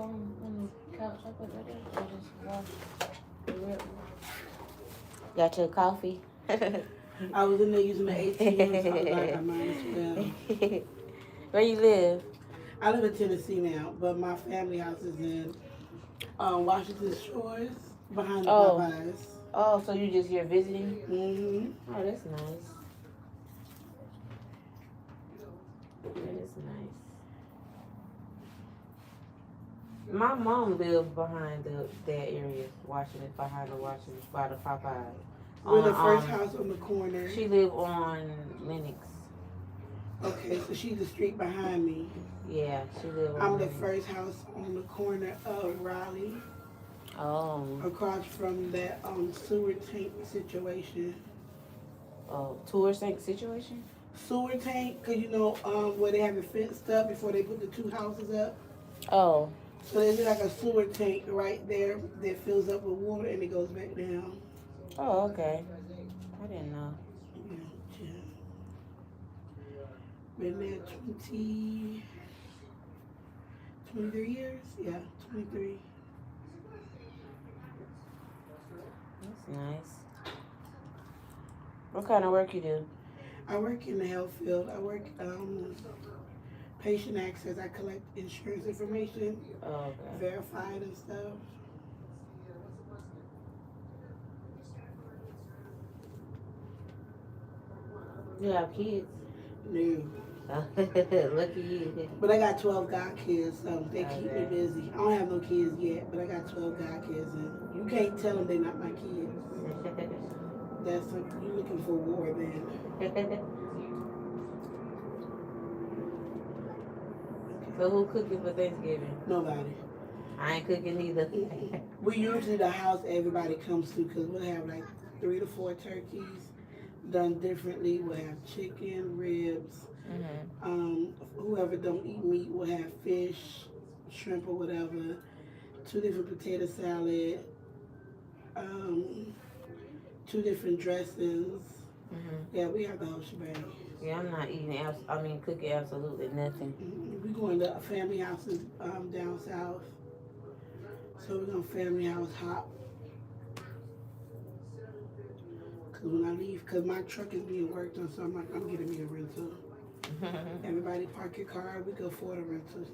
on the couch. I put that there. I just wash the rip. Got your coffee? I was in there using the ATM, so I was like, I might as well. Where you live? I live in Tennessee now, but my family house is in Washington Shores, behind the Popeyes. Oh, so you just here visiting? Mm-hmm. Oh, that's nice. That is nice. My mom lives behind that area, Washington, behind the Washington, by the Popeyes. We're the first house on the corner. She live on Lennox. Okay, so she's the street behind me. Yeah, she live on I'm Lennox. the first house on the corner of Raleigh. Oh. Across from that sewer tank situation. Oh, sewer tank situation? Sewer tank, because you know where they have it fenced up before they put the two houses up. Oh. So there's like a sewer tank right there that fills up with water and it goes back down. Oh, okay. I didn't know. Yeah. Been there 23 years? Yeah, 23. That's nice. What kind of work you do? I work in the health field. I work patient access. I collect insurance information, verify it and stuff. You have kids? No. Lucky you. But I got 12 godkids, so they keep me busy. I don't have no kids yet, but I got 12 godkids, and you can't tell them they're not my kids. That's you looking for war then. So who cooking for Thanksgiving? Nobody. I ain't cooking either. We usually the house everybody comes to because we'll have like 3 to 4 turkeys done differently. We'll have chicken, ribs. Whoever don't eat meat will have fish, shrimp or whatever. 2 different potato salad. 2 different dressings. Yeah, we have the whole shebang. Yeah, I'm not eating, cooking absolutely nothing. We going to family houses down south. So we're going to family house hop. Because when I leave, because my truck is being worked on, so I'm like, I'm getting me a rental. Everybody park your car, we go for the rental.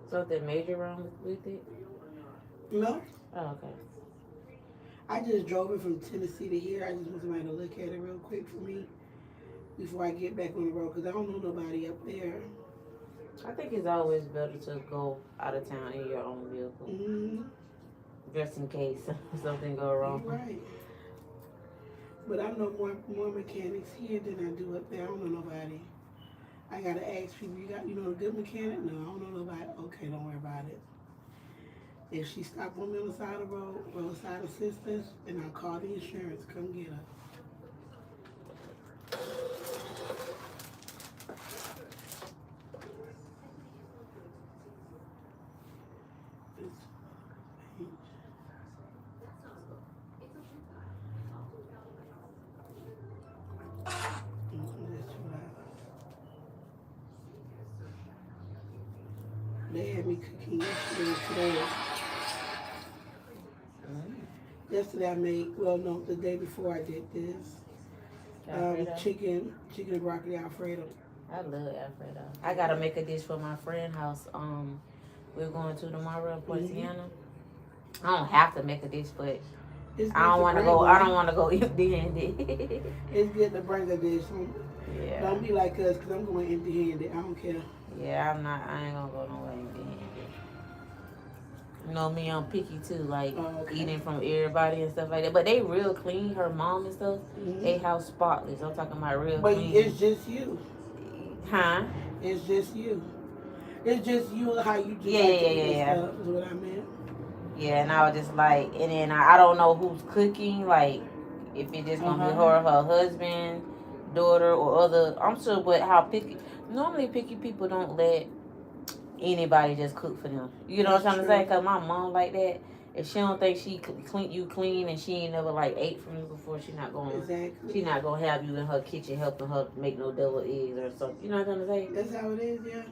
Something major wrong with it? No. Oh, okay. I just drove it from Tennessee to here. I just want somebody to look at it real quick for me before I get back on the road because I don't know nobody up there. I think it's always better to go out of town in your own vehicle. Just in case something go wrong. You're right. But I know more mechanics here than I do up there. I don't know nobody. I got to ask people, you know a good mechanic? No, I don't know nobody. Okay, don't worry about it. If she stopped on me on the side of the road, roadside assistance, then I'll call the insurance, come get her. They had me cooking yesterday and today. Yesterday I made, the day before I did this. Chicken and broccoli Alfredo. I love Alfredo. I gotta make a dish for my friend's house. We're going to tomorrow in Portiana. I don't have to make a dish, but I don't want to go empty-handed. It's good to bring a dish. Yeah. Don't be like us, because I'm going empty-handed. I don't care. Yeah, I ain't gonna go nowhere empty-handed. You know me, I'm picky too, like eating from everybody and stuff like that. But they real clean, her mom and stuff. They house spotless. I'm talking about real clean. But it's just you. Huh? It's just you. It's just you how you do stuff is what I meant. Yeah, and I was just like, and then I don't know who's cooking, like if it's just gonna be her husband, daughter, or other. I'm sure, but how picky. Normally, picky people don't let anybody just cook for them. You know what I'm trying to say? Because my mom like that. If she don't think she clean you clean and she ain't never like ate from you before, she not gonna have you in her kitchen helping her make no double eggs or something. You know what I'm saying? That's how it is, yeah.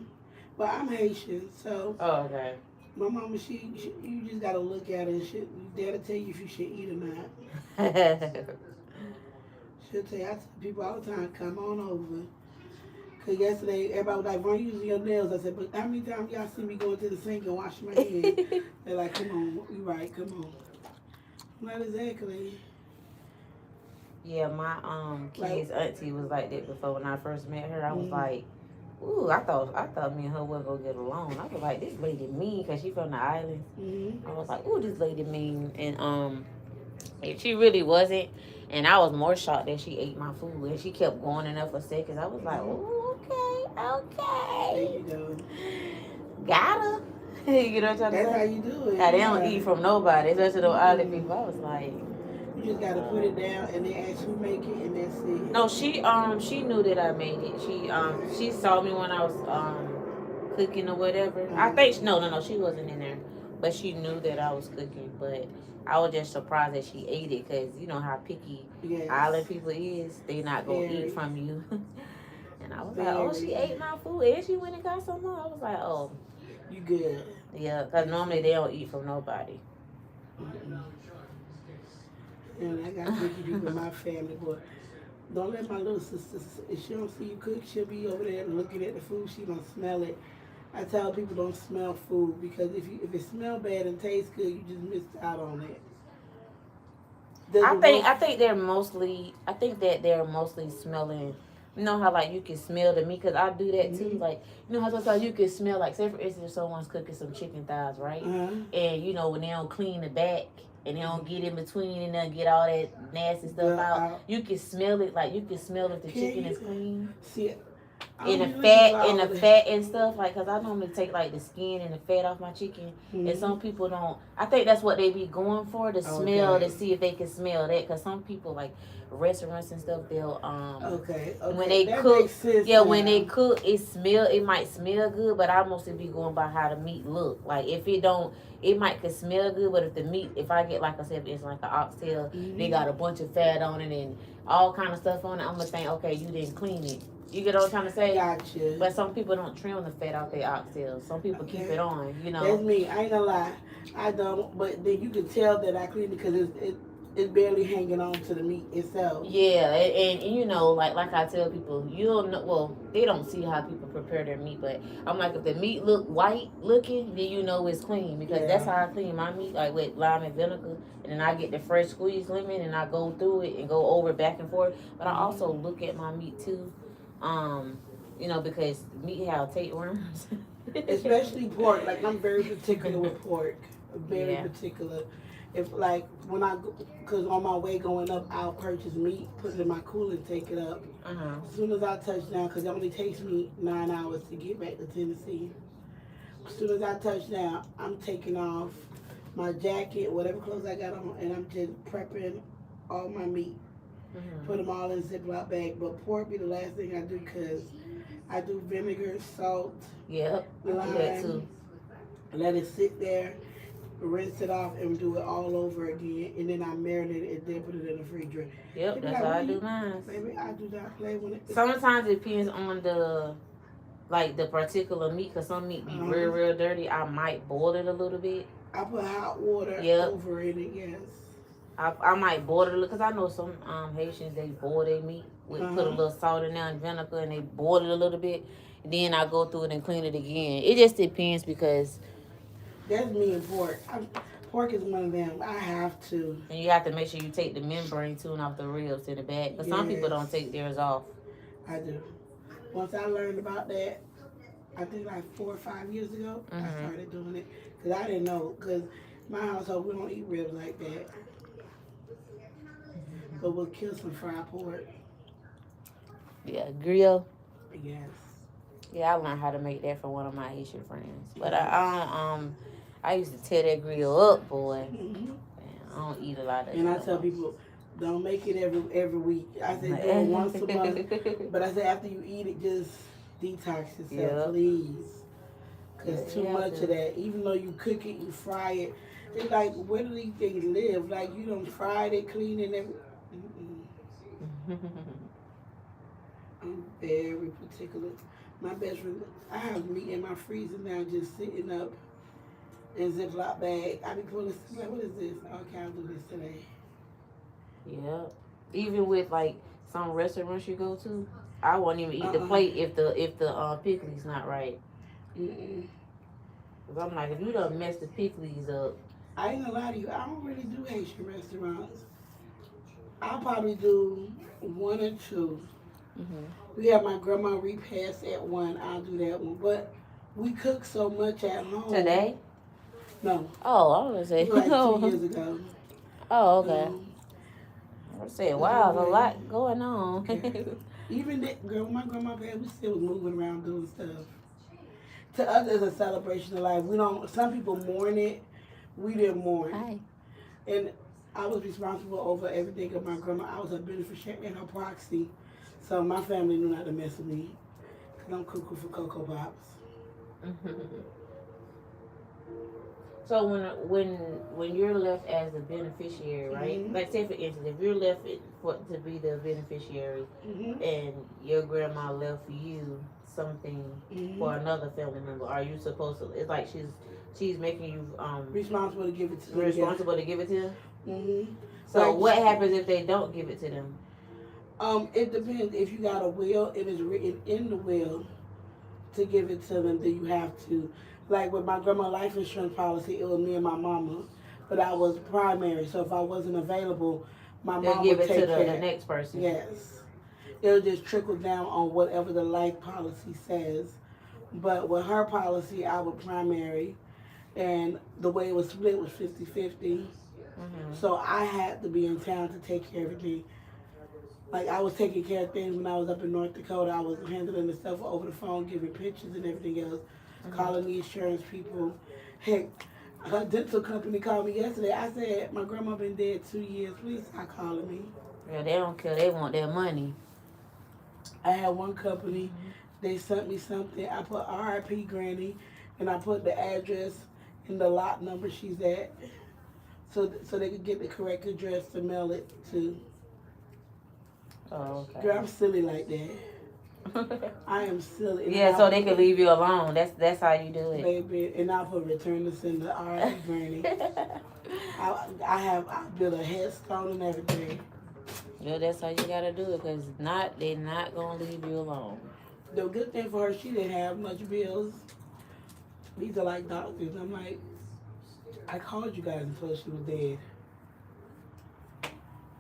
But I'm Haitian, so. Oh, okay. My mama, you just gotta look at her and shit. That'll tell you if you should eat or not. She'll tell you. I tell people all the time, come on over. Cause yesterday everybody was like, "Why you using your nails?" I said, "But how many times y'all see me going to the sink and wash my hands?" They're like, "Come on, you right? Come on." Not exactly. Yeah, my kid's auntie was like that before when I first met her. I was like, ooh, I thought me and her would go get along. I was like, this lady mean, cause she from the island. I was like, ooh, this lady mean, and she really wasn't. And I was more shocked that she ate my food, and she kept going in there for seconds. I was like, ooh, okay. There you go. Got her. You know what I'm saying? That's how you do it. They don't eat from nobody, especially those other people. I was like, you just gotta put it down and then ask who make it, and that's it. No, she knew that I made it. She saw me when I was cooking or whatever. I think no, she wasn't in there, but she knew that I was cooking. But I was just surprised that she ate it, because you know how picky island people is. They not gonna eat from you. And I was like, oh, she ate my food, and she went and got some more. I was like, oh, you good? Yeah, because normally they don't eat from nobody. And I got 50 people in my family, but don't let my little sister, if she don't see you cook, she'll be over there looking at the food. She don't smell it. I tell people don't smell food, because if it smells bad and tastes good, you just missed out on it. I think that they're mostly smelling. You know how like you can smell the meat, because I do that too. Like, you know how sometimes you can smell, like, say for instance, if someone's cooking some chicken thighs, right? And you know when they don't clean the back and they don't get in between and then get all that nasty stuff out, you can smell it. Like, you can smell if the chicken is clean. See, in the fat and stuff, like, because I normally take like the skin and the fat off my chicken, and some people don't. I think that's what they be going for, the smell, to see if they can smell that, because some people, like restaurants and stuff, they'll when they cook, when they cook, it might smell good, but I mostly be going by how the meat look. Like, if it don't, it might could smell good, but if the meat, if I get, like I said, if it's like an oxtail, they got a bunch of fat on it and all kind of stuff on it, I'm gonna think, okay, you didn't clean it. You get what I'm trying to say? Gotcha. But some people don't trim the fat off their oxtails. Some people keep it on, you know. That's me. I ain't gonna lie. I don't. But then you can tell that I cleaned it, because it's barely hanging on to the meat itself. Yeah, and you know, like I tell people, you don't know. Well, they don't see how people prepare their meat, but I'm like, if the meat look white looking, then you know it's clean, because that's how I clean my meat, like with lime and vinegar, and then I get the fresh squeezed lemon and I go through it and go over back and forth. But I also look at my meat too. You know, because meat have tapeworms. Especially pork. Like, I'm very particular with pork. Very particular. If, like, when I go, because on my way going up, I'll purchase meat, put it in my cooler and take it up. As soon as I touch down, because it only takes me 9 hours to get back to Tennessee. As soon as I touch down, I'm taking off my jacket, whatever clothes I got on, and I'm just prepping all my meat. Put them all in a Ziploc bag. But pork be the last thing I do, because I do vinegar, salt, lime, that too. Let it sit there, rinse it off, and do it all over again. And then I marinate it and then put it in the refrigerator. Yep, that's how I do mine. Baby, I do not play with it. Sometimes it depends on the particular meat, because some meat be real dirty. I might boil it a little bit. I put hot water over it, yes. I might boil it, because I know some Haitians, they boil their meat, put a little salt in there and vinegar, and they boil it a little bit. And then I go through it and clean it again. It just depends, because that's me and pork. Pork is one of them. I have to. And you have to make sure you take the membrane too off the ribs in the back. But some people don't take theirs off. I do. Once I learned about that, I think like 4 or 5 years ago, I started doing it. Because I didn't know. Because my household, we don't eat ribs like that. But we'll kill some fried pork. Yeah, grill. Yes. Yeah, I learned how to make that from one of my Haitian friends. But I used to tear that grill up, boy. Man, I don't eat a lot of. And I tell people, don't make it every week. I say do it once a month. But I say after you eat it, just detox yourself, please. Because too much of that. Even though you cook it, you fry it, It's like, where do these things live? Like, you don't fry, they clean and everything. I'm very particular. My best friend, I have meat in my freezer now just sitting up in Ziploc bag. I be pulling stuff like, what is this? Okay, I'll do this today. Yeah. Even with like some restaurants you go to, I won't even eat the plate if the pickles not right. Cause I'm like, if you done mess the pickles up. I ain't gonna lie to you, I don't really do Haitian restaurants. I'll probably do one or two. We have my grandma repast at one. I'll do that one. But we cook so much at home. Today? No. Oh, I was gonna say like 2 years ago. Oh, okay. I said, wow, there's a lot going on. Even that, girl, my grandma passed, we still was moving around doing stuff. To us, it's a celebration of life. We don't. Some people mourn it. We didn't mourn. Hi. And I was responsible over everything of my grandma. I was her beneficiary and her proxy. So my family knew not to mess with me. Because I'm cuckoo for Cocoa Pops. So when you're left as the beneficiary, right? Like say for instance, if you're left to be the beneficiary and your grandma left for you something for another family member, are you supposed to? It's like she's making you responsible to give it to them. Responsible to give it to them. So like, what happens if they don't give it to them? It depends. If you got a will, it is written in the will to give it to them, then you have to. Like with my grandma's life insurance policy, it was me and my mama, but I was primary, so if I wasn't available, my mom would take care. They'll give it to the next person. Yes. It'll just trickle down on whatever the life policy says. But with her policy, I was primary, and the way it was split was 50-50. So I had to be in town to take care of everything. Like, I was taking care of things when I was up in North Dakota. I was handling the stuff over the phone, giving pictures and everything else. Calling the insurance people. Heck, her dental company called me yesterday. I said, my grandma been dead 2 years. Please stop calling me. Yeah, they don't care. They want their money. I had one company. They sent me something. I put RIP Granny, and I put the address and the lot number she's at, so they could get the correct address to mail it to. Oh, okay. Girl, I'm silly like that. I am silly. Yeah, so they can leave you alone. That's how you do it. Baby, and I put return to sender, RIP Granny. I built a headstone and everything. Yeah, that's how you gotta do it, because they're not gonna leave you alone. The good thing for her, she didn't have much bills. These are like doctors. I'm like, I called you guys and told she was dead.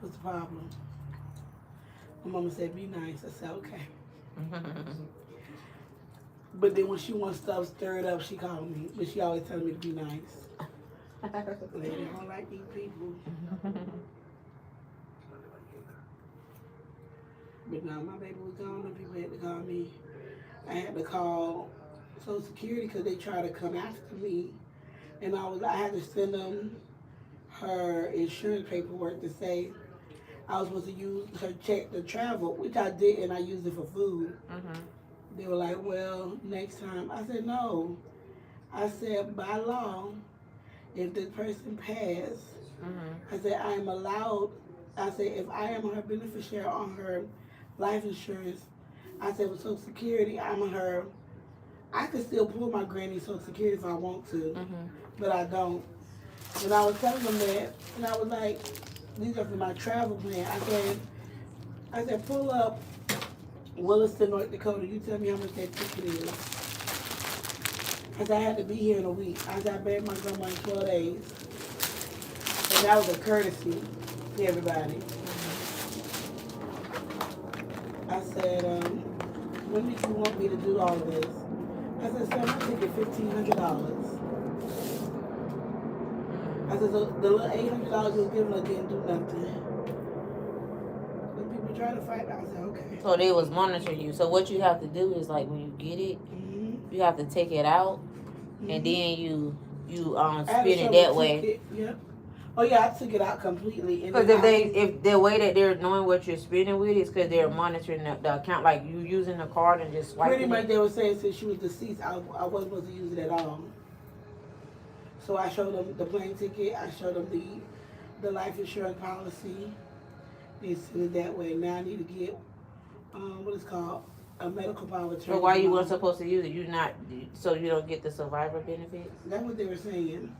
What's the problem? My mama said, be nice. I said, okay. But then when she wants stuff stirred up, she called me. But she always tells me to be nice. Lady, I don't like these people. But now my baby was gone and people had to call me. I had to call Social Security because they tried to come after me. And I had to send them her insurance paperwork to say I was supposed to use her check to travel, which I did, and I used it for food. They were like, well, next time. I said, no. I said, by law, if this person passed, I said, I am allowed, I said, if I am her beneficiary on her life insurance, I said, with Social Security, I'm her, I could still pull my granny's Social Security if I want to, but I don't. And I was telling them that, and I was like, these are for my travel plan. I said, pull up Williston, North Dakota. You tell me how much that ticket is. I said, I had to be here in a week. I said, I buried my grandma in 12 days. And that was a courtesy to everybody. I said, when did you want me to do all of this? I said, sir, my ticket $1,500. I said, so the little $800 you was giving her didn't do nothing. When people try to fight, I said, okay. So they was monitoring you. So what you have to do is, like, when you get it, you have to take it out, and then you spin it that way. Yep. Oh yeah, I took it out completely. Because if the way that they're knowing what you're spending with is because they're monitoring the account, like you using the card and just swiping. Pretty much, they were saying since she was deceased, I wasn't supposed to use it at all. So I showed them the plane ticket. I showed them the life insurance policy. They sent it that way. Now I need to get what is called a medical power of attorney. But why you weren't supposed to use it? You not so you don't get the survivor benefits? That's what they were saying.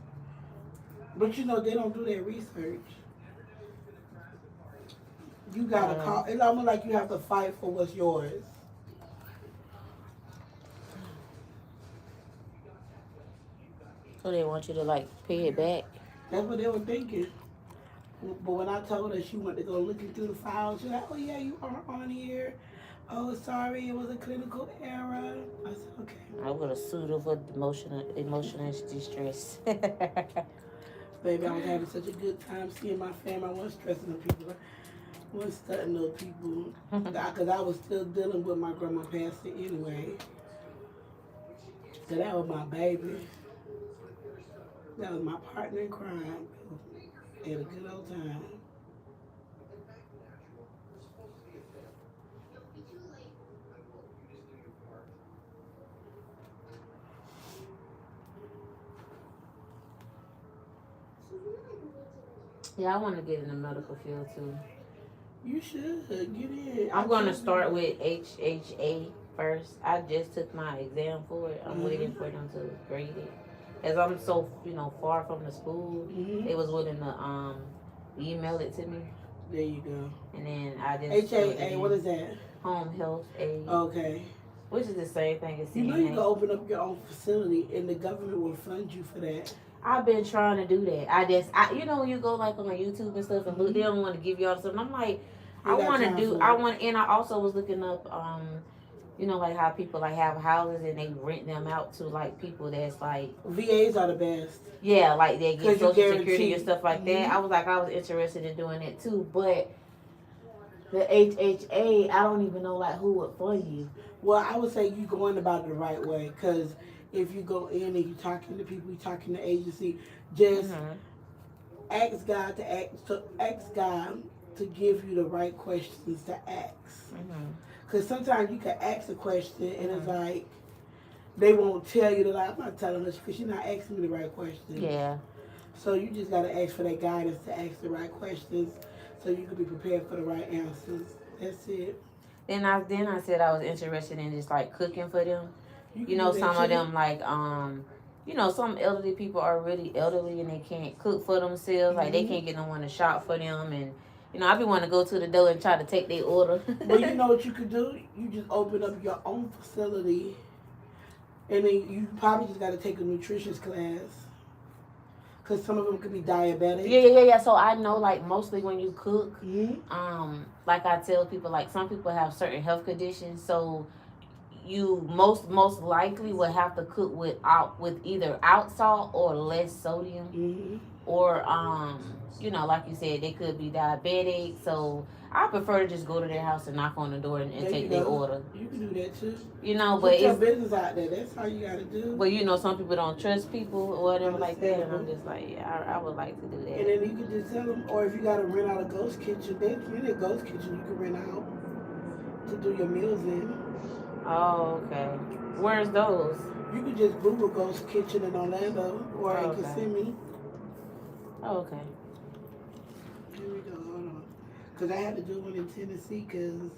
But you know they don't do their research. You gotta call. It's almost like you have to fight for what's yours. So they want you to like pay it back. That's what they were thinking. But when I told her she went to go looking through the files, she's like, "Oh yeah, you are on here. Oh, sorry, it was a clinical error." I said, "Okay." I would have sued her for emotional distress. Baby, I was having such a good time seeing my family. I wasn't stressing the people. I wasn't studying those people. Because I was still dealing with my grandma passing anyway. So that was my baby. That was my partner in crime. Had a good old time. Yeah, I want to get in the medical field too. You should get in. I'm going to start with HHA first. I just took my exam for it. I'm waiting for them to grade it. As I'm so, far from the school, they was willing to email it to me. There you go. And then I just HAA, what is that? Home health aid. Okay. Which is the same thing as CNA. You know you can open up your own facility and the government will fund you for that. I've been trying to do that. When you go like on YouTube and stuff and look, they don't want to give you all the stuff. And I'm like, and I also was looking up, like how people like have houses and they rent them out to like people that's like. VAs are the best. Yeah, like they get Social Security and stuff like that. I was interested in doing it too, but the HHA, I don't even know like who would fund you. Well, I would say you going about it the right way, because if you go in and you talking to people, you talking to agency, just ask God to give you the right questions to ask. Because sometimes you can ask a question and it's like they won't tell you that. I'm not telling us because you're not asking me the right questions. Yeah. So you just got to ask for that guidance to ask the right questions so you can be prepared for the right answers. That's it. Then I said I was interested in just like cooking for them. Some of them like some elderly people are really elderly and they can't cook for themselves. Like they can't get no one to shop for them, and I be wanting to go to the door and try to take their order. Well, you know what you could do? You just open up your own facility, and then you probably just got to take a nutrition class. Because some of them could be diabetic. Yeah. So I know, like, mostly when you cook, like I tell people, like, some people have certain health conditions. So you most likely would have to cook with either out salt or less sodium. Or, like you said, they could be diabetic. So I prefer to just go to their house and knock on the door and take their order. You can do that too. But put your business out there. That's how you got to do. But some people don't trust people or whatever like that. And I'm just like, yeah, I would like to do that. And then you can just tell them, or if you got to rent out a ghost kitchen, there's plenty of ghost kitchen you can rent out to do your meals in. Oh, okay. Where's those? You could just Google ghost kitchen in Orlando or in Kissimmee. Oh, okay. Here we go. Hold on. Because I had to do one in Tennessee because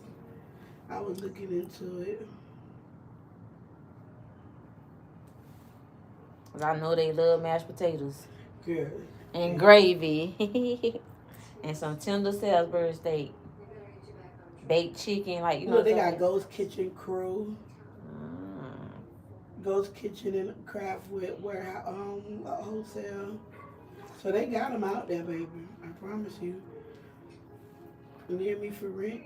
I was looking into it. I know they love mashed potatoes. Good. And gravy. And some tender Salisbury steak. Baked chicken, like, they got Ghost Kitchen Crew. Ghost Kitchen and Craft with warehouse, a wholesale. So they got them out there, baby. I promise you. Near me for rent.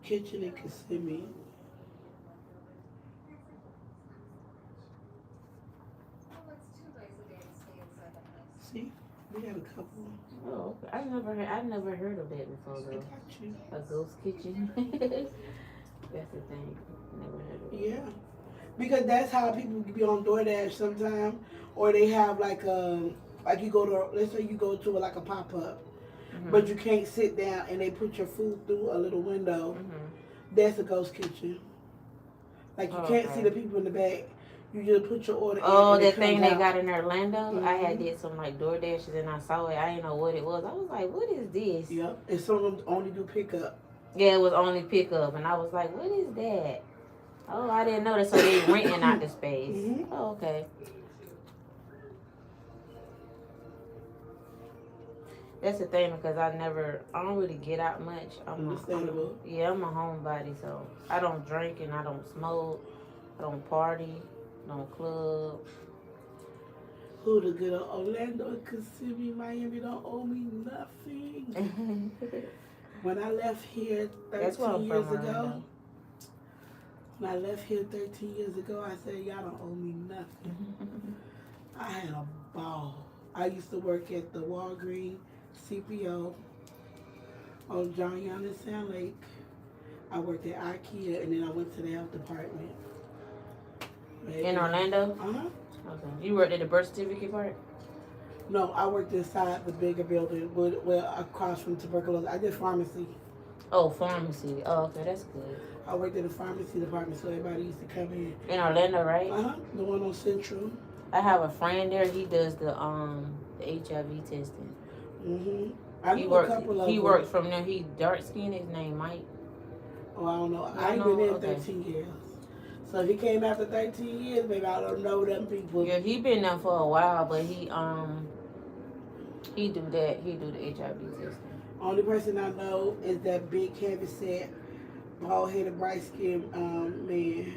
Kitchen in Kissimmee. See, we got a couple. Oh, okay. I've never heard of that before though. I got you. A ghost kitchen. That's the thing. Never heard of it. Yeah, because that's how people be on DoorDash sometimes, or they have like you go to, let's say you go to like a pop up, but you can't sit down and they put your food through a little window. That's a ghost kitchen. Like you can't see the people in the back. You just put your order in. Oh, that thing they got in Orlando? I had did some like DoorDashes and I saw it. I didn't know what it was. I was like, what is this? Yep. And some of them only do pickup. Yeah, it was only pickup. And I was like, what is that? Oh, I didn't know that. So they renting out the space. Oh, okay. That's the thing because I don't really get out much. I'm a homebody, so I don't drink and I don't smoke. I don't party, don't club. Who the good old Orlando, Kissimmee, Miami don't owe me nothing. When I left here 13 years ago, I said, y'all don't owe me nothing. I had a ball. I used to work at the Walgreens CPO on John Young and Sand Lake. I worked at IKEA, and then I went to the health department. In Orlando? Okay. You worked at the birth certificate part? No, I worked inside the bigger building, well, across from tuberculosis. I did pharmacy. Oh, pharmacy. Oh, okay, that's good. I worked in the pharmacy department, so everybody used to come in. In Orlando, right? The one on Central. I have a friend there. He does the HIV testing. I knew a couple of them. He worked from there. He dark skinned. His name Mike. Oh, I don't know. I ain't been there 13 years. So if he came after 13 years, maybe I don't know them people. Yeah, he been there for a while, but he do that. He do the HIV testing. Only person I know is that big, heavy-set, bald-headed, bright-skinned man.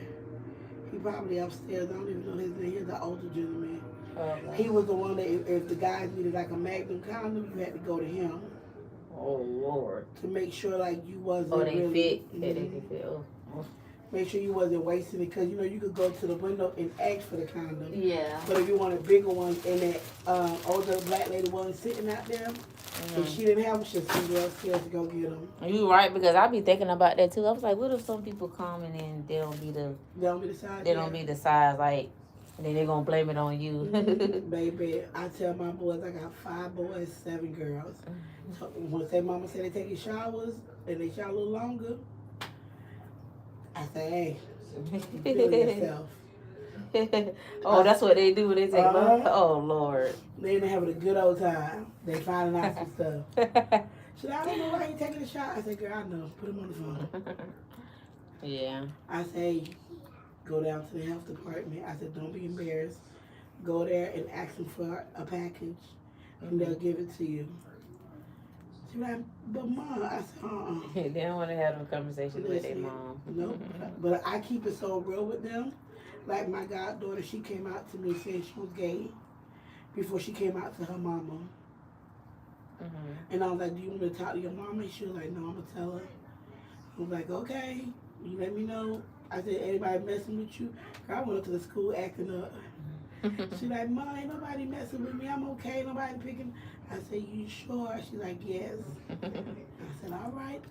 He probably upstairs. I don't even know his name. He's an older gentleman. Okay. He was the one that if the guys needed like a Magnum condom, you had to go to him. Oh Lord! To make sure like you wasn't. Oh, they really, fit. They can fit. Oh. Make sure you wasn't wasting it, because you know you could go to the window and ask for the condom. Yeah. But if you wanted bigger ones, and that older black lady wasn't sitting out there, if she didn't have them, she'd send you upstairs to go get them. You right, because I be thinking about that too. I was like, what if some people come and then they don't be the size. They don't be the size, like, and then they're gonna blame it on you. Baby, I tell my boys I got 5 boys, 7 girls. So once their mama said they taking showers and they shower a little longer, I say, hey, feel yourself. Oh, that's what they do when they take Oh, Lord. They having a good old time. They finding out some stuff. She said, I don't know why you taking a shot. I said, girl, I know. Put them on the phone. Yeah. I say, go down to the health department. I said, don't be embarrassed. Go there and ask them for a package, and they'll give it to you. She like, but Mom, I said, They don't want to have them conversations with their mom. Nope. But I keep it so real with them. Like my goddaughter, she came out to me saying she was gay before she came out to her mama. And I was like, do you want to talk to your mama? And she was like, no, I'm going to tell her. I was like, okay, you let me know. I said, anybody messing with you? I went up to the school acting up. She's like, Mom, ain't nobody messing with me. I'm okay. Nobody picking. I said, you sure? She's like, yes. I said, all right.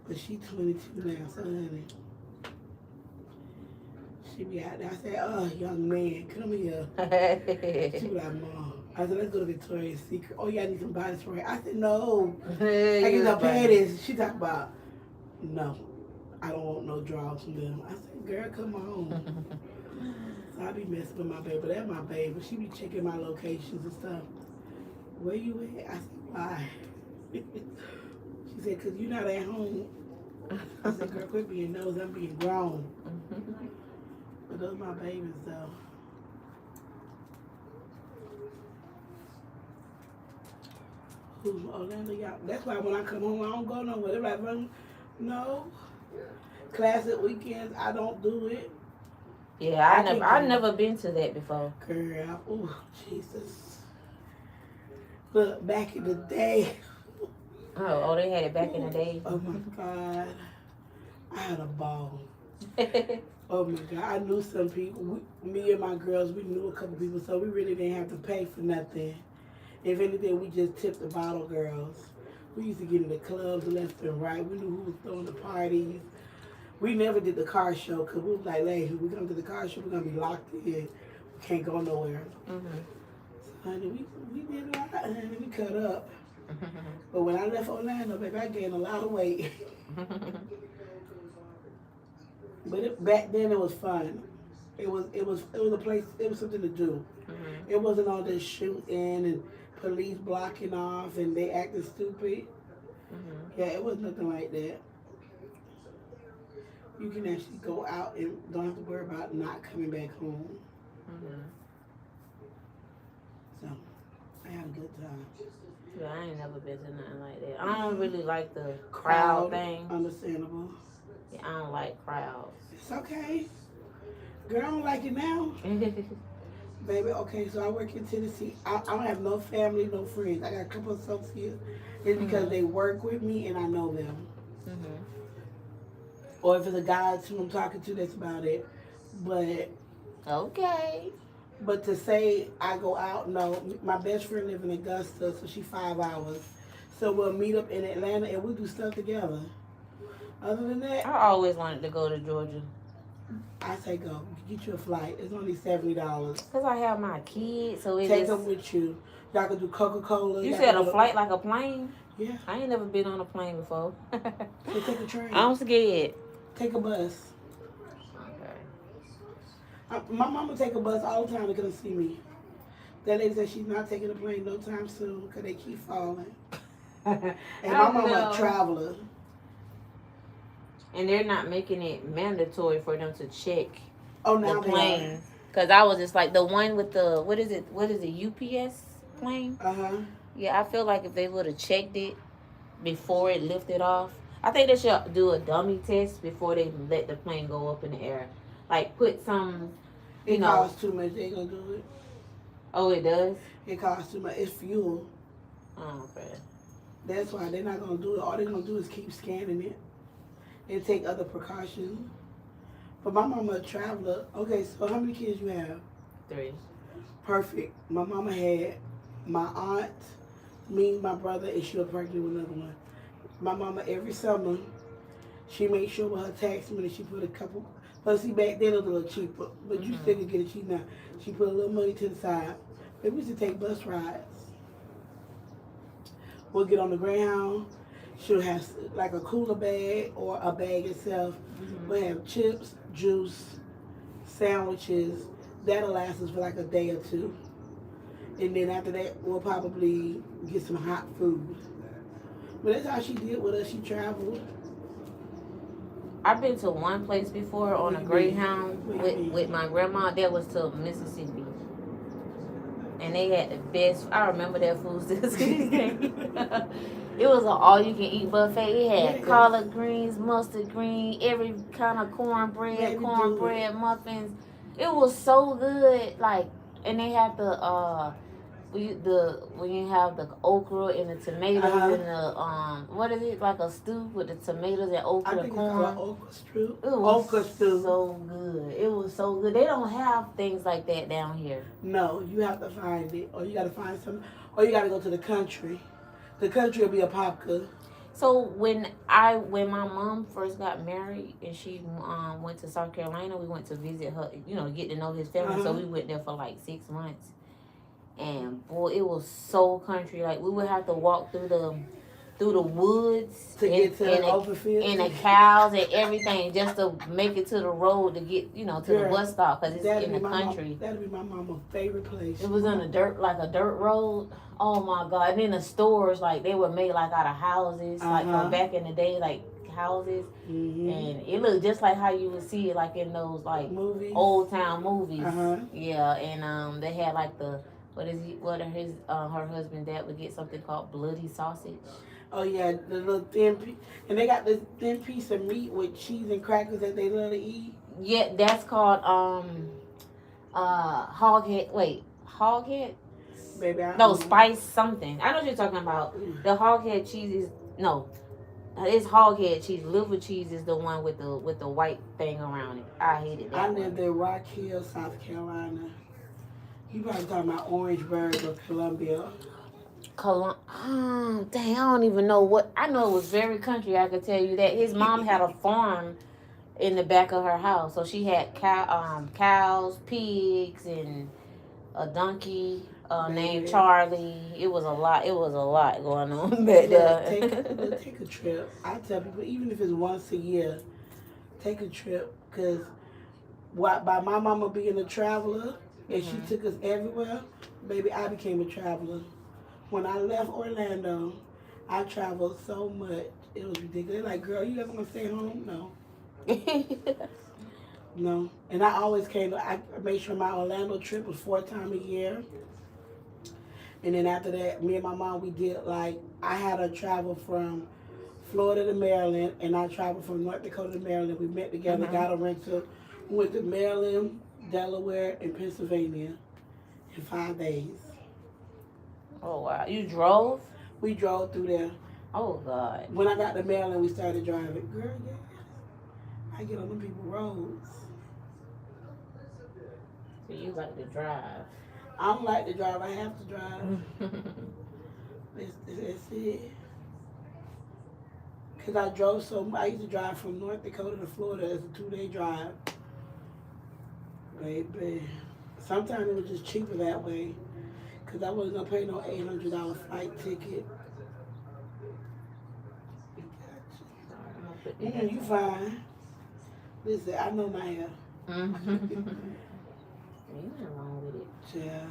But she's 22 now, so honey. She be out there. I said, oh, young man, come here. She be like, Mom. I said, let's go to Victoria's Secret. Oh, yeah, I need some body spray. I said, no. I get no panties. She talk about, no, I don't want no draws from them. I said, girl, come on. So I be messing with my baby. But that's my baby. She be checking my locations and stuff. Where you at? I said, why? She said, because you're not at home. I said, girl, quit being nosy. I'm being grown. But those my babies, though. Orlando, y'all. That's why when I come home, I don't go nowhere. They're like, no. Classic weekends, I don't do it. Yeah, I've never been to that before. Girl, oh Jesus. Look, back in the day. Oh, they had it back in the day. Oh my God. I had a ball. Oh my God, I knew some people. Me and my girls, we knew a couple people, so we really didn't have to pay for nothing. If anything, we just tipped the bottle girls. We used to get in the clubs left and right. We knew who was throwing the parties. We never did the car show because we was like, hey, we come to the car show, we're going to be locked in. We can't go nowhere. Honey, we did a lot, honey. We cut up. But when I left Orlando, baby, I gained a lot of weight. But back then it was fun. It was a place. It was something to do. Mm-hmm. It wasn't all this shooting and police blocking off and they acting stupid. Mm-hmm. Yeah, it was nothing like that. You can actually go out and don't have to worry about not coming back home. Mm-hmm. So I had a good time. Yeah, I ain't never been to nothing like that. I don't really like the crowd thing. Understandable. Yeah, I don't like crowds. It's okay. Girl, I don't like it now. Baby, okay, so I work in Tennessee. I don't have no family, no friends. I got a couple of associates. It's because they work with me and I know them. Mm-hmm. Or if it's a guy who I'm talking to, that's about it. But Okay. But to say I go out, no. My best friend lives in Augusta, so she's 5 hours. So we'll meet up in Atlanta and we'll do stuff together. Other than that, I always wanted to go to Georgia. I say go. Get you a flight. It's only $70. Because I have my kids, so Take them with you. Y'all can do Coca-Cola. You said a flight like a plane? Yeah. I ain't never been on a plane before. So take a train. I'm scared. Take a bus. Okay. My mama take a bus all the time to come see me. That lady said she's not taking a plane no time soon because they keep falling. And my mama a traveler. And they're not making it mandatory for them to check the plane. Because I was just like, the one with the, what is it, UPS plane? Uh-huh. Yeah, I feel like if they would have checked it before it lifted off, I think they should do a dummy test before they let the plane go up in the air. Like, put some, It costs too much. They ain't gonna do it. Oh, it does? It costs too much. It's fuel. Oh, okay. That's why they're not gonna do it. All they're gonna do is keep scanning it and take other precautions. But my mama a traveler. Okay, so how many kids you have? 3. Perfect. My mama had my aunt, me, my brother, and she was pregnant with another one. My mama, every summer, she made sure with her tax money, she put a couple, but see, back then it was a little cheaper, but you still could get it cheap now. She put a little money to the side. But we used to take bus rides. We'll get on the Greyhound. She'll have like a cooler bag or a bag itself. We'll have chips, juice, sandwiches. That'll last us for like a day or two. And then after that, we'll probably get some hot food. But that's how she did with us. She traveled. I've been to one place before on a Greyhound with my grandma. That was to Mississippi. And they had the best, I remember that food still to this day. It was an all-you-can-eat buffet. It had collard greens, mustard green, every kind of cornbread, muffins. It was so good. Like, and they had when you have the okra and the tomatoes and the what is it, like a stew with the tomatoes and okra and corn. It's called okra stew. It was okra stew. So good. It was so good. They don't have things like that down here. No, you have to find it, or you got to find some, or you got to go to the country. The country will be a popka. So when my mom first got married and she went to South Carolina, we went to visit her, to get to know his family. So we went there for like 6 months. And boy, it was so country. Like, we would have to walk through the woods to get to the open field and the cows and everything just to make it to the road to get to the bus stop because it's in the country. That'd be my mama's favorite place. It was on a dirt road. Oh my God! And then the stores, like, they were made like out of houses, like from back in the day, like houses, and it looked just like how you would see it like in those like movies, old town movies. Yeah, and they had like the. Her husband dad would get something called bloody sausage. Oh yeah, the little thin piece, and they got this thin piece of meat with cheese and crackers that they love to eat. Yeah, that's called hog head. Wait, hog head? Baby, spice something. I know what you're talking about. The hog head cheese is it's hog head cheese. Liver cheese is the one with the white thing around it. I hated that. I lived in Rock Hill, South Carolina. You probably talking about Orangeburg or Columbia. Dang, I don't even know what. I know it was very country, I could tell you that. His mom had a farm in the back of her house. So she had cows, pigs, and a donkey named Charlie. It was a lot. It was a lot going on back there. Take a trip. I tell people, even if it's once a year, take a trip. Because by my mama being a traveler, and she took us everywhere, baby, I became a traveler. When I left Orlando, I traveled so much. It was ridiculous. Like, girl, you ever gonna stay home? No. No. And I always I made sure my Orlando trip was 4 times a year. And then after that, me and my mom, we did I had her travel from Florida to Maryland, and I traveled from North Dakota to Maryland. We met together, got a rental, went to Maryland, Delaware, and Pennsylvania in 5 days. Oh, wow. You drove? We drove through there. Oh, God. When I got to Maryland, we started driving. Girl, yeah. I get on them people's roads. So you like to drive? I don't like to drive. I have to drive. That's it. Because I drove I used to drive from North Dakota to Florida as a 2-day drive. Baby. Sometimes it was just cheaper that way. Because I wasn't going to pay no $800 flight ticket. You fine. Listen, I know my hair. Ain't nothing wrong with it. Yeah.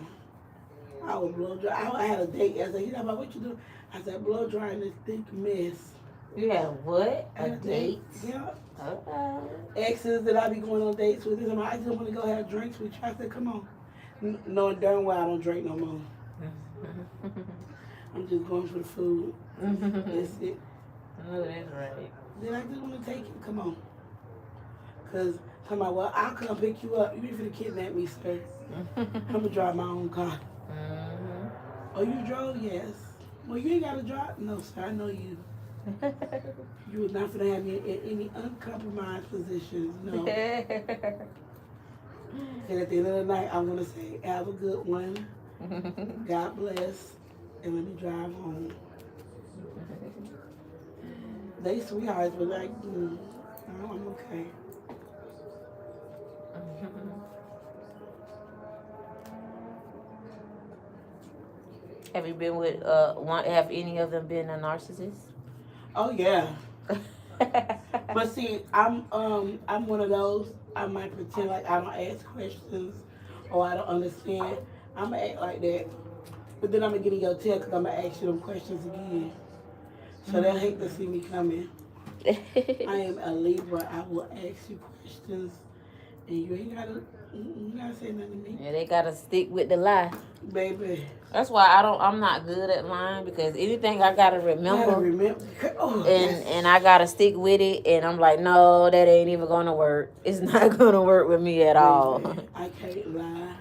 I would blow dry. I had a date yesterday. He's like, what you do? I said, blow dry in this thick mess. You had what? A date? Yeah. Okay. Exes that I be going on dates with. I just want to go have drinks with you. I said, come on. Knowing darn well I don't drink no more. I'm just going for the food. That's it. Oh, that's right. Then I just want to take you. Come on. Because, talking about, well, I'll come pick you up. You ain't finna kidnap me, sir. I'm going to drive my own car. Oh, you drove? Yes. Well, you ain't got to drive? No, sir. I know you. You was not finna have me in any uncompromised positions. No. And at the end of the night, I'm going to say, have a good one. God bless. And let me drive home. They sweethearts, but like, no, I'm okay. Have you been with have any of them been a narcissist? Oh yeah. But see, I'm one of those. I might pretend like I don't ask questions or I don't understand. I'm gonna act like that, but then I'm gonna get in your tail because I'm gonna ask you them questions again. So they'll hate to see me coming. I am a Libra. I will ask you questions, and you ain't gotta say nothing to me. Yeah, they gotta stick with the lie, baby. That's why I'm not good at lying, because anything I gotta remember, and I gotta stick with it, and I'm like, no, that ain't even gonna work. It's not gonna work with me at all. I can't lie.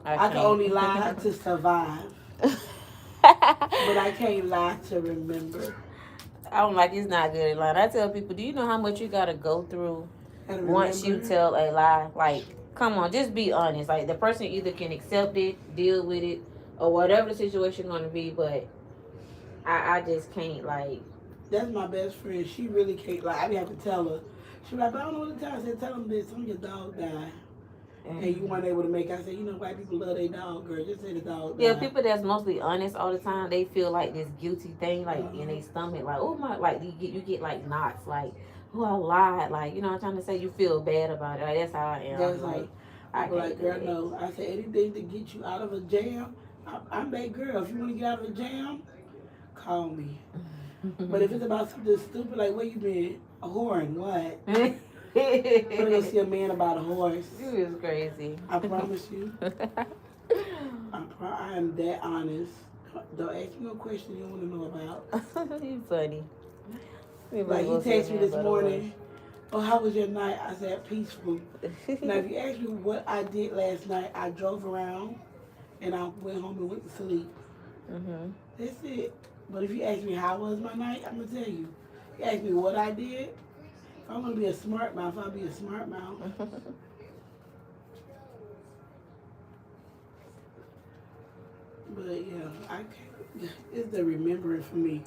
I can only lie to survive, but I can't lie to remember. I'm like, it's not good at lying. I tell people, do you know how much you gotta go through once you tell a lie? Like, come on, just be honest. Like, the person either can accept it, deal with it, or whatever the situation gonna be, but I just can't, like. That's my best friend. She really can't lie. I didn't have to tell her. She was like, but I don't know what to tell her. I said, tell them this. Your dog died. And you weren't able to make it. I said, you know, white people love their dog, girl. Just say the dog died. Yeah, people that's mostly honest all the time, they feel like this guilty thing, like, in their stomach. Like, oh, my, like, you get like, knots. Like, oh, I lied. Like, you know what I'm trying to say? You feel bad about it. Like, that's how I am. That's like, I like, girl, no. I said, anything to get you out of a jam, I'm that girl. If you want to get out of a jam, call me. But if it's about something stupid, like, where you been? A horn, what? I'm gonna go see a man about a horse. You is crazy. I promise you. I am that honest. Don't ask me no question you don't want to know about. You funny. Like, he texted me this morning, oh, how was your night? I said, peaceful. Now, if you ask me what I did last night, I drove around and I went home and went to sleep. That's it. But if you ask me how was my night, I'm going to tell you. If you ask me what I did, if I'm going to be a smart mouth, I'll be a smart mouth. But yeah, I can't. It's the remembering for me.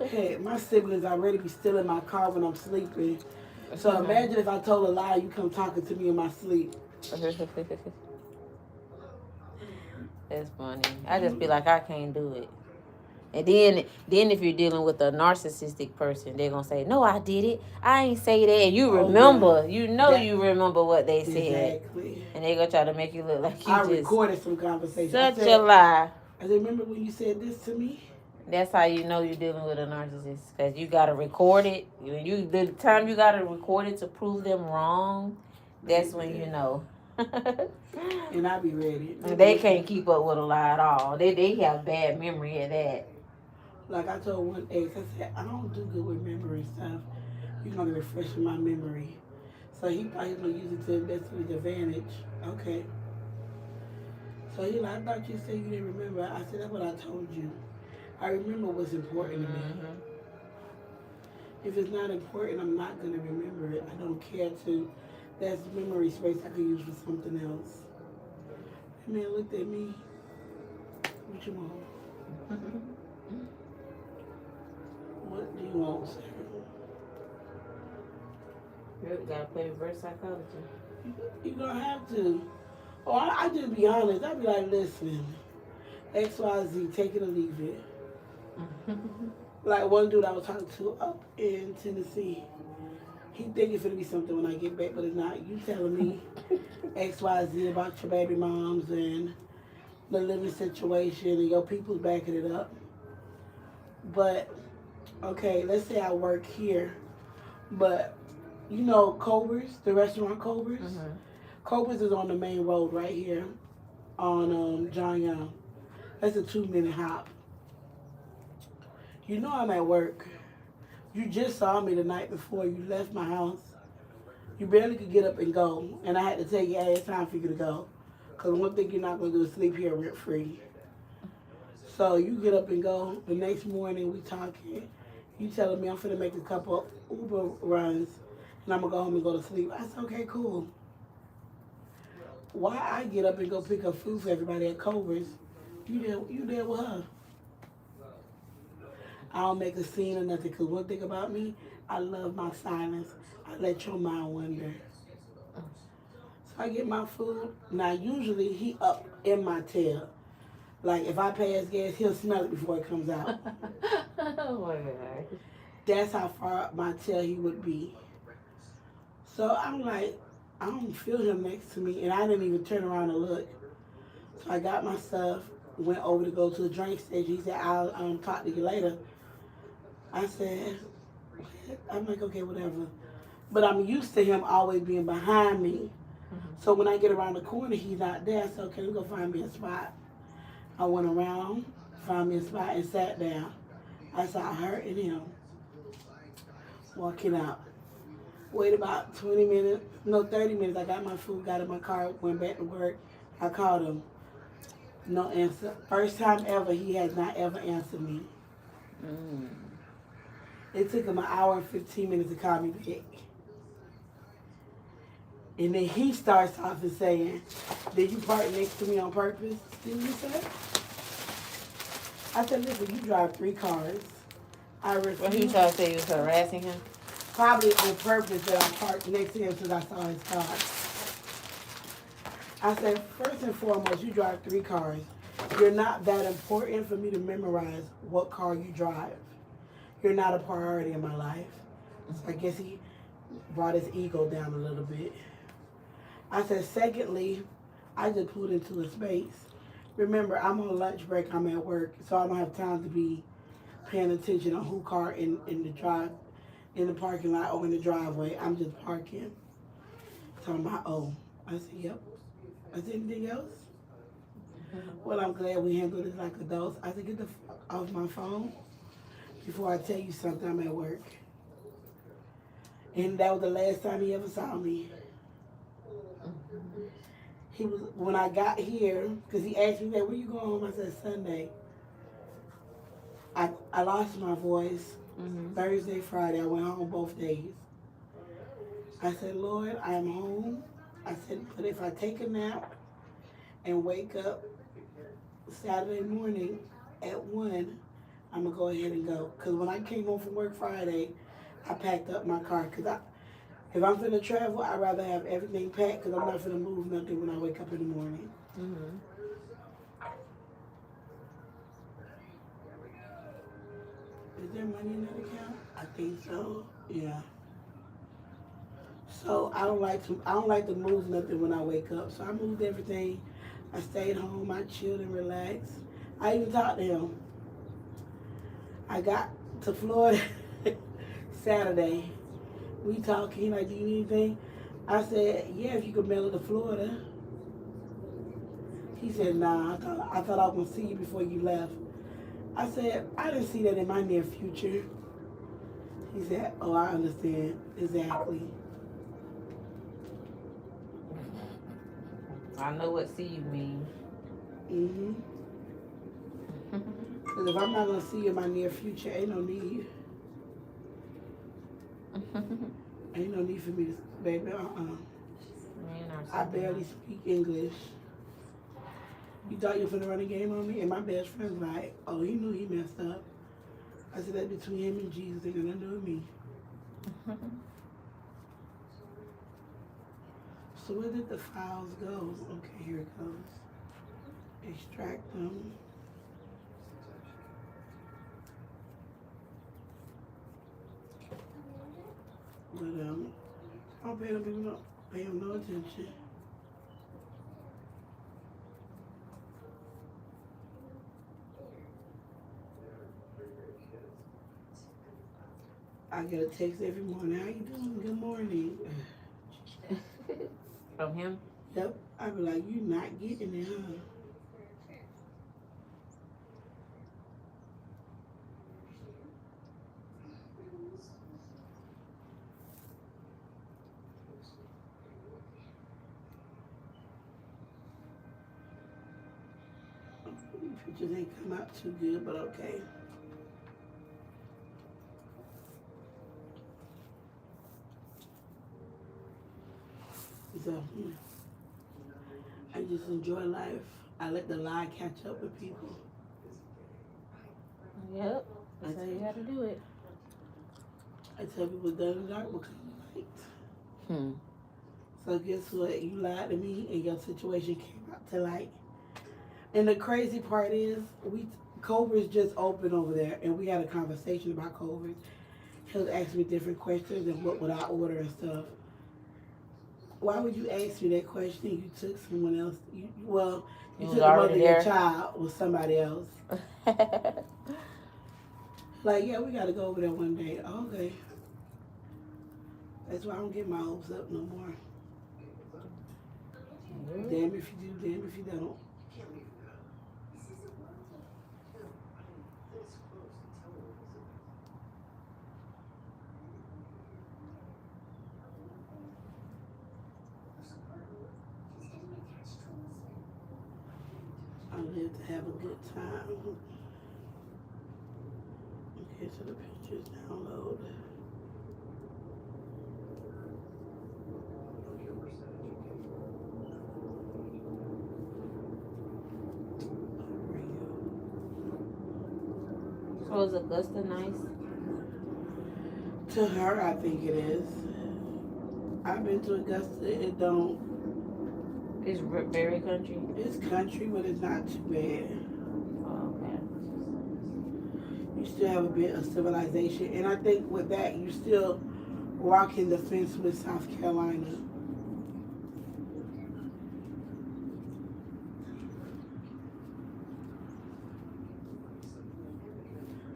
Hey, my siblings already be still in my car when I'm sleeping. So imagine if I told a lie, you come talking to me in my sleep. That's funny. I just be like, I can't do it. And then if you're dealing with a narcissistic person, they're gonna say, "No, I did it. I ain't say that." And you remember, you remember what they said, exactly. and they gonna try to make you look like you I just recorded some conversation. Such a lie. I said, remember when you said this to me? That's how you know you're dealing with a narcissist, because you gotta record it. The time you gotta record it to prove them wrong, that's when you know. And I be ready. They can't keep up with a lie at all. They have bad memory of that. Like I told one ex, I said, I don't do good with memory stuff. You're gonna refresh my memory. So he thought he was gonna use it to his advantage. Okay. So he like, I thought you said you didn't remember. I said, that's what I told you. I remember what's important to me. If it's not important, I'm not gonna remember it. I don't care to. That's memory space I could use for something else. The man looked at me. What you want? What do you want, sir? You gotta play reverse psychology. You gonna have to. Oh, I just be honest. I be like, listen, XYZ, take it or leave it. Like one dude I was talking to up in Tennessee, he think it's gonna be something when I get back, but it's not. You telling me XYZ about your baby moms and the living situation and your people's backing it up. But okay, let's say I work here, but you know Culver's, the restaurant Culver's. Culver's is on the main road right here on John Young. That's a 2-minute hop. You know I'm at work. You just saw me the night before you left my house. You barely could get up and go, and I had to tell you, hey, it's time for you to go. Because one thing you're not going to do is sleep here rent free. So you get up and go. The next morning we talking. You telling me I'm finna make a couple Uber runs, and I'm going to go home and go to sleep. I said, okay, cool. Why I get up and go pick up food for everybody at Culver's, you there with her. I don't make a scene or nothing, because one thing about me, I love my silence. I let your mind wander. So I get my food. Now, usually, he up in my tail. Like, if I pass gas, he'll smell it before it comes out. Oh, my God. That's how far up my tail he would be. So I'm like, I don't feel him next to me, and I didn't even turn around and look. So I got my stuff, went over to go to the drink station. He said, I'll talk to you later. I said, I'm like, okay, whatever. But I'm used to him always being behind me. So when I get around the corner, he's not there. So okay, let me go find me a spot. I went around, found me a spot, and sat down. I saw her and him walking out. Wait about 30 minutes. I got my food, got in my car, went back to work. I called him. No answer. First time ever, he has not ever answered me. It took him an hour and 15 minutes to call me back. And then he starts off and saying, did you park next to me on purpose? Didn't you say? I said, listen, you drive 3 cars. I refuse. What he trying to say, you was harassing him? Probably on purpose that I parked next to him since I saw his car. I said, first and foremost, you drive 3 cars. You're not that important for me to memorize what car you drive. You're not a priority in my life. So I guess he brought his ego down a little bit. I said, secondly, I just pulled into a space. Remember, I'm on lunch break, I'm at work, so I don't have time to be paying attention on who car in the parking lot or in the driveway. I'm just parking. Talking about, oh. I said, yep. I said, anything else? Well, I'm glad we handled this like adults. I said, get the fuck off my phone before I tell you something. I'm at work. And that was the last time he ever saw me. He was, when I got here, because he asked me, where you going home? I said, Sunday. I lost my voice. Thursday, Friday, I went home both days. I said, Lord, I am home. I said, but if I take a nap and wake up Saturday morning at 1, I'm going to go ahead and go. Because when I came home from work Friday, I packed up my car. Because if I'm finna travel, I'd rather have everything packed because I'm not finna move nothing when I wake up in the morning. Is there money in that account? I think so. Yeah. So I don't like to move nothing when I wake up. So I moved everything. I stayed home. I chilled and relaxed. I even talked to him. I got to Florida Saturday. We talked. He like, do you need anything? I said, yeah, if you could mail it to Florida. He said, nah. I thought I was gonna see you before you left. I said, I didn't see that in my near future. He said, oh, I understand exactly. I know what see you mean. Mm-hmm. Because if I'm not going to see you in my near future, ain't no need. Ain't no need for me to, baby, I barely speak English. You thought you were finna run a game on me? And my best friend's like, oh, he knew he messed up. I said, that's between him and Jesus. Ain't got nothing to do with me. So where did the files go? Okay, here it goes. Extract them. But I don't pay him no attention. I get a text every morning. How you doing? Good morning. From him? Yep. I be like, you not getting it, huh? Pictures ain't come out too good, but okay. So, I just enjoy life. I let the lie catch up with people. Yep. That's how you gotta do it. I tell people done in the dark will come light. So guess what? You lied to me and your situation came out to light. And the crazy part is, Cobra's just open over there, and we had a conversation about Cobras. He was asking me different questions and what would I order and stuff. Why would you ask me that question? You took someone else. You took the mother of your child with somebody else. Like, yeah, we got to go over there one day. Okay. That's why I don't get my hopes up no more. Damn if you do, damn if you don't. I live to have a good time. Okay, so the pictures download. So is Augusta nice? To her, I think it is. I've been to Augusta. It don't. It's very country. It's country, but it's not too bad. Oh, okay. You still have a bit of civilization, and I think with that, you still rocking the fence with South Carolina.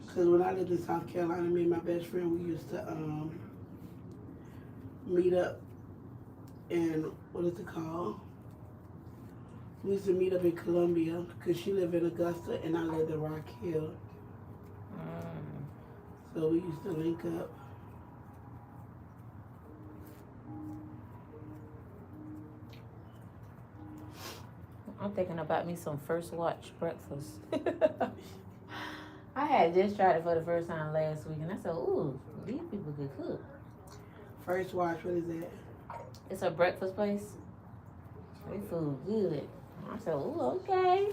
Because when I lived in South Carolina, me and my best friend, we used to meet up in, what is it called? We used to meet up in Columbia because she lived in Augusta and I lived in Rock Hill. So we used to link up. I'm thinking about me some First Watch breakfast. I had just tried it for the first time last week, and I said, ooh, these people could cook. First Watch, what is that? It's a breakfast place. They food good. I said, ooh, okay.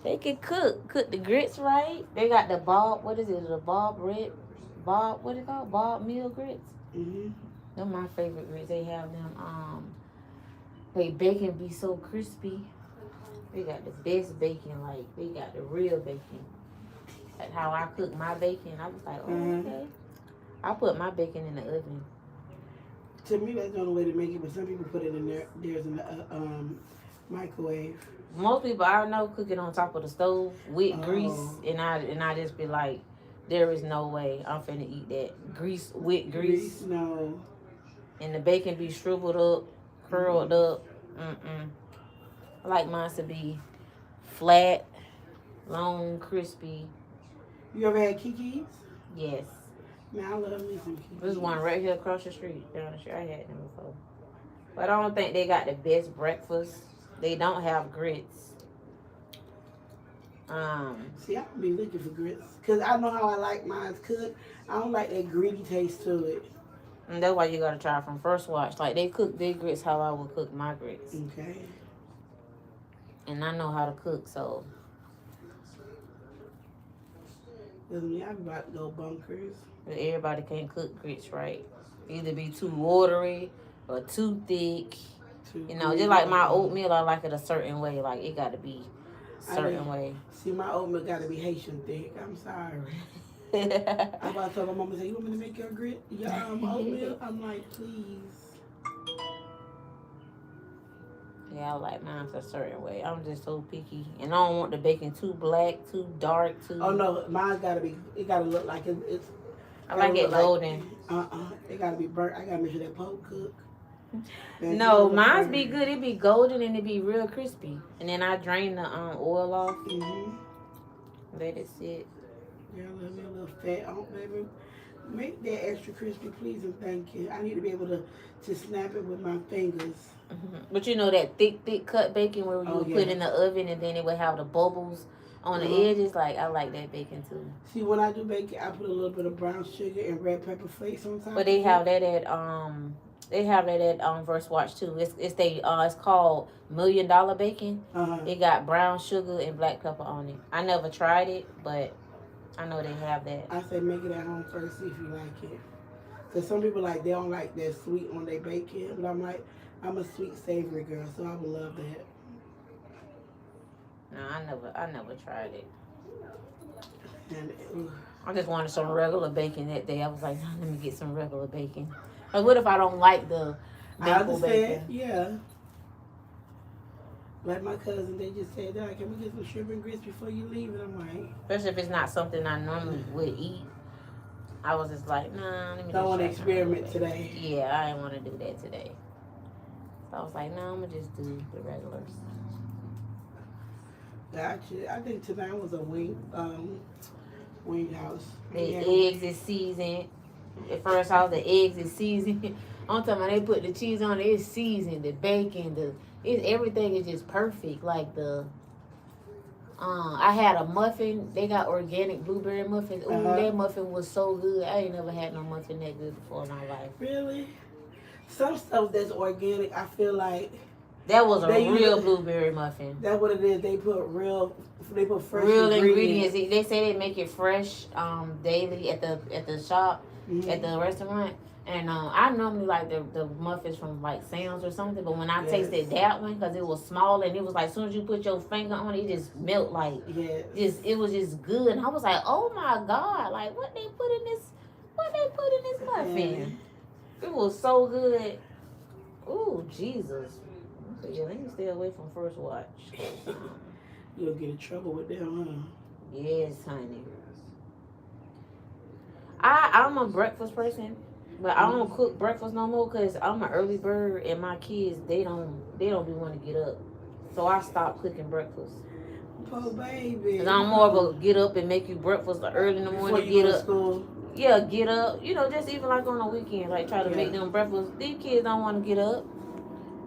They can cook the grits right. They got the Bob, what is it? The Bob, what is it called? Bob meal grits. Mm-hmm. They're my favorite grits. They have them, they bacon be so crispy. They got the best bacon. Like, they got the real bacon. Like how I cook my bacon. I was like, oh, okay. I put my bacon in the oven. To me, that's the only way to make it, but some people put it in theirs in the microwave. Most people I know cook it on top of the stove with grease, and I just be like, there is no way I'm finna eat that grease with grease. No. And the bacon be shriveled up, curled up. I like mine to be flat, long, crispy. You ever had Kiki's? Yes. Man, I love me some Kiki's. There's one right here across the street. Down the street. I had them before. But I don't think they got the best breakfast. They don't have grits. See, I don't be looking for grits. Because I know how I like mine cooked. I don't like that gritty taste to it. And that's why you got to try from First Watch. Like, they cook their grits how I would cook my grits. Okay. And I know how to cook, so. Doesn't mean I'm about to go bunkers. But everybody can't cook grits right. Either be too watery or too thick. You know, just like my oatmeal, I like it a certain way. Like, it got to be a certain way. See, my oatmeal got to be Haitian thick. I'm sorry. I'm about to tell my mama, say, you want me to make your oatmeal? I'm like, please. Yeah, I like mine a certain way. I'm just so picky. And I don't want the bacon too black, too dark, too... Oh, no. Mine got to be... It got to look like it's... I like it golden. It got to be burnt. I got to make sure that pork cook. No, mine's be good. It be golden and it be real crispy. And then I drain the oil off. Let it sit. Yeah, I love me a little fat on, baby. Make that extra crispy, please, and thank you. I need to be able to snap it with my fingers. But you know that thick cut bacon where you would put in the oven and then it would have the bubbles on the edges? Like, I like that bacon too. See, when I do bacon, I put a little bit of brown sugar and red pepper flakes on top. But they have that at First Watch too. It's called $1 Million Bacon. It got brown sugar and black pepper on it. I never tried it, but I know they have that. I say make it at home first, see if you like it. Cause some people they don't like that sweet on their bacon, but I'm like, I'm a sweet savory girl, so I would love that. No, I never tried it. And I just wanted some regular bacon that day. I was like, let me get some regular bacon. Like, what if I don't like the bacon? Yeah. Like my cousin, they just said, can we get some shrimp and grits before you leave? And I'm like... Especially if it's not something I normally would eat. I was just like, nah, let me don't want to experiment today. Yeah, I didn't want to do that today. So I was like, no, I'm going to just do the regulars. Gotcha. I think tonight was a wing house. The eggs is seasoned. At first house, the eggs is seasoned. I'm talking about they put the cheese on it. It's seasoned. The bacon, everything is just perfect. Like I had a muffin. They got organic blueberry muffins. Ooh, that muffin was so good. I ain't never had no muffin that good before in my life. Really? Some stuff that's organic, I feel like that was a real blueberry muffin. That's what it is. They put fresh real ingredients. They say they make it fresh daily at the shop, at the restaurant. And I normally like the muffins from like Sam's or something, but when I tasted that one, because it was small and it was like as soon as you put your finger on it, it just melt like it was just good. And I was like, oh my God, like what they put in this muffin? It was so good. Ooh, Jesus. So yeah, let me stay away from First Watch. You'll get in trouble with them, huh? Yes, honey. I'm a breakfast person. But I don't cook breakfast no more because I'm an early bird and my kids, they don't be wanting to get up. So I stopped cooking breakfast. Oh, baby. Because I'm more of a get up and make you breakfast early in the morning. Before you get up. School. Yeah, get up. You know, just even like on the weekend, like try to make them breakfast. These kids don't want to get up.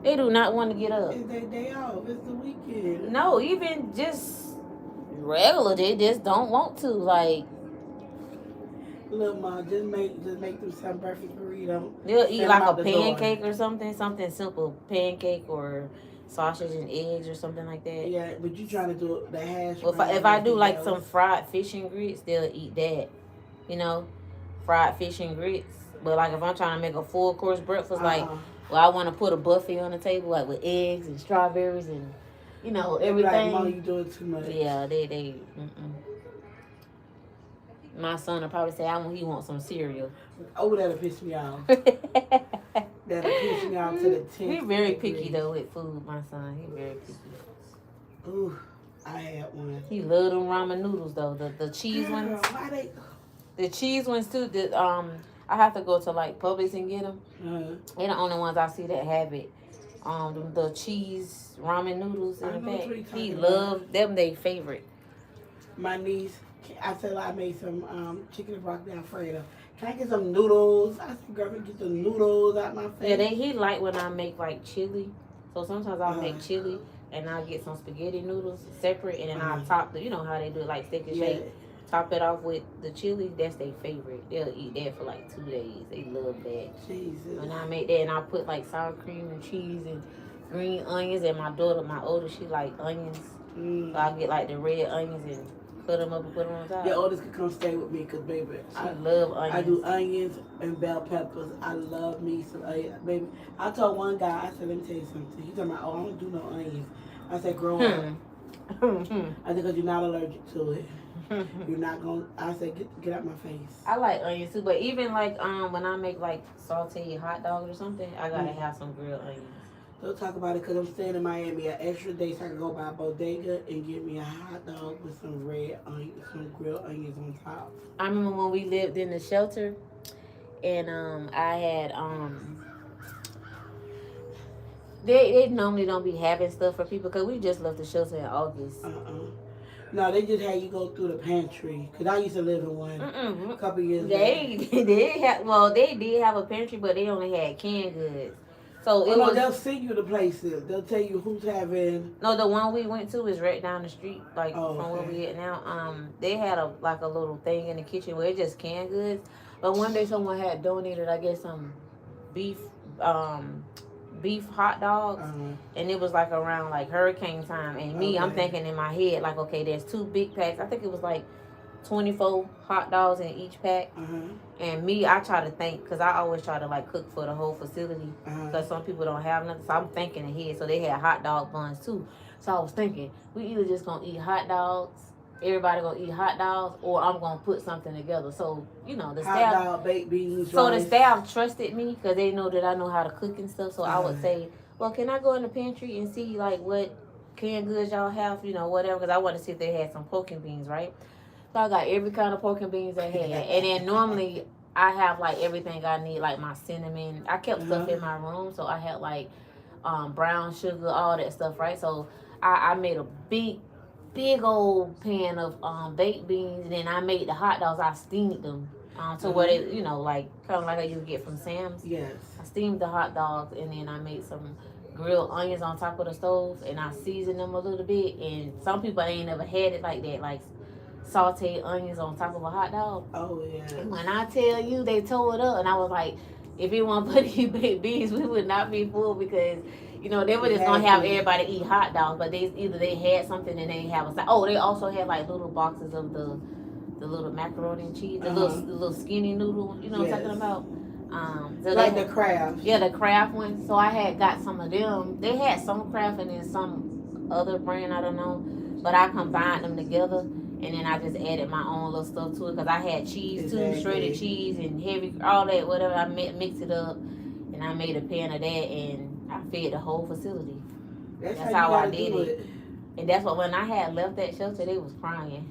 They do not want to get up. It's their day off. It's the weekend. No, even just regular, they just don't want to. Like, look, Mom, just make them some breakfast burrito. They'll eat like a pancake or something simple, pancake or sausage and eggs or something like that. Yeah, but you trying to do the hash. Well, if I do like some fried fish and grits, they'll eat that. You know, fried fish and grits. But like if I'm trying to make a full course breakfast, like, well, I want to put a buffet on the table, like with eggs and strawberries and you know, everything. Like, Mom, you doing too much. Yeah, they. My son will probably say, he wants some cereal. Oh, that'll piss me off. That'll piss me off to the 10th. He's very picky though with food. My son, he's very picky. Ooh, I had one. He love them ramen noodles though. The cheese ones. Why they? The cheese ones too. I have to go to like Publix and get them. They're the only ones I see that have it. The cheese ramen noodles in the back. He loved them. They favorite. My niece, I said I made some chicken and broccoli Alfredo. Can I get some noodles? I said, girl, get the noodles out my face. Yeah, he like when I make like chili. So sometimes I'll make chili and I'll get some spaghetti noodles separate and then I'll top the, you know how they do it, like steak and shake. Top it off with the chili. That's their favorite. They'll eat that for like 2 days. They love that. Jesus. When I make that and I put like sour cream and cheese and green onions, and my daughter, my oldest, she like onions. So I get like the red onions and cut them up and put them on top. Your oldest could come stay with me because, baby, I love onions. I do onions and bell peppers. I love me some onions. Baby, I told one guy, I said, let me tell you something. He told me, oh, I don't do no onions. I said, grow up. I said, because you're not allergic to it. You're not going to, I said, get out my face. I like onions too, but even like when I make like sauteed hot dogs or something, I got to have some grilled onions. Don't talk about it because I'm staying in Miami an extra day so I can go by a bodega and get me a hot dog with some red onions, some grilled onions on top. I remember when we lived in the shelter and I had they normally don't be having stuff for people because we just left the shelter in August. No, they just had you go through the pantry. Because I used to live in one a couple years ago. They did have a pantry, but they only had canned goods. So they'll send you the places. They'll tell you who's having. No, the one we went to is right down the street, like from where we at now. They had a little thing in the kitchen where it's just canned goods. But one day someone had donated, I guess, some beef hot dogs, and it was like around like hurricane time. And I'm thinking in my head like, okay, there's 2 big packs. I think it was like 24 hot dogs in each pack. And I try to think, because I always try to like cook for the whole facility, because some people don't have nothing. So I'm thinking ahead. So they had hot dog buns too. So I was thinking, we either just gonna eat hot dogs, everybody gonna eat hot dogs, or I'm gonna put something together. So the staff, hot dog, baked beans, so rice. The staff trusted me because they know that I know how to cook and stuff. So I would say, well, can I go in the pantry and see like what canned goods y'all have, whatever, because I want to see if they had some pork and beans, right? So I got every kind of pork and beans they had. And then normally I have like everything I need, like my cinnamon. I kept stuff in my room, so I had like brown sugar, all that stuff, right? So I made a big old pan of baked beans, and then I made the hot dogs. I steamed them to where they, like kind of like I used to get from Sam's. Yes. I steamed the hot dogs, and then I made some grilled onions on top of the stove, and I seasoned them a little bit. And some people ain't never had it like that, like sauteed onions on top of a hot dog. Oh yeah. When I tell you, they tore it up, and I was like, if it weren't for these baked beans, we would not be full, because they were just gonna have everybody eat hot dogs, but they had something and they have a side. Oh, they also had like little boxes of the little macaroni and cheese, the little skinny noodle. You know what I'm talking about? So like the Kraft. Yeah, the Kraft one. So I had got some of them. They had some Kraft and then some other brand, I don't know, but I combined them together. And then I just added my own little stuff to it, because I had cheese too, shredded cheese and heavy, all that, whatever. I mixed it up, and I made a pan of that, and I fed the whole facility. That's how I did it. And that's what, when I had left that shelter, they was crying.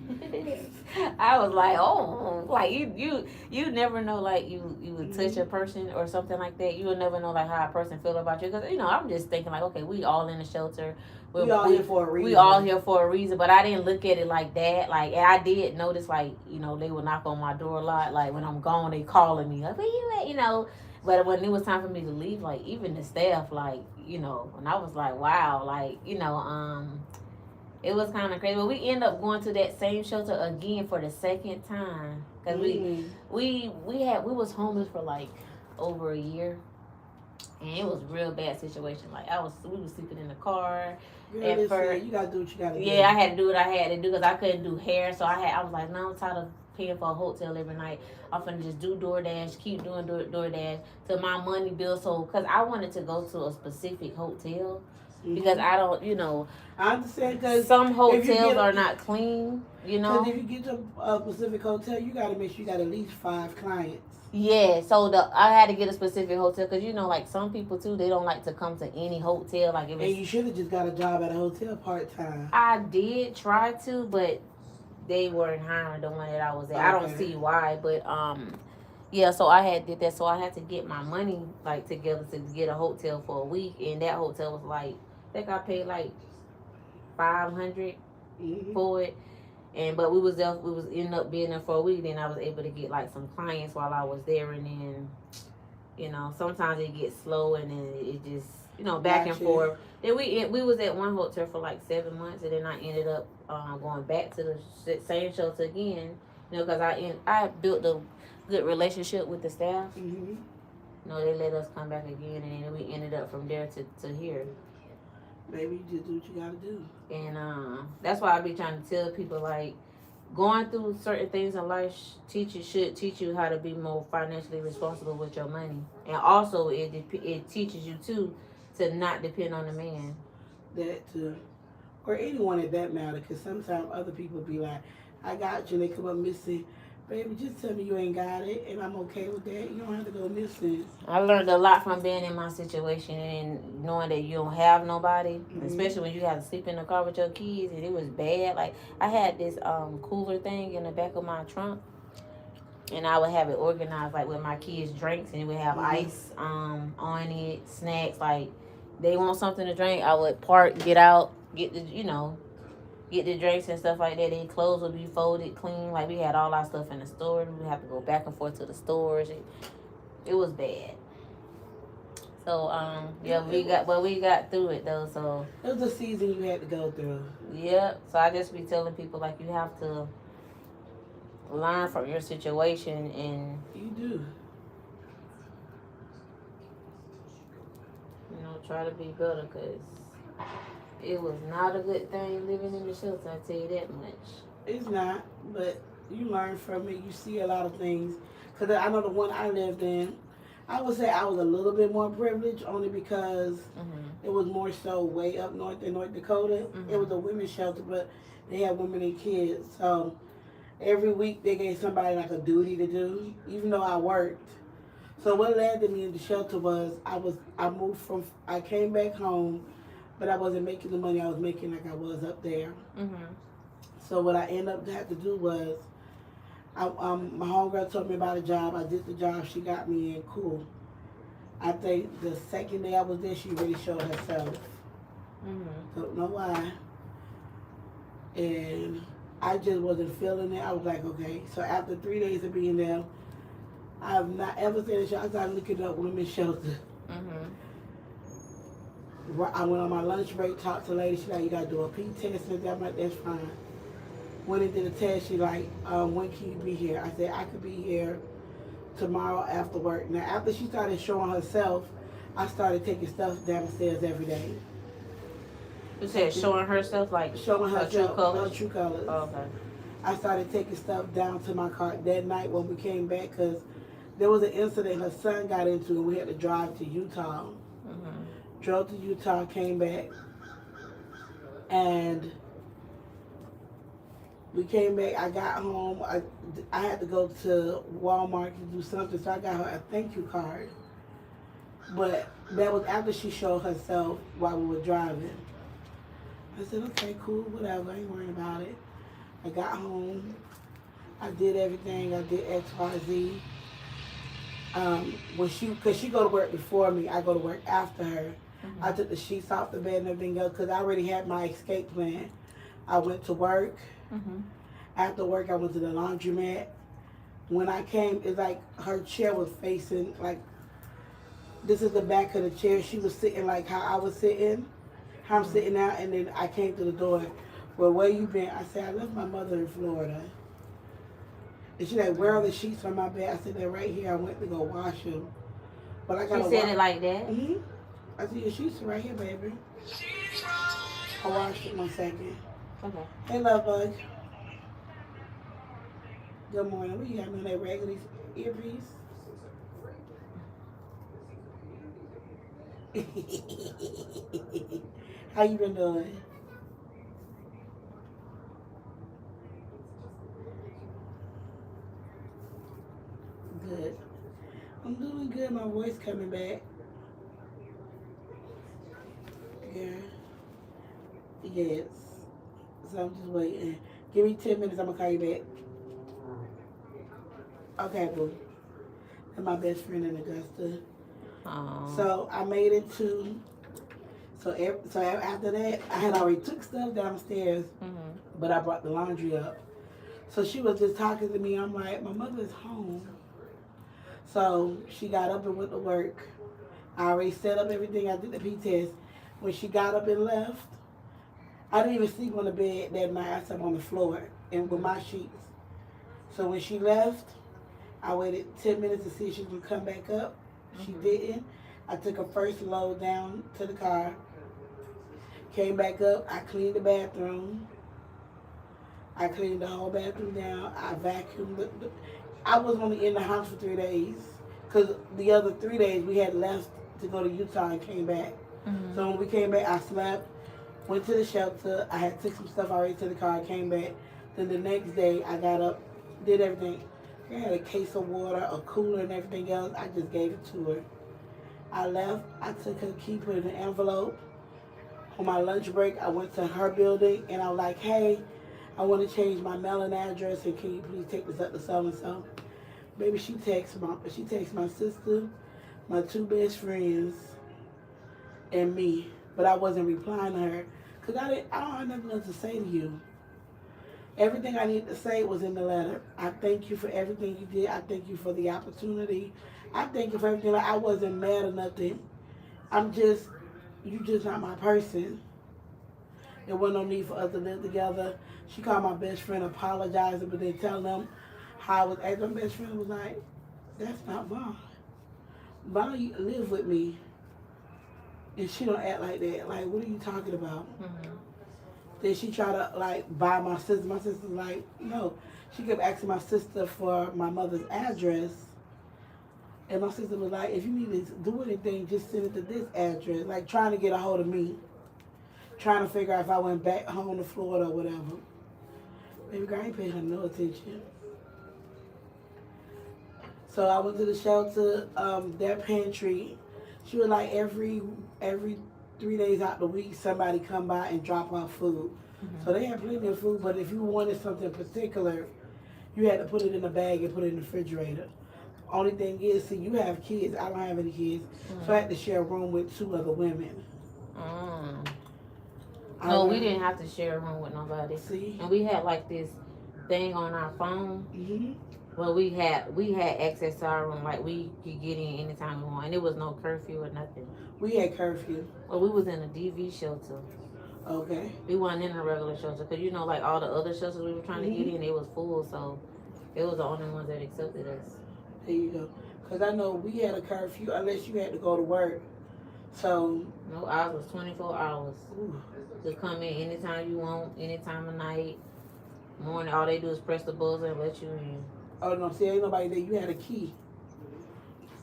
I was like, oh, like you never know, like you would touch a person or something like that. You would never know like how a person feel about you, because I'm just thinking like, okay, we all in the shelter. We all here for a reason. We all here for a reason, but I didn't look at it like that. Like, I did notice, like, they would knock on my door a lot. Like, when I'm gone, they calling me, like, where you at, But when it was time for me to leave, like, even the staff, like, and I was like, wow, like, it was kind of crazy. But we ended up going to that same shelter again for the second time, because we was homeless for like over a year. And it was a real bad situation. Like, we was sleeping in the car. Girl, first, you gotta do what you gotta do. Yeah, I had to do what I had to do, because I couldn't do hair. So I was like, no, I'm tired of paying for a hotel every night. I'm finna just do DoorDash, keep doing DoorDash till my money bill. So, because I wanted to go to a specific hotel, because I don't, you know. I understand, because some hotels are not clean, you know. Because if you get to a Pacific hotel, you got to make sure you got at least 5 clients. Yeah, so I had to get a specific hotel because you know, like some people too, they don't like to come to any hotel. Like if and you should have just got a job at a hotel part time. I did try to, but they weren't hiring the one that I was at. Okay. I don't see why, but yeah. So I had did that. So I had to get my money like together to get a hotel for a week, and that hotel was like I think I paid like $500 for it. And but we was ended up being there for a week. Then I was able to get like some clients while I was there, and then you know sometimes it gets slow, and then it just back and forth. Then we was at one hotel for like 7 months, and then I ended up going back to the same shelter again. Because I built a good relationship with the staff. They let us come back again, and then we ended up from there to here. Maybe you just do what you gotta do. And that's why I be trying to tell people, like, going through certain things in life should teach you how to be more financially responsible with your money. And also, it teaches you, too, to not depend on a man. That, too. Or anyone at that matter, because sometimes other people be like, I got you, and they come up missing. Baby, just tell me you ain't got it, and I'm okay with that. You don't have to go missing. I learned a lot from being in my situation and knowing that you don't have nobody, especially when you have to sleep in the car with your kids, and it was bad. Like, I had this cooler thing in the back of my trunk, and I would have it organized, like, with my kids' drinks, and it would have ice on it, snacks. Like, they want something to drink, I would get out, get the drinks and stuff like that. Their clothes would be folded clean. Like, we had all our stuff in the store. We would have to go back and forth to the stores. It was bad. So, yeah, we got through it, though. So it was a season you had to go through. Yeah. So I just be telling people, like, you have to learn from your situation, and you do. Try to be better, because it was not a good thing living in the shelter, I tell you that much. It's not, but you learn from it. You see a lot of things. Because I know the one I lived in, I would say I was a little bit more privileged, only because it was more so way up north in North Dakota. It was a women's shelter, but they had women and kids. So every week they gave somebody like a duty to do, even though I worked. So what landed me in the shelter was I came back home, but I wasn't making the money I was making like I was up there. So what I ended up having to do was, my homegirl told me about a job. I did the job. She got me in. Cool. I think the second day I was there, she really showed herself. Don't know why. And I just wasn't feeling it. I was like, okay. So after 3 days of being there, I have not ever seen a shelter. I started looking up women's shelter. I went on my lunch break, talked to the lady. She's like, you got to do a P test. And I'm like, that's fine. Went and did a test. She like, when can you be here? I said, I could be here tomorrow after work. Now, after she started showing herself, I started taking stuff downstairs every day. You said showing herself, like showing herself, her true colors? Her true colors. Oh, okay. I started taking stuff down to my car that night when we came back, because there was an incident her son got into, and we had to drive to Utah. Drove to Utah, came back, and we came back. I got home. I had to go to Walmart to do something, so I got her a thank you card. But that was after she showed herself while we were driving. I said, okay, cool, whatever. I ain't worrying about it. I got home. I did everything. I did X, Y, Z. Because she go to work before me, I go to work after her. I took the sheets off the bed and everything else, because I already had my escape plan. I went to work. After work, I went to the laundromat. When I came, it's like her chair was facing, like, this is the back of the chair. She was sitting like how I was sitting, how I'm sitting now, and then I came to the door. Well, where you been? I said, I left my mother in Florida. And she's like, where are the sheets from my bed? I said, they're right here. I went to go wash them. But I got. She said it like that? I said, your sheets are right here, baby. I washed it 1 second. Okay. Hey, love bug. Good morning. What you got on that regular earpiece? How you been doing? Good. I'm doing good. My voice coming back. Yeah. Yes. So I'm just waiting. Give me 10 minutes. I'm gonna call you back. Okay, boo. And my best friend in Augusta. So I made it to. So after that, I had already took stuff downstairs, but I brought the laundry up. So she was just talking to me. I'm like, my mother's home. So she got up and went to work. I already set up everything. I did the P test. When she got up and left, I didn't even sleep on the bed that night. I slept on the floor and with my sheets. So when she left, I waited 10 minutes to see if she would come back up. She didn't. I took her first load down to the car. Came back up. I cleaned the bathroom. I cleaned the whole bathroom down. I vacuumed. I was only in the house for 3 days because the other 3 days we had left to go to Utah and came back. So when we came back, I slept, went to the shelter. I had took some stuff already to the car. I came back. Then the next day, I got up, did everything. I had a case of water, a cooler, and everything else. I just gave it to her. I left. I took her key, put it in an envelope. On my lunch break, I went to her building, and I was like, hey, I want to change my mailing address, and can you please take this up to so-and-so? Baby, she texts my sister, my 2 best friends, and me. But I wasn't replying to her because I don't have nothing else to say to you. Everything I need to say was in the letter. I thank you for everything you did. I thank you for the opportunity. I thank you for everything. Like, I wasn't mad or nothing. You just not my person. There wasn't no need for us to live together. She called my best friend, apologizing, but then telling them how I was acting. My best friend was like, that's not Vaughn. Vaughn live with me. And she don't act like that. Like, what are you talking about? Then she tried to, like, buy my sister. My sister's like, no. She kept asking my sister for my mother's address. And my sister was like, if you need to do anything, just send it to this address. Like, trying to get a hold of me. Trying to figure out if I went back home to Florida or whatever. Baby girl, I ain't paying her no attention. So I went to the shelter, their pantry. She was like, every 3 days out the week, somebody come by and drop off food. So they had plenty of food, but if you wanted something particular, you had to put it in a bag and put it in the refrigerator. Only thing is, see, you have kids. I don't have any kids. So I had to share a room with 2 other women. No, we didn't have to share a room with nobody. See? And we had like this thing on our phone. Well, we had access to our room. Like, we could get in anytime we want. And there was no curfew or nothing. We had curfew. Well, we was in a DV shelter. Okay. We wasn't in a regular shelter. Because, you know, like all the other shelters we were trying to get in, it was full. So it was the only ones that accepted us. There you go. Because I know we had a curfew unless you had to go to work. So. No, ours was 24 hours. To come in anytime you want, any time of night, morning. All they do is press the buzzer and let you in. Oh, no. See, ain't nobody there. You had a key.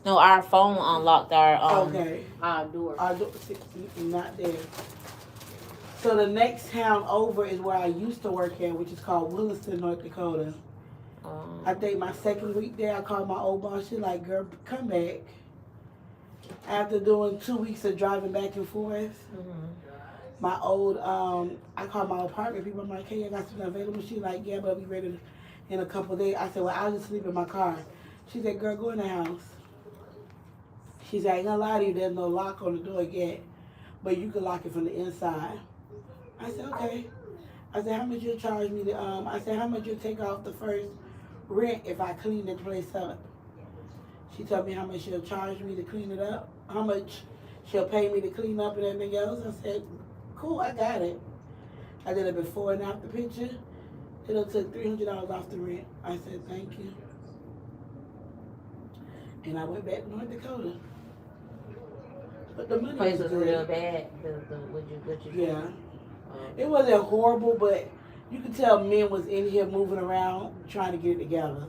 No, our phone unlocked our door. Our door, not there. So the next town over is where I used to work at, which is called Williston, North Dakota. I think my second week there, I called my old boss. She's like, girl, come back. After doing 2 weeks of driving back and forth, my old, I called my apartment people. I'm like, hey, I got something available. She's like, yeah, but I'll be ready in a couple of days. I said, well, I'll just sleep in my car. She said, girl, go in the house. She said, I ain't gonna lie to you, there's no lock on the door yet, but you can lock it from the inside. I said, okay. I said, how much you'll charge me to, I said, how much you'll take off the first rent if I clean the place up? She told me how much she'll charge me to clean it up, how much she'll pay me to clean up and everything else. I said, cool, I got it. I did a before and after picture. It'll take $300 off the rent. I said, thank you. And I went back to North Dakota. But the money place was was good. real bad. What you Yeah. It wasn't horrible, but you could tell men was in here moving around trying to get it together.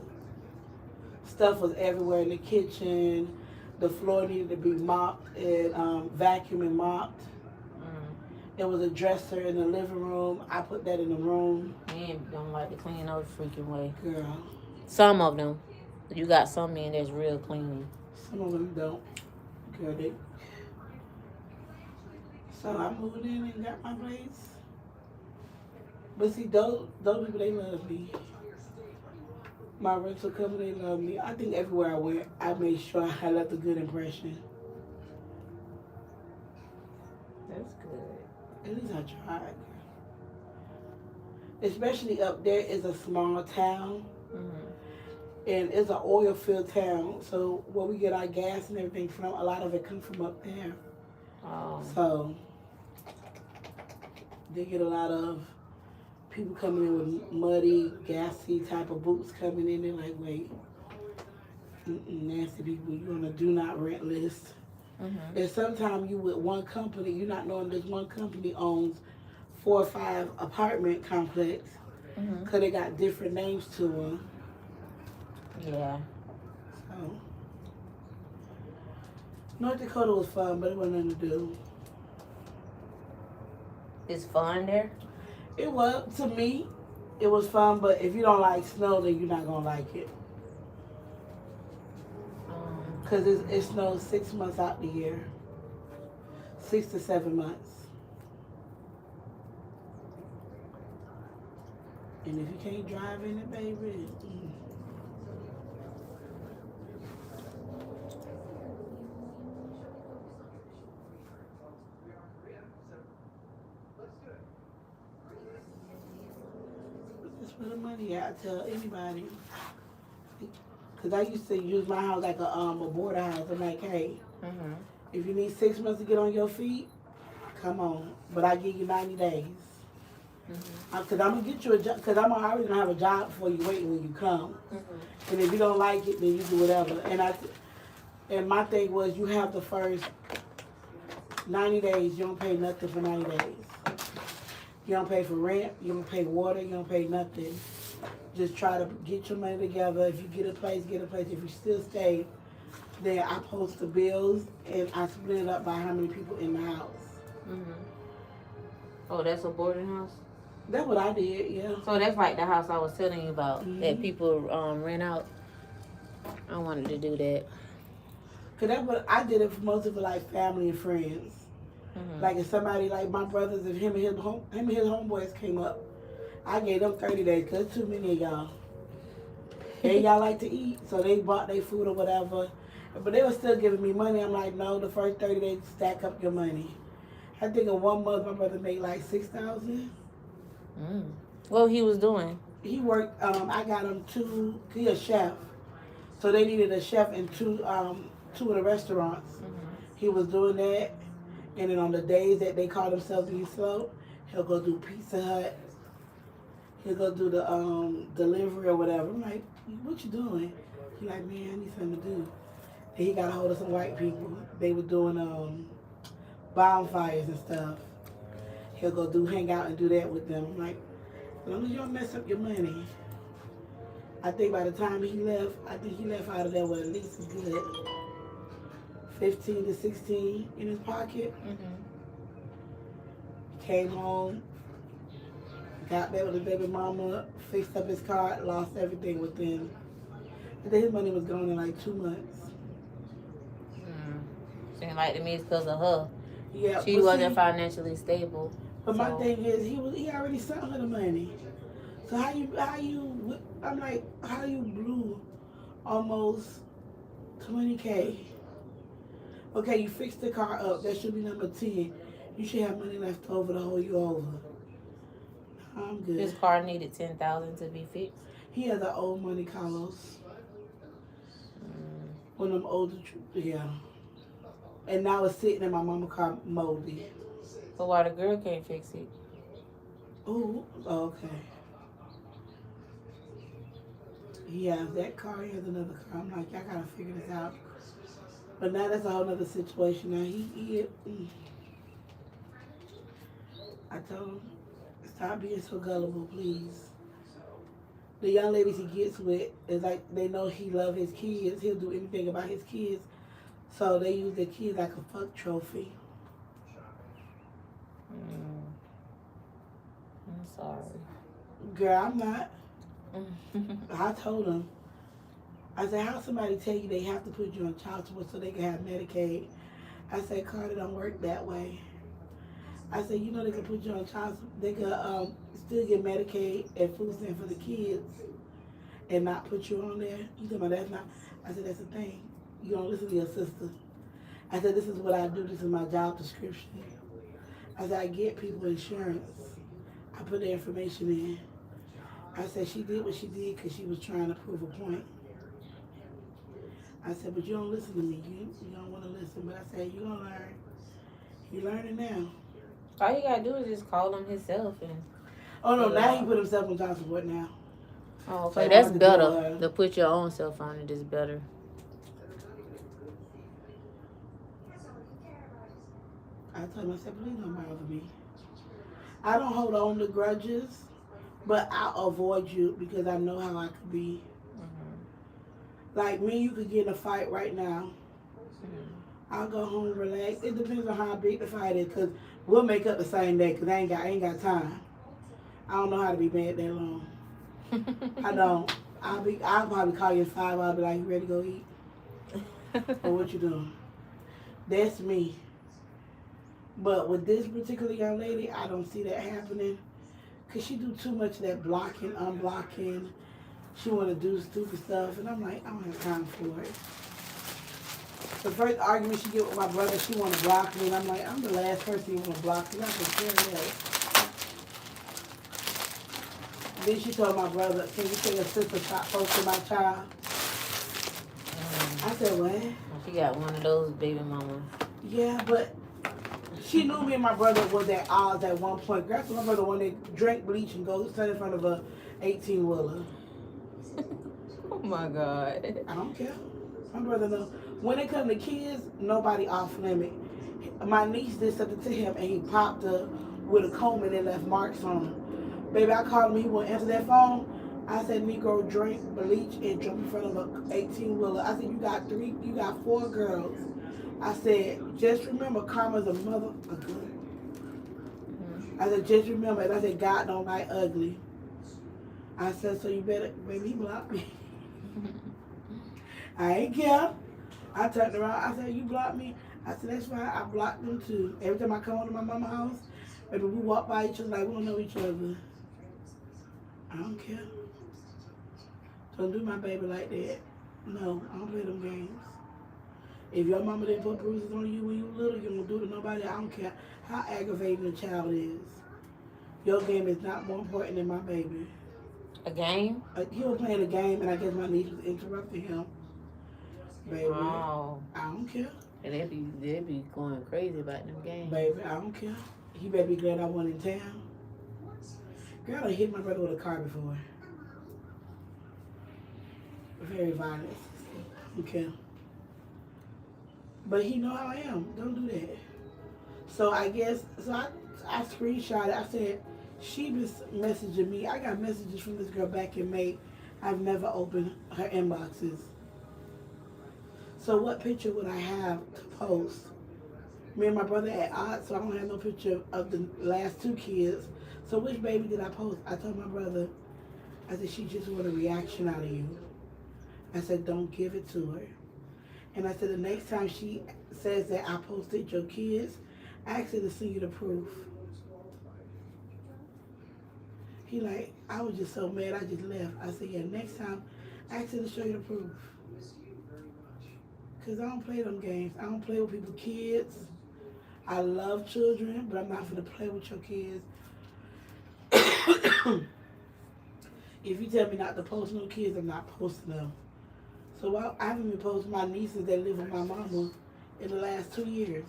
Stuff was everywhere in the kitchen. The floor needed to be mopped and vacuumed and mopped. It was a dresser in the living room. I put that in the room. Men don't like to clean no freaking way. Girl. Some of them. You got some men that's real clean. Some of them don't. Girl, they... So I moved in and got my place. But see, those people, they love me. My rental company, they love me. I think everywhere I went, I made sure I left a good impression. That's good. At least I tried. Especially up there is a small town. And it's an oil field town. So where we get our gas and everything from, a lot of it comes from up there. Oh. So they get a lot of people coming in with muddy, gassy type of boots coming in. They're like, wait, nasty people, you're on a do not rent list. And sometimes you with one company, you're not knowing this one company owns 4 or 5 apartment complex because they got different names to them. Yeah. So North Dakota was fun, but it wasn't nothing to do. It's fun there? It was, to me, it was fun, but if you don't like snow, then you're not going to like it. Because it snows 6 months out the year. 6 to 7 months. And if you can't drive in it, baby, That's where the money at. I tell anybody. Because I used to use my house like a border house. I'm like, hey, if you need 6 months to get on your feet, come on. But I give you 90 days. Because I'm going to get you a job. Because I'm already going to have a job for you waiting when you come. And if you don't like it, then you do whatever. And my thing was, you have the first 90 days. You don't pay nothing for 90 days. You don't pay for rent. You don't pay water. You don't pay nothing. Just try to get your money together. If you get a place, get a place. If you still stay, then I post the bills and I split it up by how many people in the house. Oh, that's a boarding house? That's what I did, yeah. So that's like the house I was telling you about that people rent out. I wanted to do that. Cause that's what I did it for most of it, like family and friends. Like if somebody like my brothers, if him and his homeboys came up, I gave them 30 days, cause too many of y'all. And y'all like to eat, so they bought their food or whatever. But they were still giving me money. I'm like, no, the first 30 days, stack up your money. I think in 1 month, my brother made like $6,000. What he was doing? He worked, I got him he a chef. So they needed a chef in two of the restaurants. He was doing that. And then on the days that they call themselves being slow, he'll go do Pizza Hut. He'll go do the delivery or whatever. I'm like, what you doing? He's like, man, I need something to do. And he got a hold of some white people. They were doing bonfires and stuff. He'll go hang out and do that with them. I'm like, as long as you don't mess up your money. I think by the time he left, he left out of there with at least as good 15 to 16 in his pocket. Came home, got back with his baby mama, fixed up his car, lost everything within. I think his money was gone in like 2 months. Seemed like to me it's because of her. Yeah, she wasn't financially stable. But my thing is, he already sent her the money. So how you blew almost 20K? Okay, you fixed the car up. That should be number 10. You should have money left over to hold you over. I'm good. His car needed $10,000 to be fixed. He has an old Monte Carlos. One of them older, yeah. And now it's sitting in my mama's car moldy. So why the girl can't fix it? Oh, okay. He has that car, he has another car. I'm like, I gotta figure this out. But now that's a whole other situation. Now I told him, stop being so gullible, please. The young ladies he gets with is like, they know he love his kids. He'll do anything about his kids. So they use their kids like a fuck trophy. I'm sorry. Girl, I'm not. I told him. I said, how somebody tell you they have to put you on child support so they can have Medicaid? I said, Carter, don't work that way. I said, you know they can put you on child support. They can still get Medicaid and food stamps for the kids and not put you on there. You talking about that's not? I said, that's the thing. You don't listen to your sister. I said, this is what I do. This is my job description. I said, I get people insurance. I put the information in. I said, she did what she did because she was trying to prove a point. I said, but you don't listen to me. You don't want to listen. But I said, you're going to learn. You learning now. All you got to do is just call him himself. Oh, no, now he put himself on child support now. Oh, okay, so that's better. To put your own self on it is better. I told him, I said, please don't bother me. I don't hold on to grudges, but I'll avoid you because I know how I could be. Mm-hmm. Like me, you could get in a fight right now. Mm-hmm. I'll go home, relax. It depends on how big the fight is, because we'll make up the same day because I ain't got time. I don't know how to be mad that long. I don't. I'll probably call you at 5. I'll be like, you ready to go eat? Or what you doing? That's me. But with this particular young lady, I don't see that happening. Because she do too much of that blocking, unblocking. She want to do stupid stuff. And I'm like, I don't have time for it. The first argument she get with my brother, she want to block me. And I'm like, I'm the last person you want to block me. I can care less. Then she told my brother, can you tell your sister stop posting my child? I said, what? She got one of those baby mamas. Yeah, but she knew me and my brother was at odds at one point. Girl, my brother when they drank bleach and go stand in front of a 18-wheeler. Oh my God. I don't care. My brother knows. When it comes to kids, nobody off limit. My niece did something to him and he popped her with a comb and it left marks on him. Baby, I called him, he wouldn't answer that phone. I said, Negro drank bleach and jumped in front of an 18-wheeler. I said, you got 4 girls. I said, just remember, karma's a mother. Mm-hmm. I said, just remember. And I said, God don't like ugly. I said, so you better, baby, he blocked me. I ain't care. I turned around. I said, you blocked me? I said, that's fine. I blocked them too. Every time I come to my mama's house, baby, we walk by each other like we don't know each other. I don't care. Don't do my baby like that. No, I don't play them games. If your mama didn't put bruises on you when you were little, you don't do it to nobody. I don't care how aggravating a child is. Your game is not more important than my baby. A game? He was playing a game, and I guess my niece was interrupting him. Baby, oh. I don't care. And they be going crazy about them games. Baby, I don't care. He better be glad I wasn't in town. Girl, I done hit my brother with a car before. Very violent. Okay. But he know how I am. Don't do that. So I guess, I screenshot it. I said, she been messaging me. I got messages from this girl back in May. I've never opened her inboxes. So what picture would I have to post? Me and my brother at odds, so I don't have no picture of the last 2 kids. So which baby did I post? I told my brother, I said, she just want a reaction out of you. I said, don't give it to her. And I said, the next time she says that I posted your kids, ask her to send you the proof. He like, I was just so mad, I just left. I said, yeah, next time, ask her to show you the proof. Because I don't play them games. I don't play with people's kids. I love children, but I'm not going to play with your kids. If you tell me not to post no kids, I'm not posting them. So I haven't been posting my nieces that live with my mama in the last 2 years.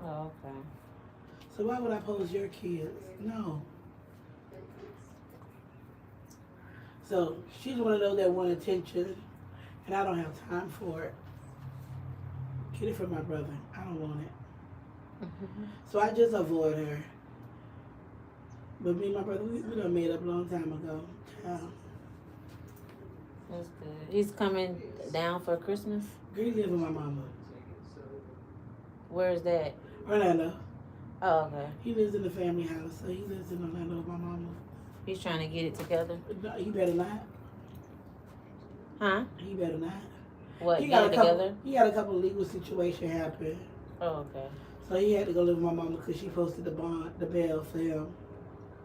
Oh, okay. So why would I post your kids? No. So she's one of those that want attention, and I don't have time for it. Get it from my brother. I don't want it. Mm-hmm. So I just avoid her. But me and my brother, we done made up a long time ago. Yeah. That's good. He's coming down for Christmas? He lives with my mama. Where is that? Orlando. Oh, okay. He lives in the family house, so he lives in Orlando with my mama. He's trying to get it together. No, he better not. Huh? He better not. What? Get it together? He had a couple legal situations happen. Oh, okay. So he had to go live with my mama because she posted the bail for him.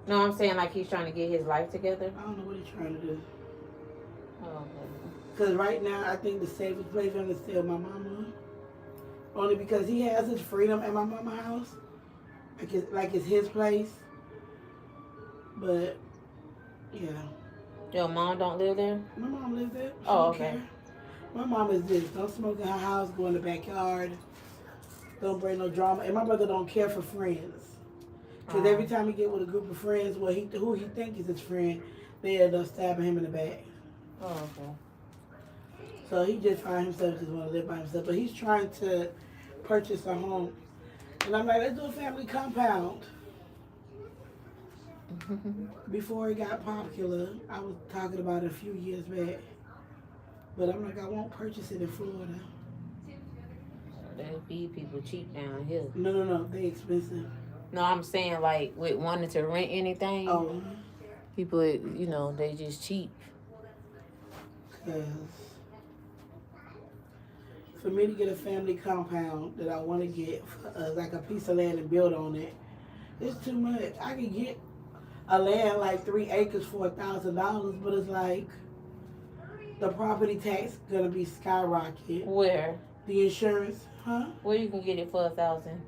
No, I'm saying like he's trying to get his life together. I don't know what he's trying to do. Oh, okay. Because right now, I think the safest place for him is still my mama. Only because he has his freedom at my mama's house. Like it's his place. But, yeah. Your mom don't live there? My mom lives there. She Oh, don't okay. care. My mom is this. Don't smoke in her house, go in the backyard. Don't bring no drama. And my brother don't care for friends. Because every time he get with a group of friends, who he think is his friend, they end up stabbing him in the back. Oh, okay. So he just find himself just want to live by himself. But he's trying to purchase a home. And I'm like, let's do a family compound. Before it got popular, I was talking about it a few years back. But I'm like, I won't purchase it in Florida. They feed people cheap down here. No. They expensive. No, I'm saying like with wanting to rent anything. Oh. People, you know, they just cheap. Because for me to get a family compound that I want to get, like a piece of land and build on it, it's too much. I can get a land like 3 acres for $1,000, but it's like the property tax gonna be skyrocket. Where? The insurance, huh? Where you can get it for $1,000?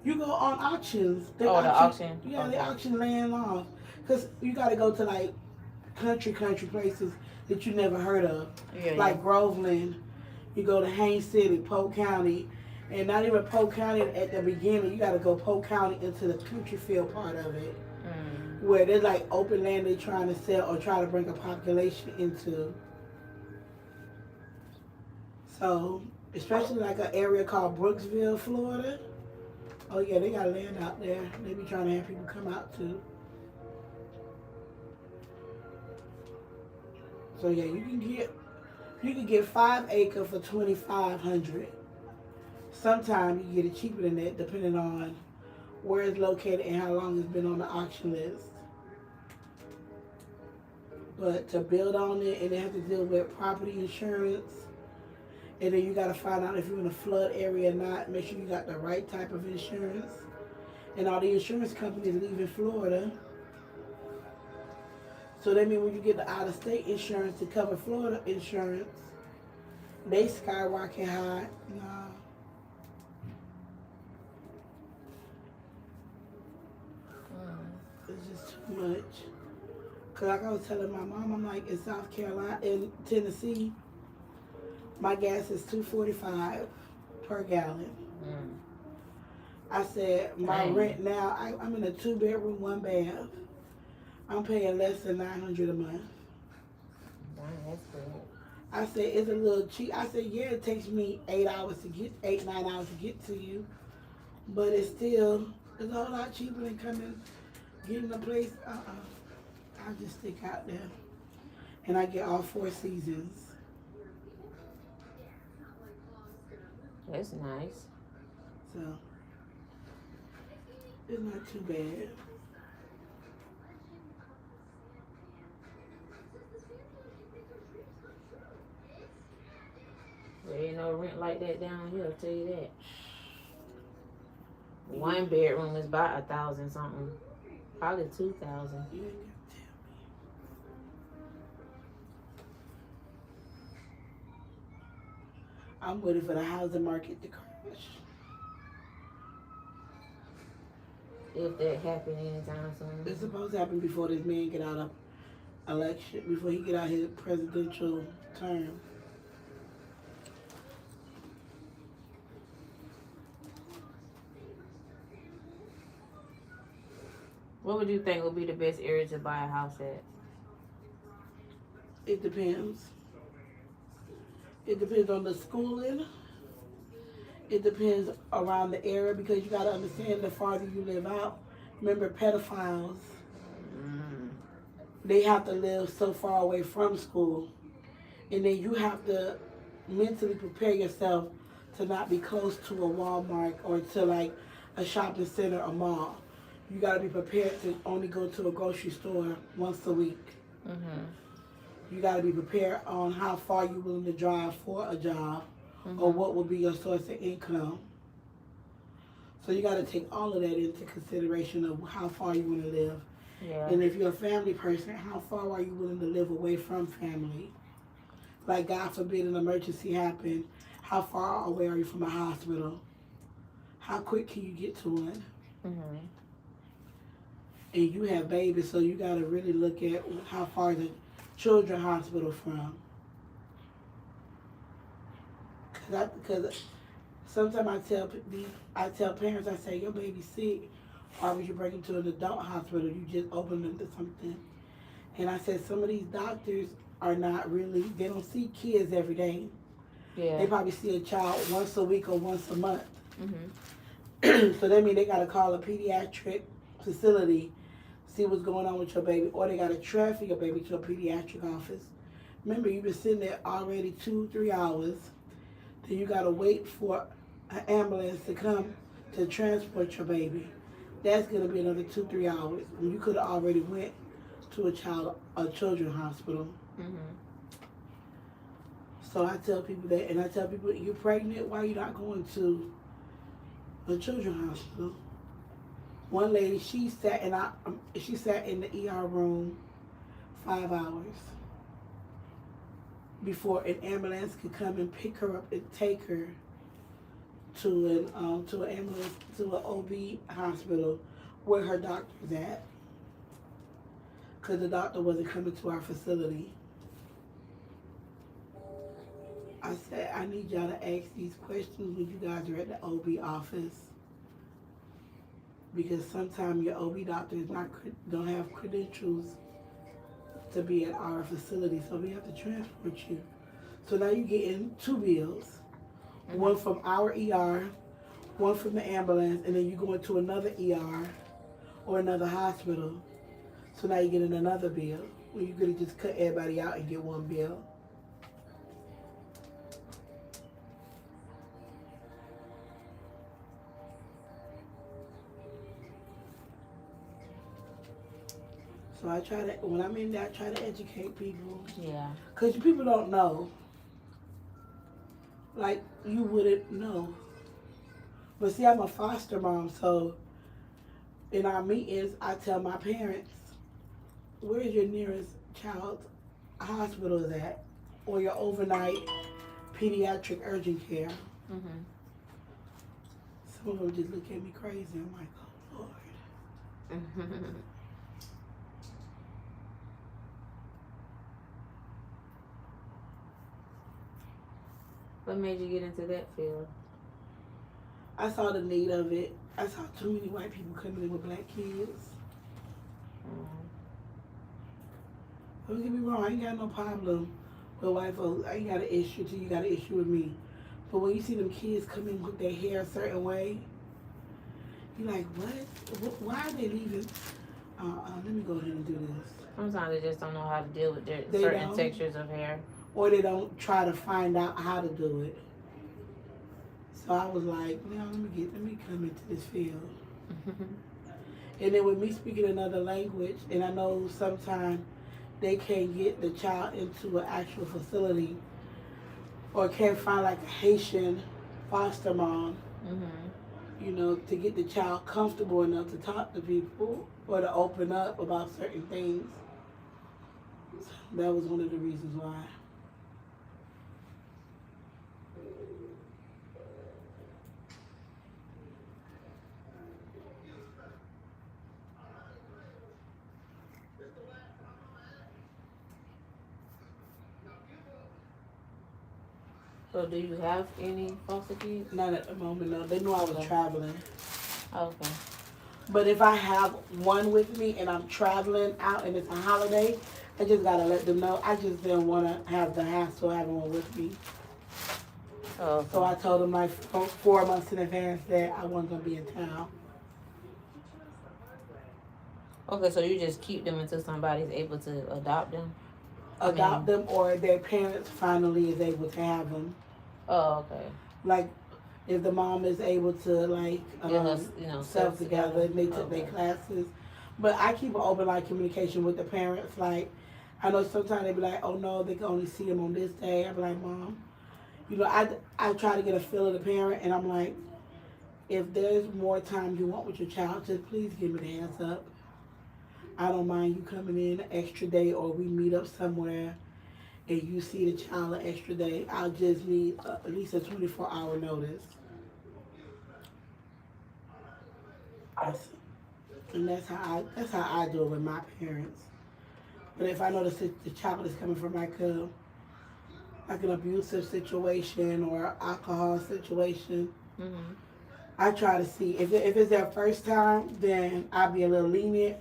You go on auctions. The auction? Yeah, okay. They auction land off. Because you got to go to like country places that you never heard of. Yeah, like Groveland. You go to Haines City, Polk County. And not even Polk County at the beginning. You got to go Polk County into the country field part of it. Where there's like open land they're trying to sell or try to bring a population into. So, especially like an area called Brooksville, Florida. Oh yeah, they got land out there. They be trying to have people come out too. So yeah, you can get 5 acres for $2,500. Sometimes you can get it cheaper than that, depending on where it's located and how long it's been on the auction list. But to build on it, and they have to deal with property insurance. And then you got to find out if you're in a flood area or not. Make sure you got the right type of insurance. And all the insurance companies leave in Florida. So that means when you get the out-of-state insurance to cover Florida insurance, they skyrocket high. Nah. It's just too much. Because like I was telling my mom, I'm like, in South Carolina, in Tennessee, my gas is $2.45 per gallon. I said my rent now. I'm in a 2-bedroom, 1 bath. I'm paying less than $900 a month. That's good. I said it's a little cheap. I said yeah, it takes me 9 hours to get to you, but it's a whole lot cheaper than getting a place. I just stick out there, and I get all 4 seasons. That's nice. So, it's not too bad. There ain't no rent like that down here, I'll tell you that. 1 bedroom is about $1,000 something. Probably $2,000. You ain't gotta tell me. I'm waiting for the housing market to crash. If that happened anytime soon. It's supposed to happen before this man get out of election, before he get out his presidential term. What would you think would be the best area to buy a house at? It depends. It depends on the schooling. It depends around the area, because you got to understand, the farther you live out, remember pedophiles, they have to live so far away from school. And then you have to mentally prepare yourself to not be close to a Walmart or to like a shopping center, a mall. You got to be prepared to only go to a grocery store once a week. You got to be prepared on how far you're willing to drive for a job, or what will be your source of income. So you got to take all of that into consideration of how far you want to live. Yeah. And if you're a family person, how far are you willing to live away from family? Like, God forbid an emergency happen, how far away are you from a hospital? How quick can you get to one? And you have babies, so you got to really look at how far the children's hospital from. Because sometimes I tell parents, I say, your baby's sick. Why would you bring him to an adult hospital? You just open them to something. And I said, some of these doctors are not really, they don't see kids every day. Yeah. They probably see a child once a week or once a month. So that means they got to call a pediatric facility, see what's going on with your baby, or they got to transfer your baby to a pediatric office. Remember, you've been sitting there already 2-3 hours. Then you got to wait for an ambulance to come to transport your baby. That's going to be another 2-3 hours. And you could have already went to a children's hospital. So I tell people that, and I tell people, you're pregnant, why are you not going to a children's hospital? One lady, she sat in the ER room 5 hours before an ambulance could come and pick her up and take her to an ambulance, to an OB hospital where her doctor's at, because the doctor wasn't coming to our facility. I said, I need y'all to ask these questions when you guys are at the OB office, because sometimes your OB doctor don't have credentials to be at our facility, so we have to transport you. So now you're getting 2 bills, one from our ER, one from the ambulance, and then you go into another ER or another hospital. So now you're getting another bill. Well, you could have just cut everybody out and get one bill. So when I'm in there, I try to educate people. Yeah. Because people don't know. Like, you wouldn't know. But see, I'm a foster mom, so in our meetings, I tell my parents, where's your nearest child hospital is at? Or your overnight pediatric urgent care? Some of them just look at me crazy. I'm like, oh, Lord. What made you get into that field? I saw the need of it. I saw too many white people coming in with black kids. Don't get me wrong, I ain't got no problem with white folks. I ain't got an issue till you got an issue with me. But when you see them kids come in with their hair a certain way, you're like, what? Why are they leaving? Let me go ahead and do this. Sometimes they just don't know how to deal with certain textures of hair. Or they don't try to find out how to do it. So I was like, no, let me come into this field. And then with me speaking another language, and I know sometimes they can't get the child into an actual facility, or can't find like a Haitian foster mom, you know, to get the child comfortable enough to talk to people or to open up about certain things. That was one of the reasons why. So do you have any foster kids? Not at the moment, no. They knew I was traveling. Okay. But if I have one with me and I'm traveling out and it's a holiday, I just gotta let them know. I just didn't want to have the hassle of having one with me. Oh, okay. So I told them like 4 months in advance that I wasn't gonna be in town. Okay, so you just keep them until somebody's able to adopt them? Adopt them, or their parents finally is able to have them. Oh, okay. Like, if the mom is able to like self together and they took their classes. But I keep an open line communication with the parents. Like I know sometimes they be like, oh no, they can only see them on this day. I be like, Mom, I try to get a feel of the parent, and I'm like, if there's more time you want with your child, just please give me the heads up. I don't mind you coming in an extra day, or we meet up somewhere and you see the child an extra day. I'll just need at least a 24-hour notice. And that's how I do it with my parents. But if I know the child is coming from like an abusive situation or alcohol situation, I try to see if it's their first time, then I'll be a little lenient.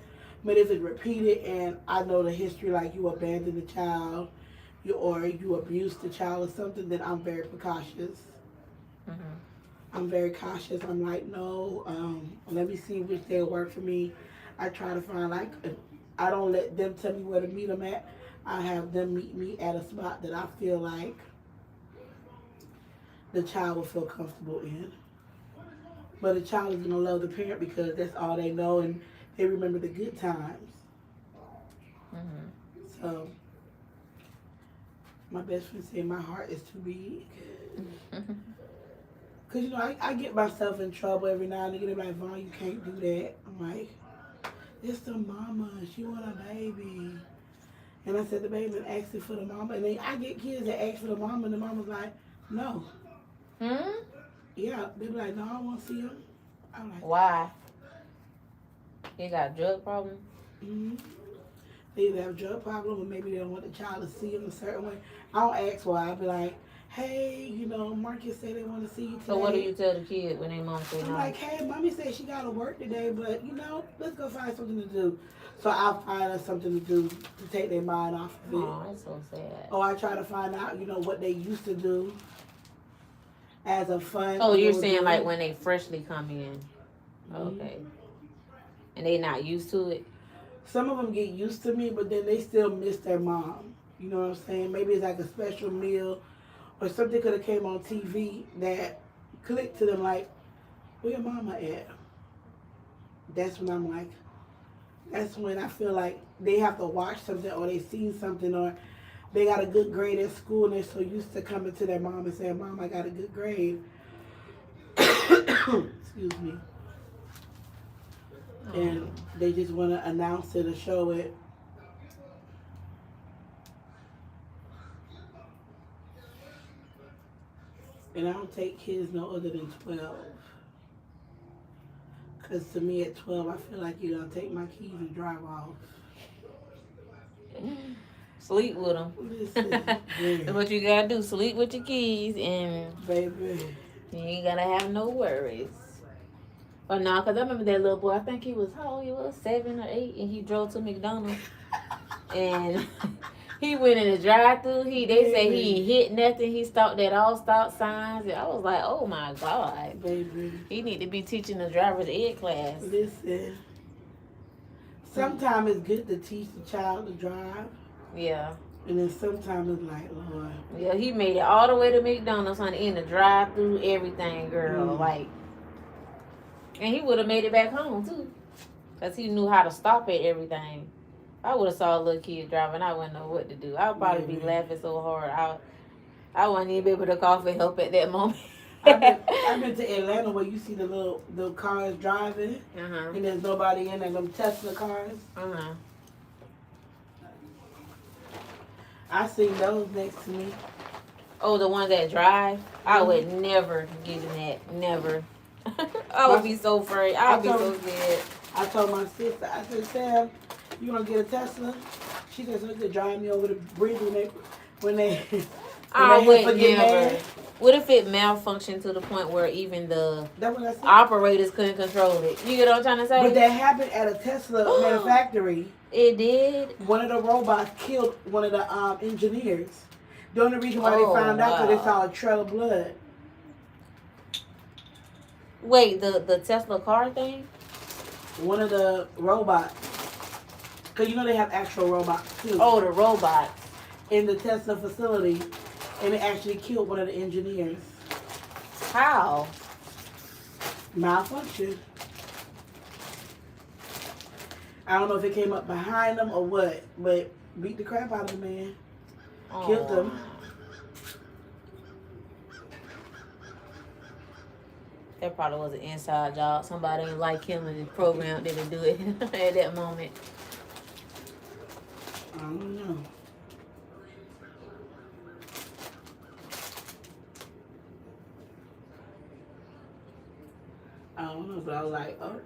But if it's repeated and I know the history, like you abandoned the child, you abused the child or something, then I'm very precautious. I'm very cautious. I'm like, no, let me see which day will work for me. I try to find, like, I don't let them tell me where to meet them at. I have them meet me at a spot that I feel like the child will feel comfortable in. But the child is going to love the parent because that's all they know and they remember the good times. So, my best friend said my heart is too big. Because, I get myself in trouble every now and again. They're like, Vaughn, you can't do that. I'm like, it's the mama. She want a baby. And I said, the baby asking for the mama. And then I get kids that ask for the mama, and the mama's like, no. Yeah, they be like, no, I don't want to see him. I'm like, why? He got a drug problem? They either have a drug problem or maybe they don't want the child to see him a certain way. I don't ask why. I'll be like, hey, Marcus said they want to see you today. So what do you tell the kid when their mom say no? I'm like, hey, mommy said she got to work today, but, let's go find something to do. So I'll find us something to do to take their mind off of it. Oh, that's so sad. Or I try to find out, what they used to do as a fun. Oh, you're saying like when they freshly come in. Okay. And they not used to it? Some of them get used to me, but then they still miss their mom. You know what I'm saying? Maybe it's like a special meal or something could have came on TV that clicked to them like, where your mama at? That's when I'm like, that's when I feel like they have to watch something or they seen something or they got a good grade at school and they're so used to coming to their mom and saying, Mom, I got a good grade. Excuse me. And they just want to announce it or show it. And I don't take kids no other than 12. Because to me at 12, I feel like you're going to take my keys and drive off. Sleep with them. Listen, that's what you got to do. Sleep with your keys and baby, you ain't got to have no worries. But no, because I remember that little boy, I think he was, how old he was, 7 or 8, and he drove to McDonald's. And he went in the drive-thru. They say he hit nothing. He stopped at all stop signs. And I was like, oh, my God. Baby. He need to be teaching the driver's ed class. Listen. Sometimes it's good to teach the child to drive. Yeah. And then sometimes it's like, Lord. Yeah, he made it all the way to McDonald's, honey, in the drive-thru, everything, girl. Like. And he would have made it back home, too. Because he knew how to stop at everything. I would have saw a little kid driving. I wouldn't know what to do. I would probably be laughing so hard. I wouldn't even be able to call for help at that moment. I've been to Atlanta where you see the cars driving. And there's nobody in there. Them Tesla cars. I seen those next to me. Oh, the ones that drive? I would never get in that. Never. I would be so afraid. I would be so scared. I told my sister, I said, Sam, you want to get a Tesla? She said, so you could drive me over the bridge when they I would never. What if it malfunctioned to the point where even the operators couldn't control it? You get what I'm trying to say? But that happened at a Tesla manufactory. It did? One of the robots killed one of the engineers. The only reason why they found out because they saw a trail of blood. Wait, the Tesla car thing? One of the robots. Because they have actual robots too. Oh, the robots. In the Tesla facility. And it actually killed one of the engineers. How? Malfunction. I don't know if it came up behind them or what, but beat the crap out of the man. Killed him. That probably was an inside job. Somebody didn't like him and the program didn't do it at that moment. I don't know. I don't know, but I was like, oh,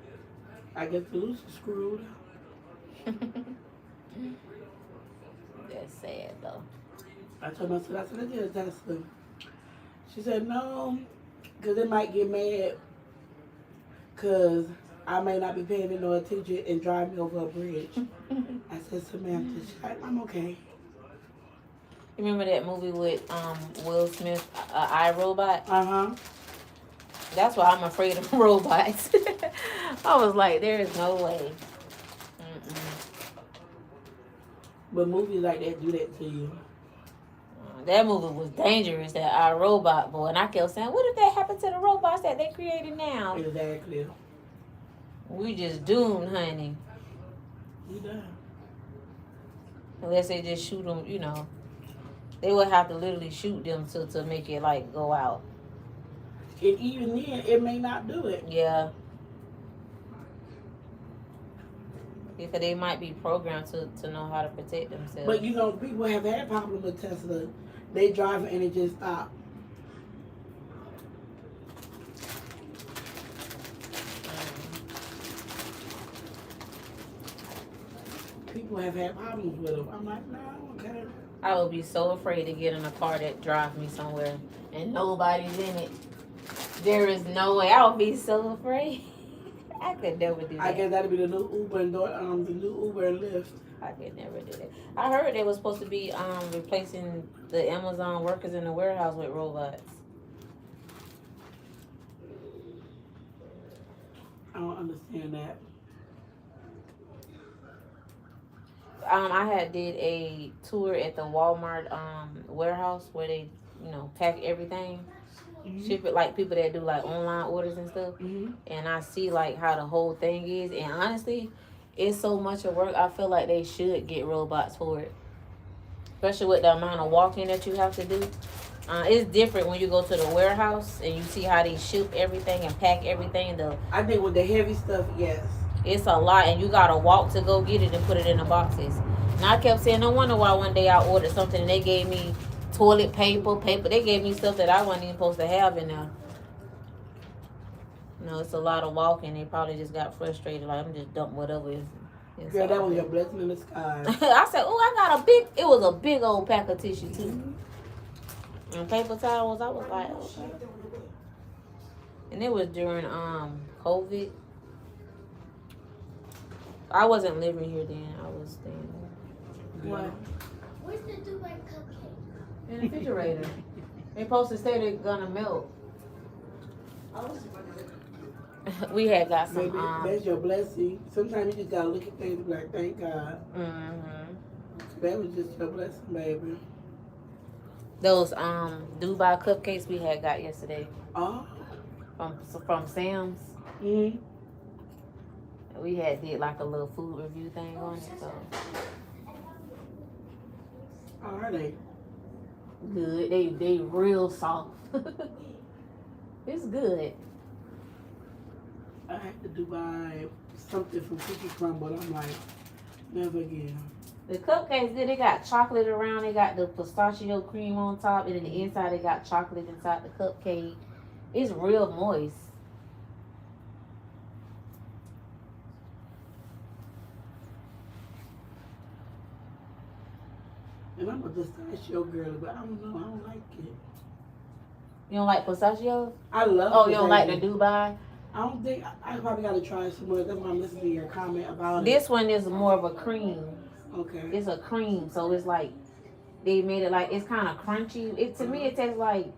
I guess the loose is screwed. That's sad though. I told myself, I said, let's get a Tesla. She said, no, because it might get mad because I may not be paying it no attention and drive me over a bridge. I said, Samantha, she's like, I'm okay. You remember that movie with Will Smith, iRobot? Uh-huh. That's why I'm afraid of robots. I was like, there is no way. But movies like that do that to you. That movie was dangerous, that iRobot boy. And I kept saying, what if that happened to the robots that they created now? Exactly. We just doomed, honey. We done. Unless they just shoot them, you know. They would have to literally shoot them to make it, like, go out. And even then, it may not do it. Yeah. Because they might be programmed to know how to protect themselves. But, you know, people have had problems with Tesla. They drive and it just stops. People have had problems with them. I'm like, no, okay. I would be so afraid to get in a car that drives me somewhere and nobody's in it. There is no way. I would be so afraid. I could never do that. I guess that'd be the new Uber and the new Uber and Lyft. I could never do that. I heard they was supposed to be replacing the Amazon workers in the warehouse with robots. I don't understand that. I had did a tour at the Walmart warehouse where they, you know, pack everything, ship it, like people that do like online orders and stuff. And I see like how the whole thing is, and honestly, it's so much of work. I feel like they should get robots for it, especially with the amount of walking that you have to do. It's different when you go to the warehouse and you see how they ship everything and pack everything. I think with the heavy stuff, yes. It's a lot, and you gotta walk to go get it and put it in the boxes. And I kept saying, no wonder why one day I ordered something and they gave me toilet paper. They gave me stuff that I wasn't even supposed to have in there. You know, it's a lot of walking. They probably just got frustrated. Like, I'm just dumping whatever is. Girl, that was your blessing in the sky. I said, oh, I got it was a big old pack of tissue too. And paper towels, I was like, okay. And it was during COVID. I wasn't living here then. I was staying there. What? Where's the Dubai cupcake? In the refrigerator. They supposed to say they're gonna melt. We had got some. Baby, that's your blessing. Sometimes you just gotta look at things and be like, thank God. That was just your blessing, baby. Those Dubai cupcakes we had got yesterday. Oh. From Sam's. We did like a little food review thing on it, so. How are they? Good. They real soft. It's good. I had to Dubai something from Cookie Crumble. I'm like, never again. The cupcakes, they got chocolate around. They got the pistachio cream on top, and then the inside they got chocolate inside the cupcake. It's real moist. And I'm a pistachio girl, but I don't know. I don't like it. You don't like pistachios? I love. Oh, you don't like the Dubai? I don't think I probably got to try some more. That's why I'm listening to your comment about This one is more of a cream. Okay. It's a cream, so it's like they made it like it's kind of crunchy. It to me it tastes like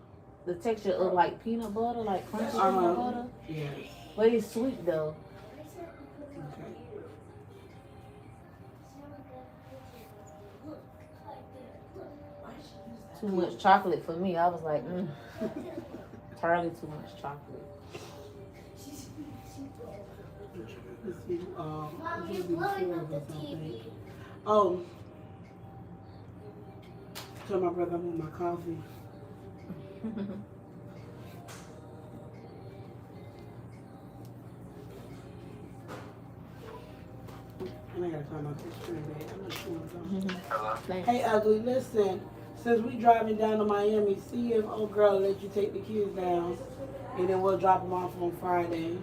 the texture of like peanut butter, like crunchy peanut butter. Yeah. But it's sweet though. Okay. Too much chocolate for me. I was like, probably too much chocolate. Let's see, Mom, it's you're gonna be blowing 4 up of the us, I TV. think. Oh, tell my brother I want my coffee. And I gotta call my best friend back. I'm not sure what's on. Hello? Thanks. Hey, Ugly, listen. Since we driving down to Miami, see if old girl let you take the kids down, and then we'll drop them off on Friday.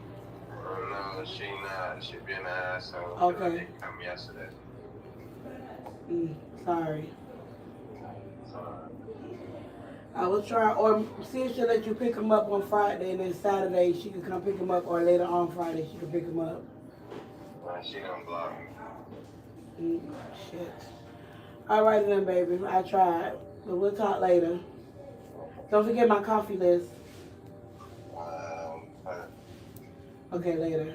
Oh, no, she not. She been an asshole. Okay. I didn't come yesterday. Sorry. So, I will try, or see if she'll let you pick them up on Friday, and then Saturday she can come pick them up, or later on Friday she can pick them up. she done block me. Shit. All right then, baby. I tried, but we'll talk later. Don't forget my coffee list. Okay, later.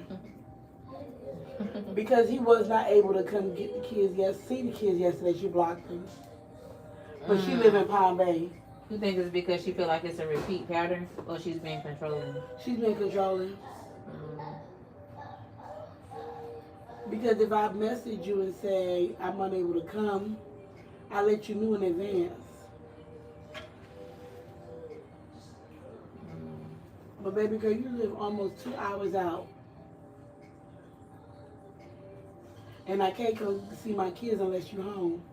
Because he was not able to come get the kids see the kids yesterday. She blocked them. But she live in Palm Bay. You think it's because she feel like it's a repeat pattern, or she's being controlling? She's been controlling. Because if I message you and say I'm unable to come, I let you know in advance. But baby girl, you live almost 2 hours out. And I can't go see my kids unless you're home.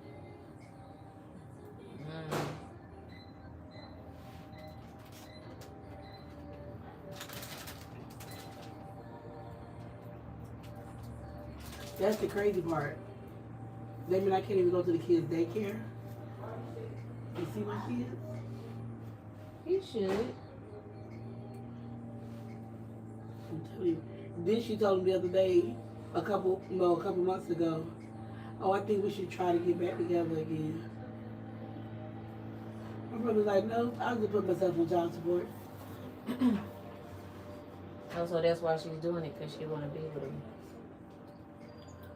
That's the crazy part. That mean I can't even go to the kids' daycare and see my kids? You should. I'm telling you. Then she told me the other day, a couple months ago, oh, I think we should try to get back together again. My brother's like, no, I'll just put myself on child support. Oh, so that's why she's doing it, because she want to be with him.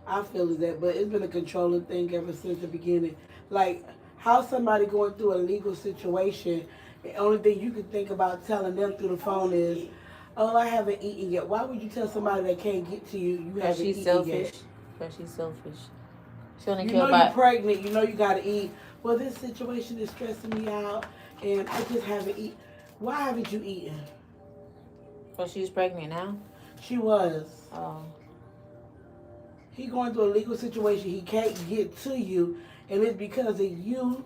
I feel is that, but it's been a controlling thing ever since the beginning. Like, how somebody going through a legal situation, the only thing you can think about telling them through the phone is, oh, I haven't eaten yet. Why would you tell somebody that can't get to you, you haven't eaten selfish. yet? Because she's selfish. She only You care know about... you're pregnant, you know you gotta eat. Well, this situation is stressing me out, and I just haven't eaten. Why haven't you eaten? Because she's pregnant now? She was. Oh. He going through a legal situation. He can't get to you, and it's because of you.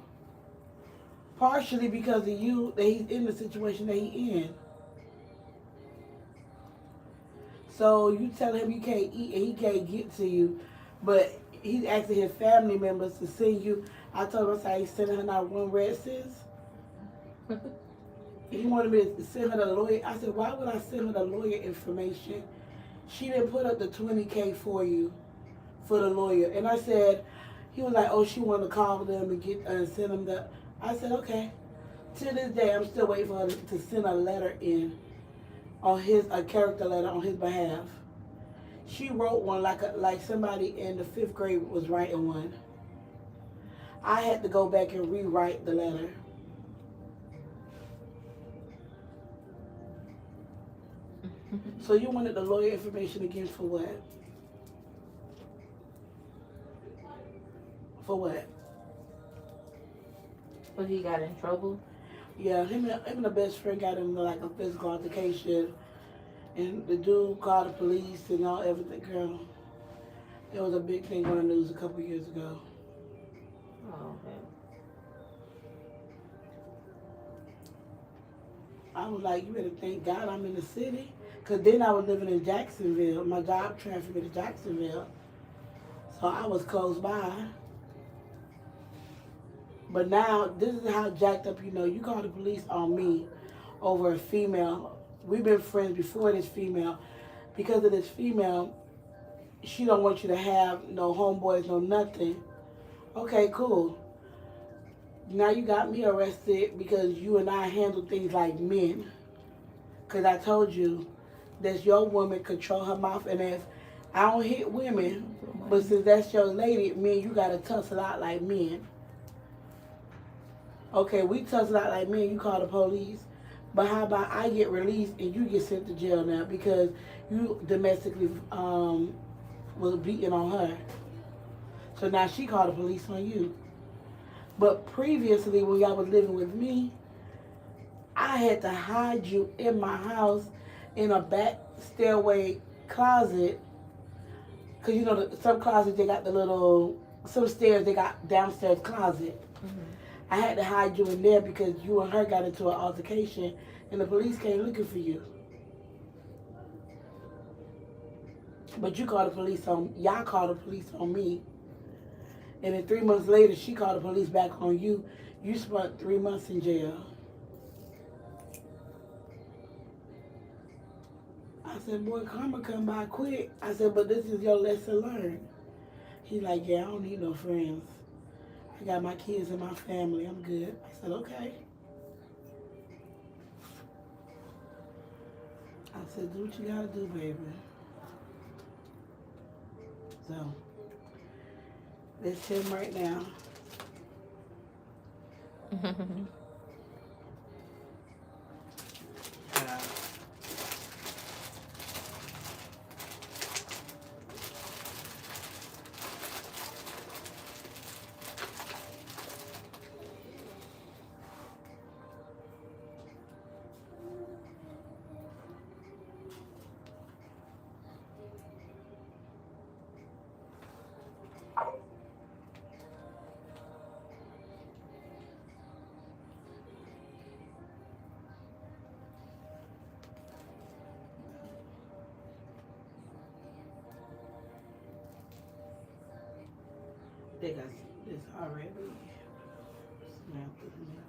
Partially because of you that he's in the situation that he in. So you tell him you can't eat and he can't get to you, but he's asking his family members to send you. I told him, I said, he's sending her not one red sis. He wanted me to send her the lawyer. I said, why would I send her the lawyer information? She didn't put up the $20K for you, for the lawyer. And I said, he was like, oh, she wanted to call them and get send them the. I said, okay. To this day, I'm still waiting for her to send a letter in, on a character letter on his behalf. She wrote one like somebody in the 5th grade was writing one. I had to go back and rewrite the letter. So you wanted the lawyer information again for what? For what? But he got in trouble? Yeah, him and the best friend got into like a physical altercation, and the dude called the police and all everything. Girl, it was a big thing on the news a couple years ago. Oh, okay. I was like, you better thank God I'm in the city. Because then I was living in Jacksonville. My job transferred me to Jacksonville. So I was close by. But now, this is how jacked up you know. You call the police on me over a female. We've been friends before this female. Because of this female, she don't want you to have no homeboys, no nothing. Okay, cool. Now you got me arrested because you and I handle things like men. Because I told you, that's your woman, control her mouth. And if I don't hit women, but since that's your lady, me and you got to tussle out like men. Okay, we tussle out like men, you call the police. But how about I get released and you get sent to jail now because you domestically was beating on her. So now she called the police on you. But previously, when y'all was living with me, I had to hide you in my house in a back stairway closet. Because you know, some closets, they got the little, some stairs, they got downstairs closet. I had to hide you in there because you and her got into an altercation and the police came looking for you. But you called the police on, y'all called the police on me. And then 3 months later, she called the police back on you. You spent 3 months in jail. I said, boy, karma come by quick. I said, but this is your lesson learned. He's like, yeah, I don't need no friends. I got my kids and my family. I'm good. I said, okay. I said, do what you gotta do, baby. So, that's him right now. They got this already. Snap it now.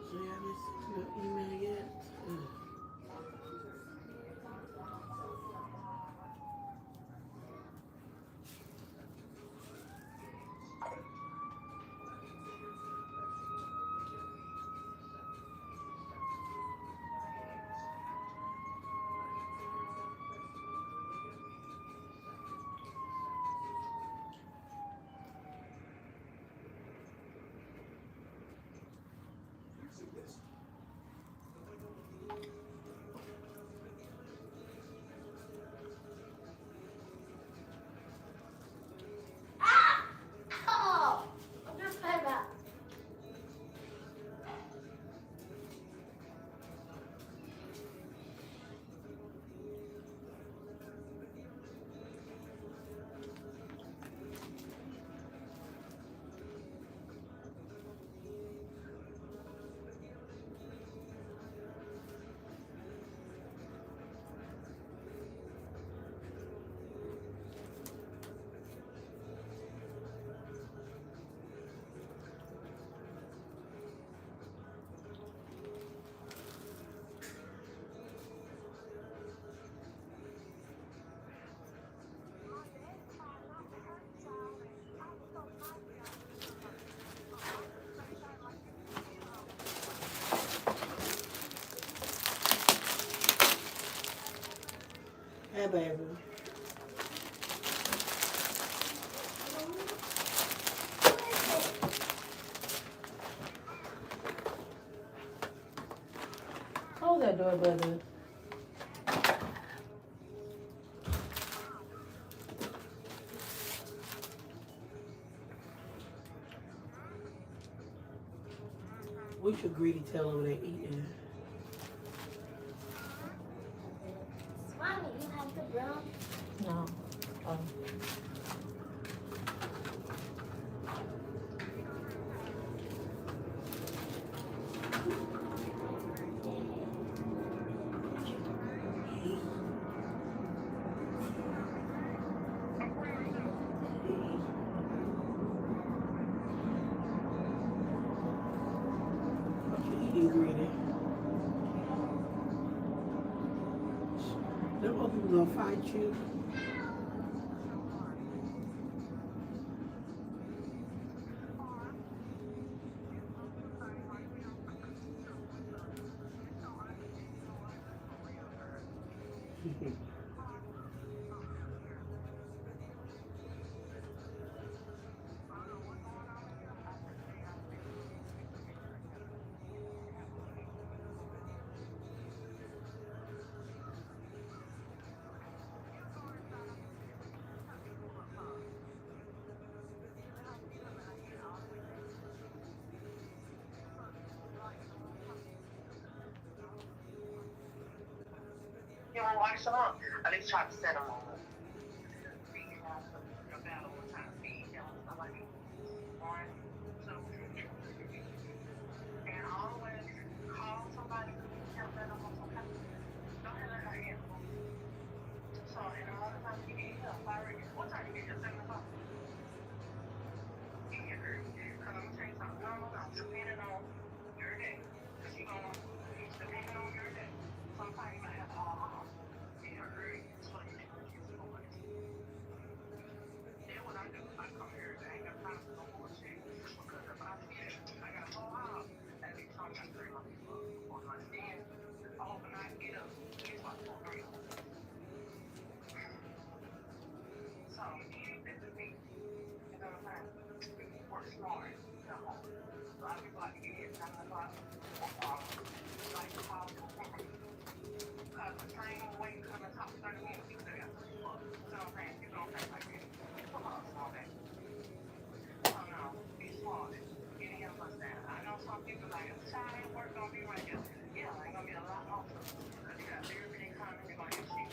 So you haven't seen your email yet? Oh, I'm just playing that. Hey, baby. Close that door, brother. We should greedy tail over there eating. Mommy, you have the brown. No. Oh. fight you. You want to watch some more? At least try to set them on. One, two, and always call somebody and let them know. Okay? Don't let her in. So, and a lot of times you get here, what time you get here? 7 o'clock? Get here early. Because I'm going to tell you something. No, depending on your day. Because you're going to, depending on your day, sometimes you might have to haul off. Get here early. So you can get your boys. Then what I do, I come here, I ain't got time for no bullshit. Because if I finish, I got a whole house. At least I got 3 more people. Or my stand. When I get up, it's like 4 3. So, this is me. You know what I'm saying? Work smart. So, a lot of people like to get here at 7 o'clock. Like to call because the same way you come and talk 30 minutes, you could have got 3 bucks. You know what I'm saying? You don't think like that. Come on, small day. So, no, be smart. Any of us that. I know some people like, if child ain't work, gonna be right there. Yeah, ain't gonna be a lot more. Because you got therapy coming, you're gonna get shit.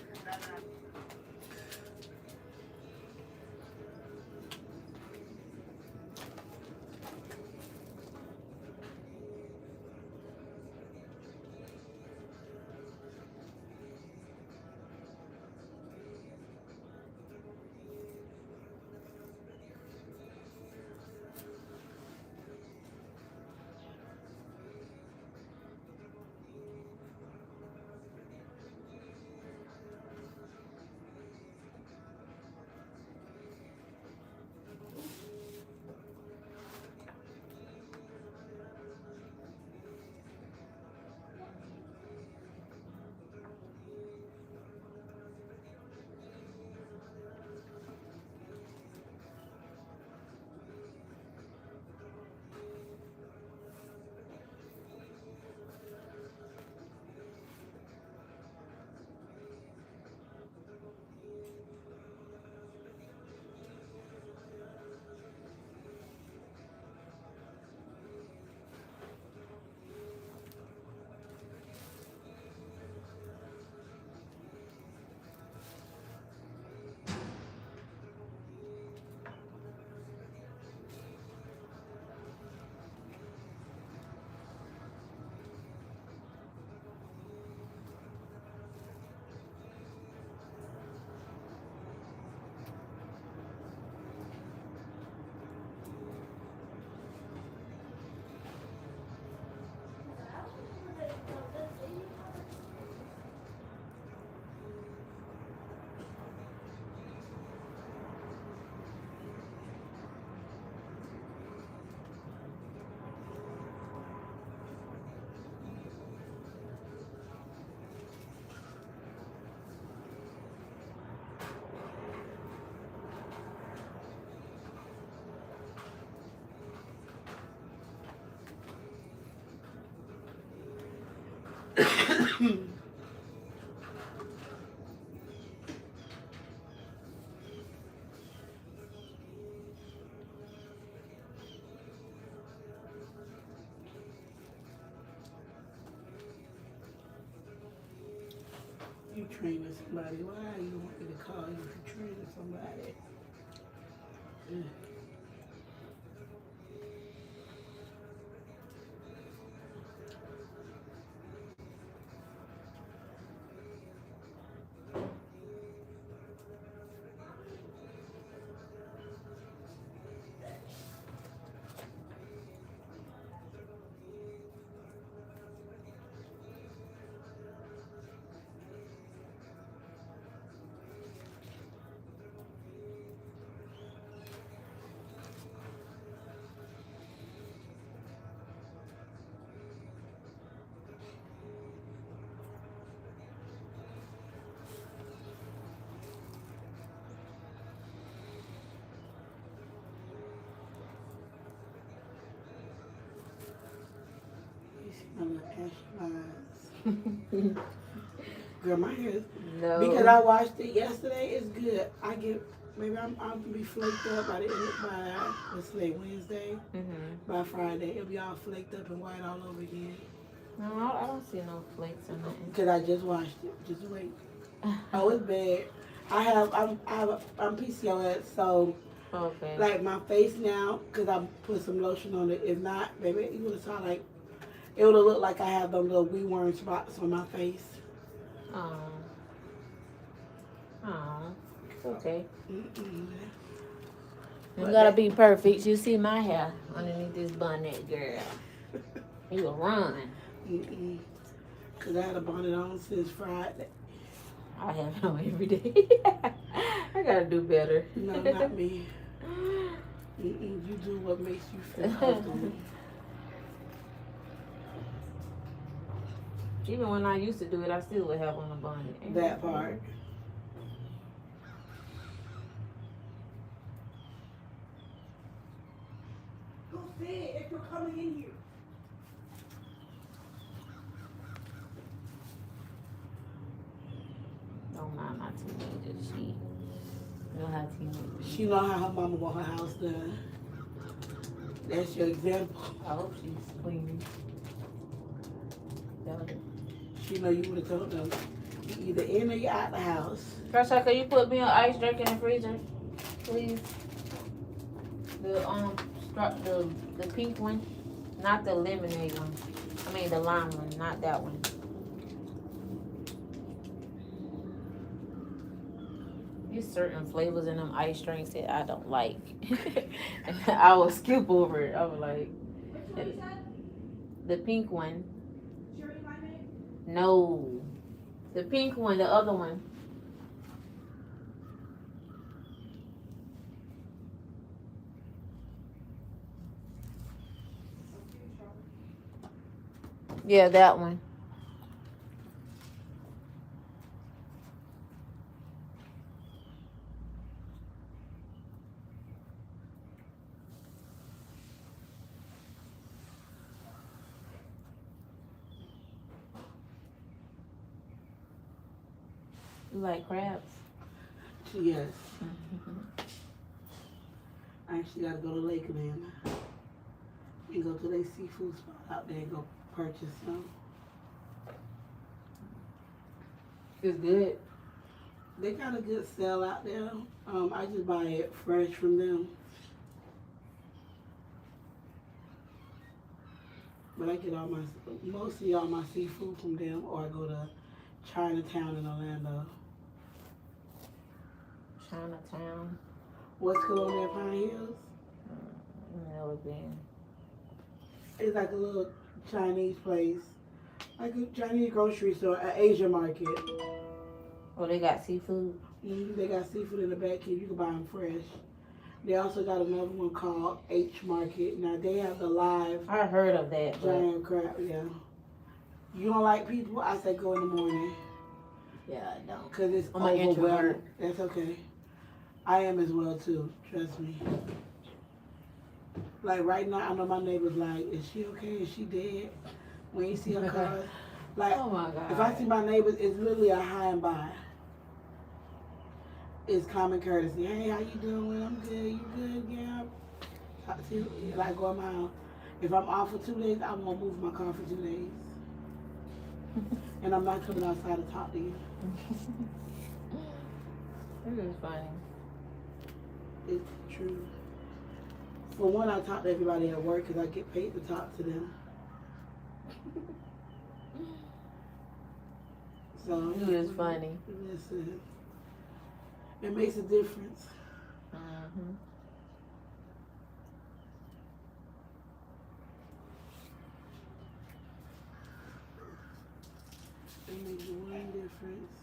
You training somebody. Why you want me to call you for training somebody? Ugh. lies. Girl, my hair is, No. because I washed it yesterday, it's good. Maybe I'll be flaked up by let's say Wednesday. By Friday, it'll be all flaked up and white all over again. No, I don't see no flakes or nothing. Because I just washed it. Just wait. Oh, it's bad. I'm PCOS, so Okay. like my face now, because I put some lotion on it. If not, baby, you would have saw like, it would have looked like I have them little wee worm spots on my face. Oh. It's okay. You gotta be perfect. You see my hair underneath this bonnet, girl. You will run. Because I had a bonnet on since Friday. I have it on every day. I gotta do better. No, not me. You do what makes you feel comfortable. Even when I used to do it, I still would have on a bonnet. That part. Go say it if you're coming in here. Don't mind my teenager. She know how teenagers. She know how her mama want her house done. That's your example. I hope she's clean. She know you would have told them you either in or you out the house. Trisha, can you put me an ice drink in the freezer, please? The pink one, not the lemonade one. I mean the lime one, not that one. There's certain flavors in them ice drinks that I don't like. I will skip over it. I was like, the pink one. No, the pink one, the other one. Yeah, that one. You like crabs? Yes. I actually got to go to Lakeland and go to their seafood spot out there and go purchase some. It's good. They got a good sale out there. I just buy it fresh from them. But I get mostly all my seafood from them, or I go to Chinatown in Orlando. Chinatown. What's Colonial Pine Hills? Never been. It's like a little Chinese place, like a Chinese grocery store, an Asian market. Oh, they got seafood? They got seafood in the back here. You can buy them fresh. They also got another one called H Market. Now, they have the live I heard of that. giant crab, yeah. You don't like people? I say go in the morning. Yeah, I don't. Because it's I'm an overwhelming. introvert. That's okay. I am as well, too. Trust me. Like, right now, I know my neighbor's like, is she okay? Is she dead? When you see her cars. Like, Oh my God. if I see my neighbors, it's literally a hi and bye. It's common courtesy. Hey, how you doing? I'm good. You good? Yeah. Talk to you. Like, go in my house. If I'm off for 2 days, I won't move my car for 2 days. And I'm not coming outside to talk to you. This is funny. It's true. For one, I talk to everybody at work because I get paid to talk to them. So It is funny. Listen, it makes a difference. Mm-hmm. It makes one difference.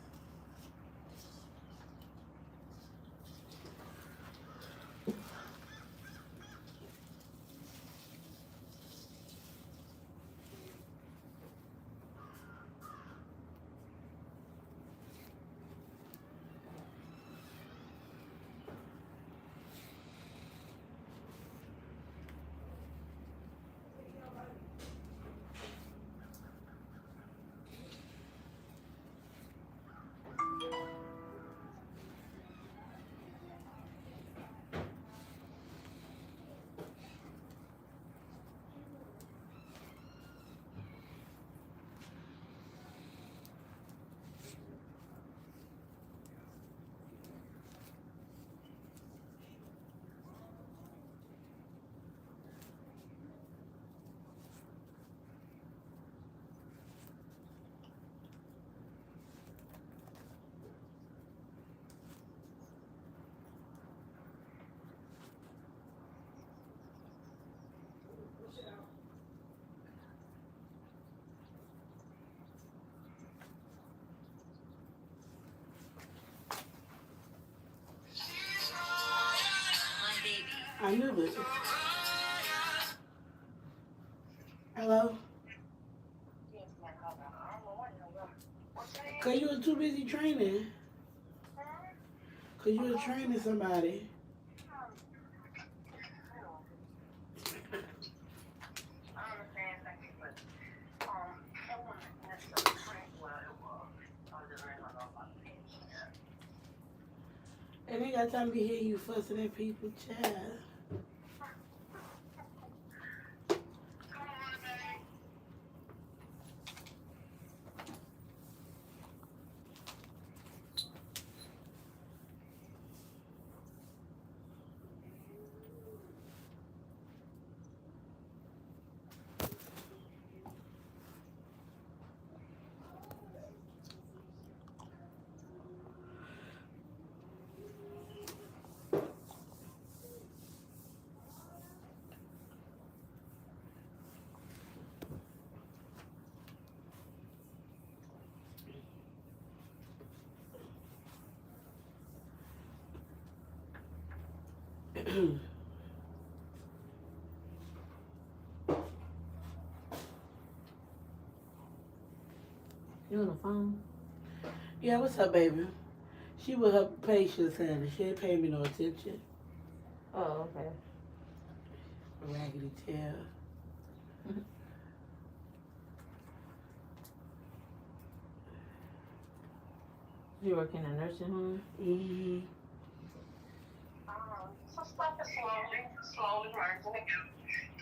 I knew it. Hello? Yes, ma'am. Hold on. I don't know what you want. What's your name? Cause you were too busy training. Cause you were training somebody. I understand, thank you, but I wasn't necessarily trained where it was. I was just letting her know about the page. And they got time to hear you fussing at people, child. Come on, baby. You on the phone? Yeah, what's up, baby? She with her patience, honey. She ain't paying me no attention. Oh, okay. Raggedy tail. You work in a nursing home? Mm-hmm. So stuff is slowly learning.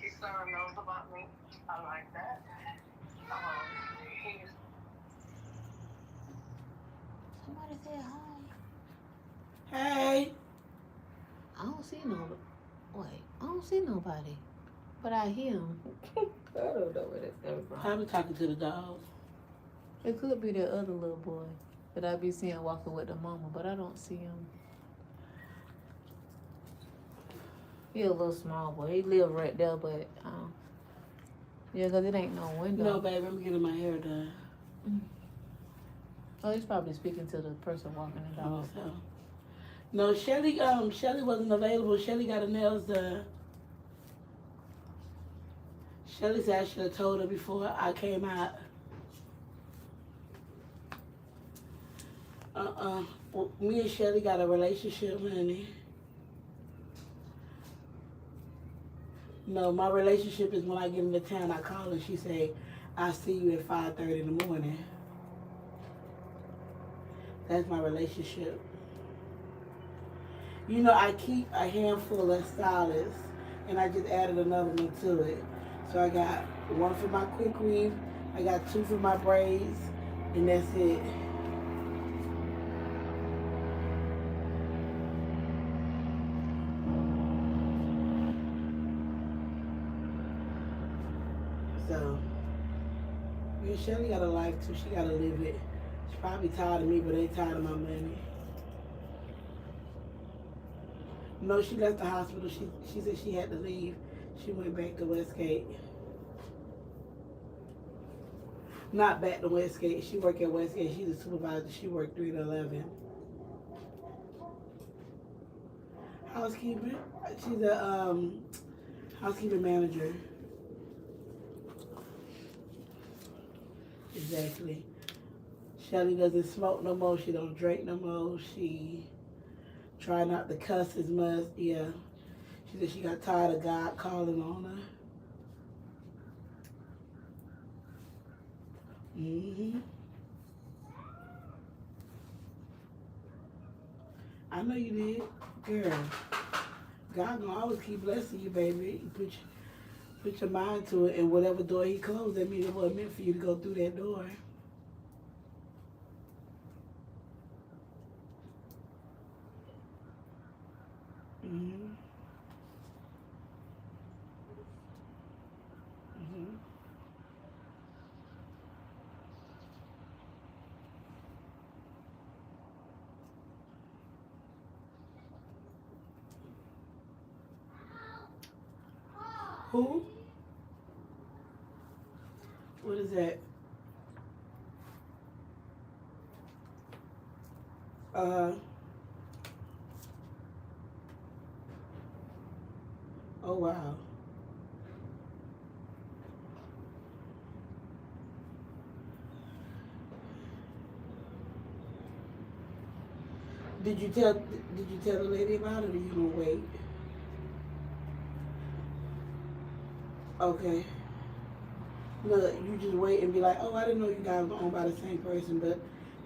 His son knows about me. I like that. He's Somebody said hi. Hey. I don't see nobody. Wait, I don't see nobody. But I hear him. I don't know where that's coming from. I was talking to the dog. It could be that other little boy that I be seeing walking with the mama, but I don't see him. He a little small boy. He live right there, but yeah, 'cause it ain't no window. No, baby, I'm getting my hair done. Oh, he's probably speaking to the person walking the dog. So. No, Shelly wasn't available. Shelly got her nails done. Shelly said I should have told her before I came out. Well, me and Shelly got a relationship, honey. No, my relationship is when I get into town, I call her. She say, "I'll see you at 5:30 in the morning." That's my relationship. You know, I keep a handful of stylists, and I just added another one to it. So I got one for my quick weave, I got two for my braids, and that's it. So, yeah, Shelly got a life too. She gotta live it. She's probably tired of me, but ain't tired of my money. No, she left the hospital. She said she had to leave. She went back to Westgate. Not back to Westgate. She worked at Westgate. She's a supervisor. She worked 3 to 11. Housekeeping. She's a housekeeping manager. Exactly. Shelly doesn't smoke no more. She don't drink no more. She try not to cuss as much. Yeah. She said she got tired of God calling on her. Mm-hmm. I know you did. Girl, God gonna always keep blessing you, baby. You put your mind to it, and whatever door he closed, that means it wasn't meant for you to go through that door. Mm-hmm. Mm-hmm. Who? What is that? Oh, wow. Did you tell the lady about it, or you gonna wait? Okay. Look, you just wait and be like, oh, I didn't know you guys were owned by the same person, but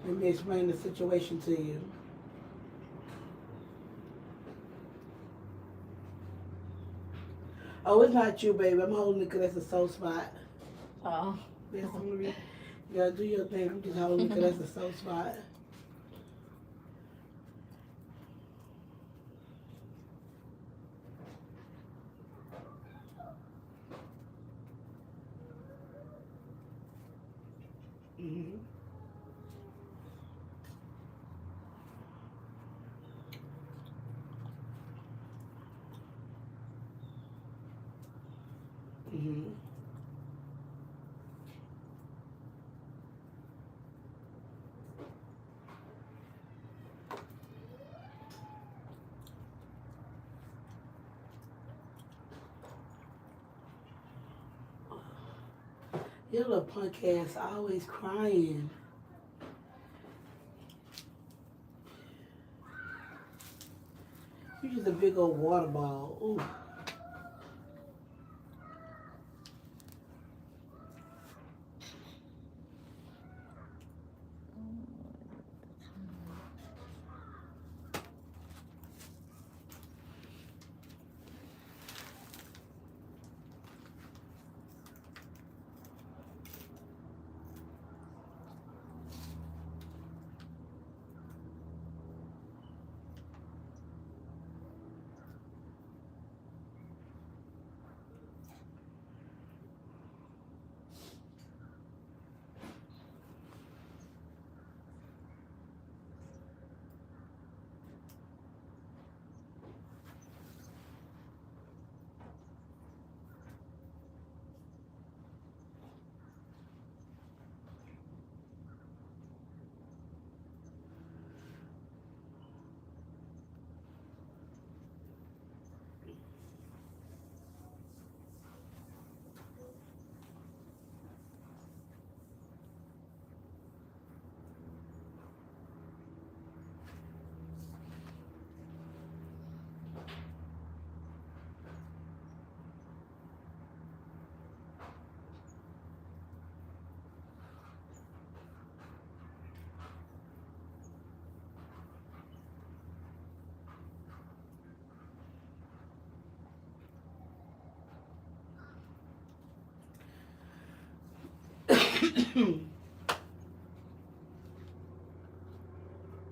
let me explain the situation to you. Oh, it's not you, baby. I'm holding it because that's a soft spot. Oh. That's the only reason. You gotta do your thing. I'm just holding it because that's a soft spot. Mhm. Mhm. Your little punk ass always crying. You just a big old water ball. Ooh.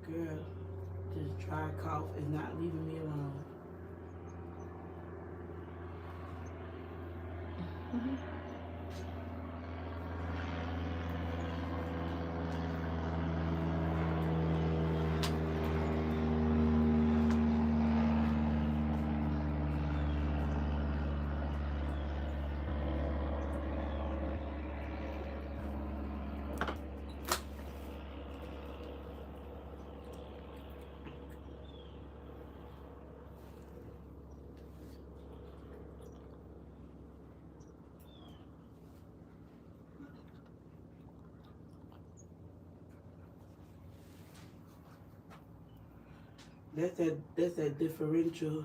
Girl, this dry cough is not leaving me alone. That's that differential.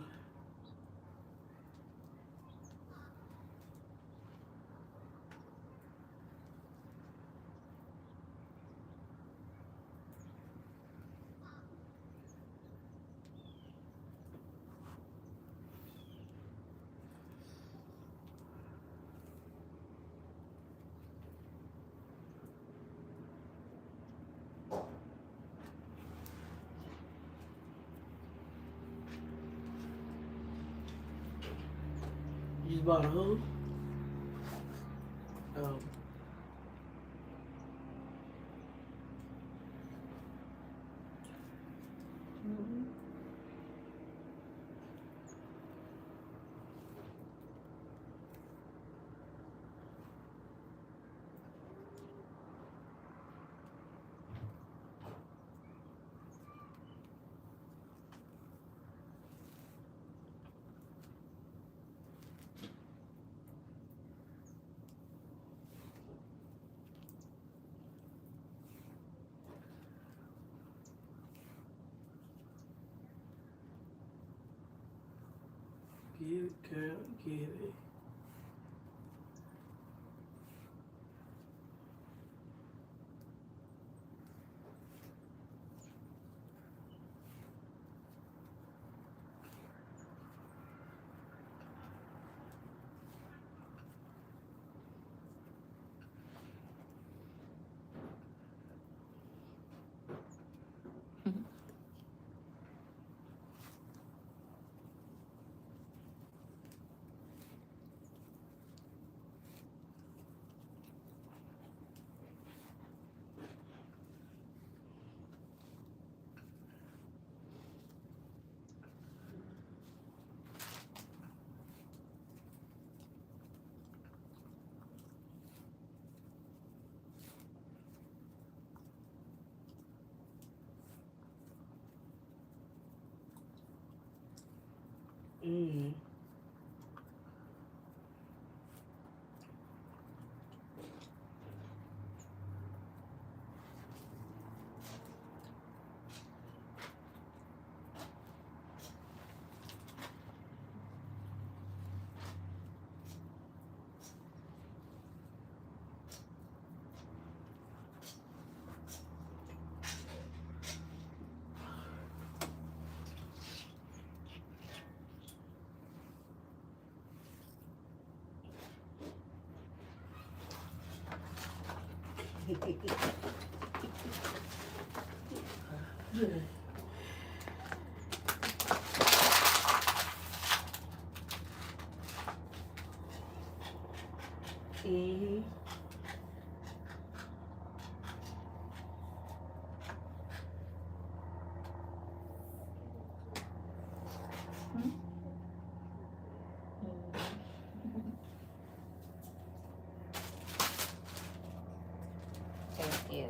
You just bought a who? Oh. Get it, girl, get it. Mm. Mm-hmm. Thank you.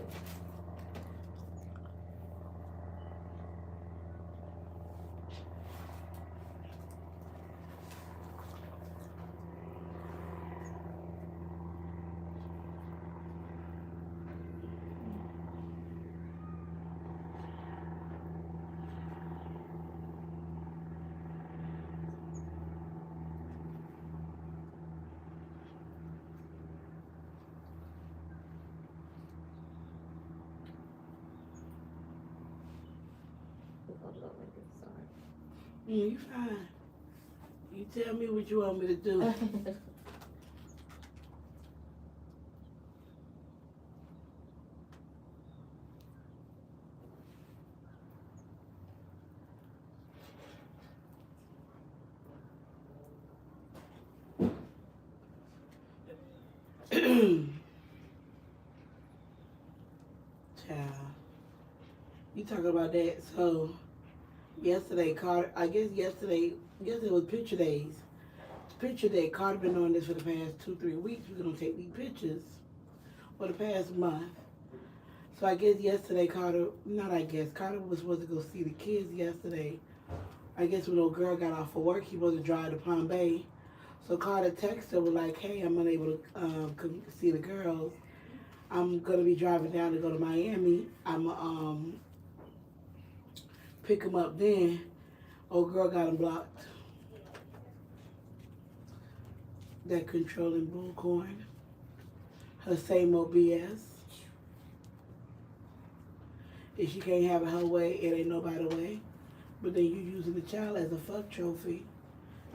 You fine. You tell me what you want me to do. Child, you talking about that? So yesterday, Carter. I guess yesterday was picture days. Picture day. Carter been on this for the past 2-3 weeks. We're gonna take these pictures for the past month. So I guess yesterday, Carter. Not I guess Carter was supposed to go see the kids yesterday. I guess when old girl got off of work, he was to drive to Palm Bay. So Carter texted her was like, "Hey, I'm unable to come see the girls. I'm gonna be driving down to go to Miami. I'm pick him up then." Old girl got him blocked. That controlling bullcorn. Her same old BS. If she can't have it her way, it ain't nobody way. But then you using the child as a fuck trophy.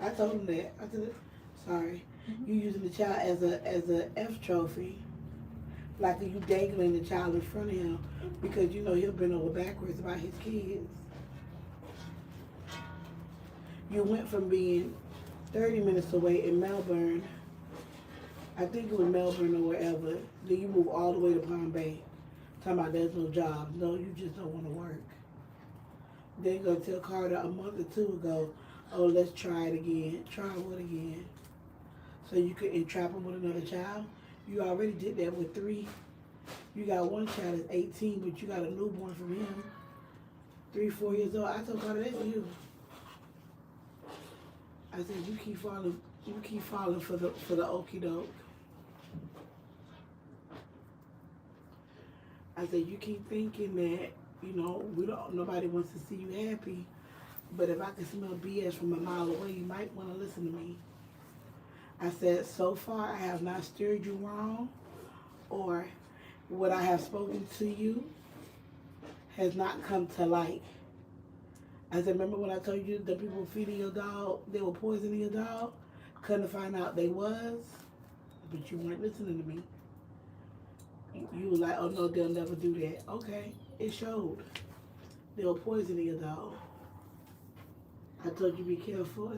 I told him that. I said, sorry. You using the child as a F trophy. Like you dangling the child in front of him because you know he'll bend over backwards about his kids. You went from being 30 minutes away in Melbourne, I think it was Melbourne or wherever, then you move all the way to Palm Bay. Talking about there's no jobs. No, you just don't want to work. Then you're going to tell Carter a month or two ago, oh, let's try it again. Try what again? So you could entrap him with another child? You already did that with 3. You got one child that's 18, but you got a newborn from him. 3, 4 years old. I told Carter, that's you. I said, you keep falling for the okie doke. I said, you keep thinking that, nobody wants to see you happy. But if I can smell BS from a mile away, you might want to listen to me. I said, so far I have not steered you wrong, or what I have spoken to you has not come to light. I said, remember when I told you the people feeding your dog, they were poisoning your dog? Couldn't to find out they was, but you weren't listening to me. You were like, oh no, they'll never do that. Okay, it showed. They were poisoning your dog. I told you be careful.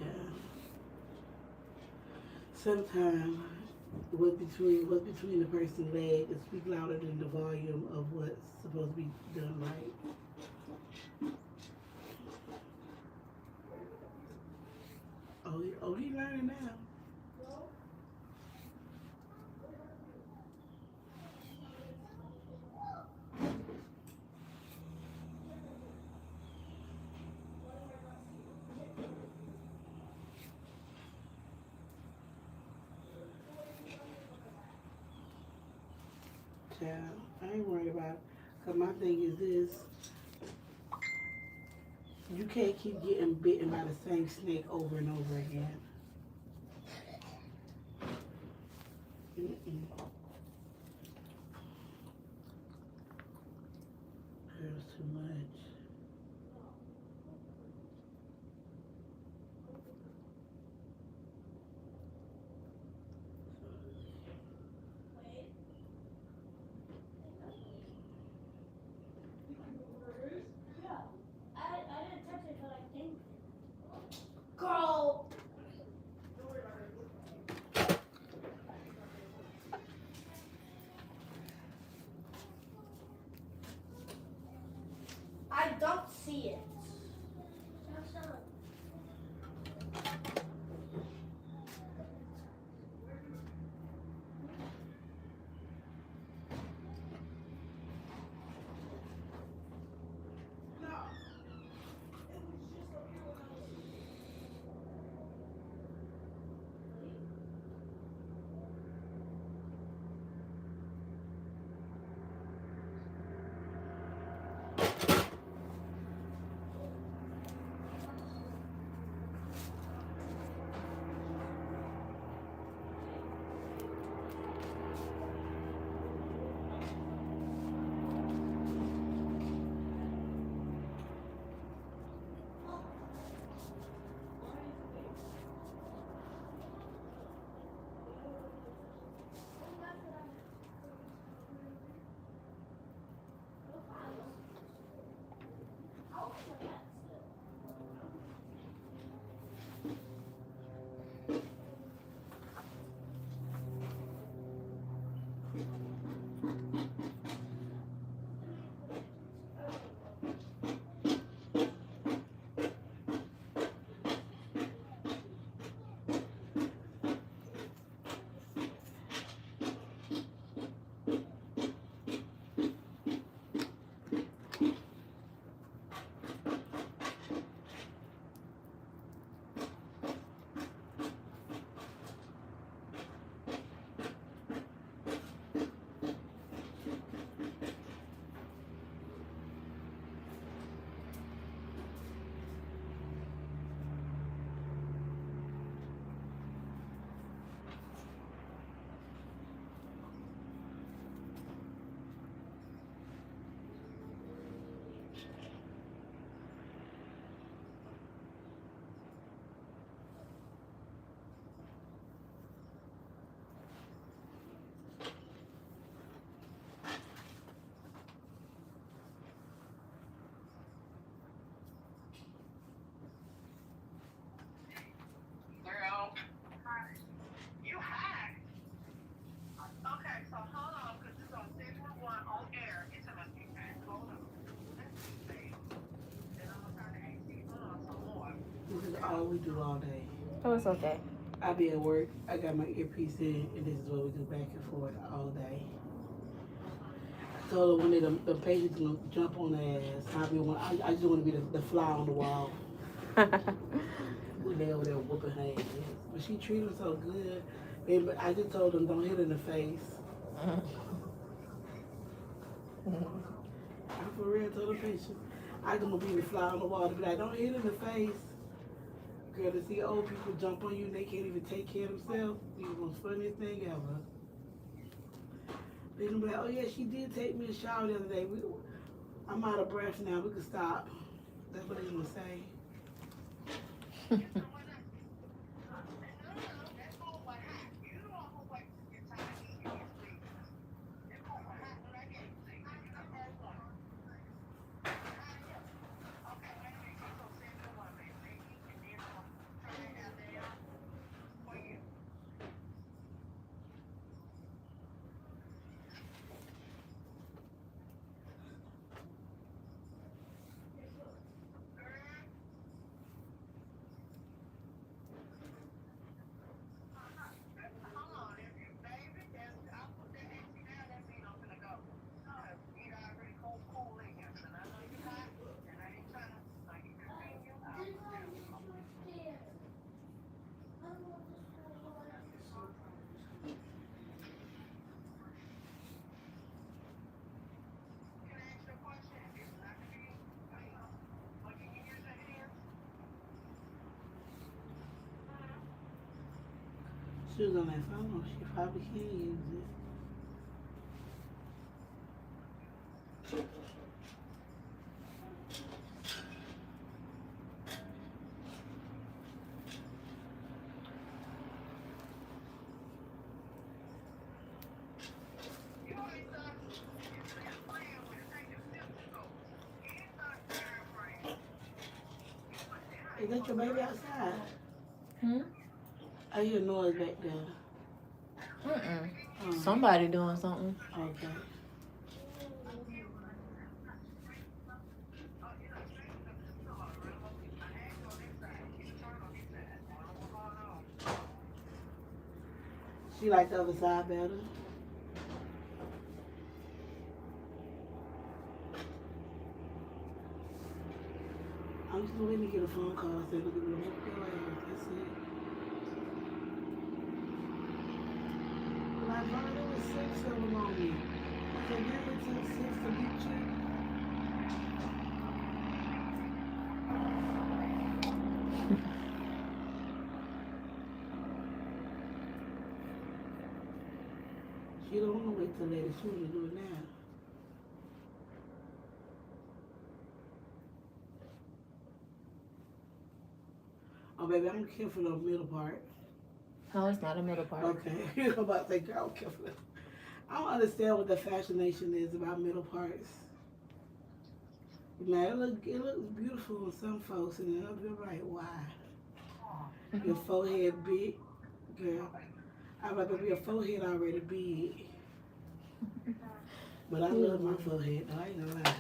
Yeah. Sometimes what's between the person's leg is speak louder than the volume of what's supposed to be done right. Oh, he learning now. Child, I ain't worried about it. Cause my thing is this: you can't keep getting bitten by the same snake over and over again. Mm-mm. There's too much. Girl. I don't see it. this is all we do all day. Oh, it's okay. I be at work, I got my earpiece in, and this is what we do back and forth all day. I told her one day the patients gonna jump on the ass. I just want to be the fly on the wall when they over there whooping her ass. But she treated her so good. Baby, I just told them don't hit her in the face. I for real told the patient, I gonna be the fly on the wall to be like, don't hit her in the face. Girl, to see old people jump on you and they can't even take care of themselves, it's the most funniest thing ever. They're gonna be like, oh yeah, she did take me a shower the other day. I'm out of breath now, we can stop. That's what they're gonna say. She was on that phone, she probably can't use it. Is that your baby outside? Hmm? I hear noise back there. Somebody doing something. Okay. She like the other side better. I'm just waiting to get a phone call saying look at me, whoop your ass. That's it. Like, mama, there was 6 of them on me. I said, yeah, it took 6 to beat you. She don't want to wait till later. She want to do it now. Oh, baby, I don't care for the middle part. No, it's not a middle part. Okay. I'm about to say, girl, I don't care for that. I don't understand what the fascination is about middle parts. Now, it looks beautiful on some folks, and then you're right, why? Your forehead big, girl. I'd rather be a forehead already big. But I love my forehead, though, I ain't gonna lie.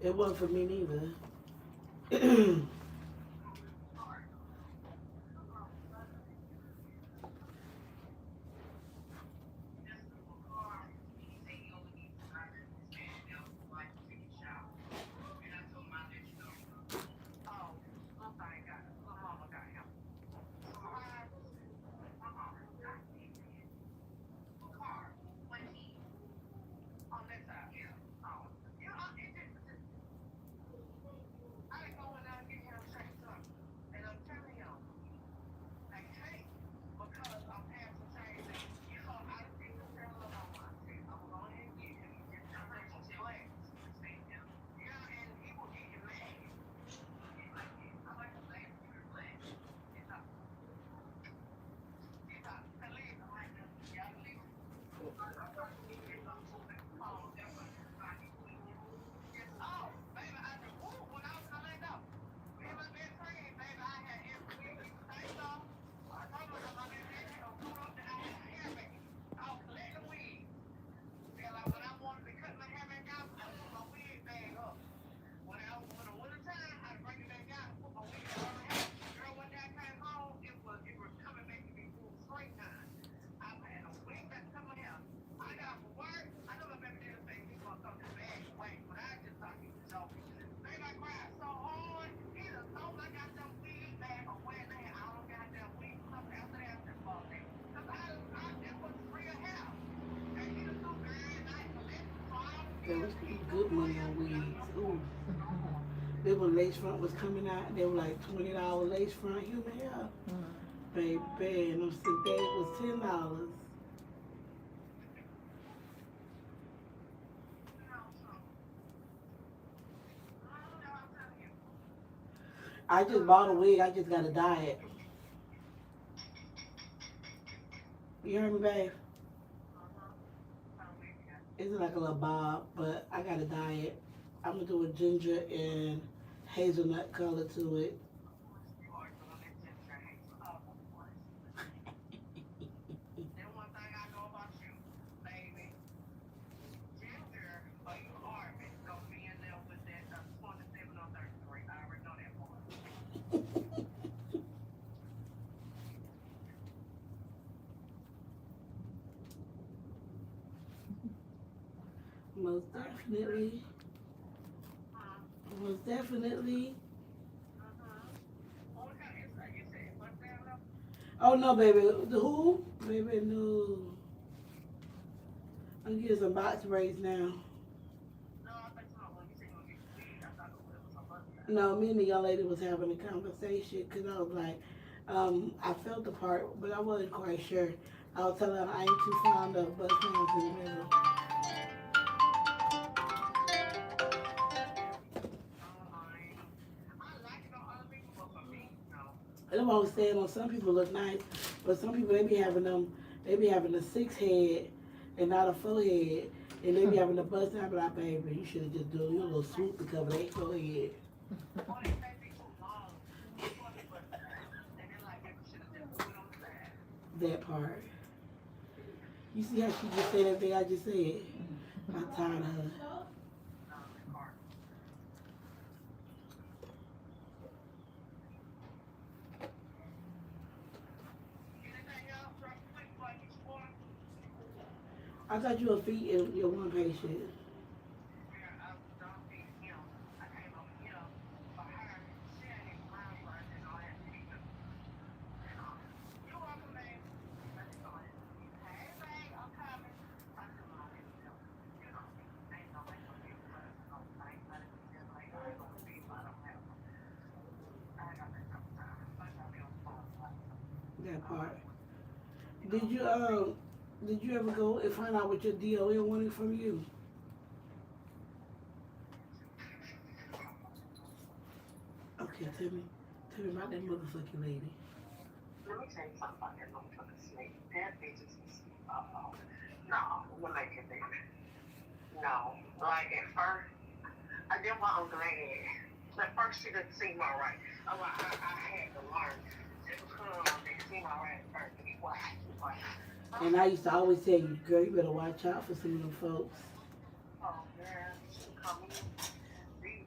It wasn't for me neither. There was good money on wigs. Ooh. Then when lace front was coming out, they were like $20 lace front human hair. Baby, and them synthetic was $10. I just bought a wig. I just got to dye it. You heard me, babe? It's like a little bob, but I got to dye it. I'm going to do a ginger and hazelnut color to it. Most definitely. Most definitely. Oh no, baby. The who? Baby, no. I'm getting some box braids now. No, me and the young lady was having a conversation because I was like, I felt the part, but I wasn't quite sure. I was telling her I ain't too fond of butt hands in the middle. That's what I was saying. On some people look nice, but some people they be having a 6 head and not a 4 head, and they be having a bust. I be like, baby, you should have just done your little swoop to cover that 4 head. That part. You see how she just said everything I just said? I'm tired of her. I thought you were feeding your one patient. That part. Did you ever go and find out what your DOL wanted from you? Okay, tell me about that motherfucking lady. Let me tell you something about that motherfucking snake. That bitch is no, we'll make it big. No. Like at first, then why I'm glad. At first she didn't seem alright. I had to learn. Just didn't seem alright at first. Be quiet. And I used to always tell you, girl, you better watch out for some of them folks. Oh, girl, she come in. The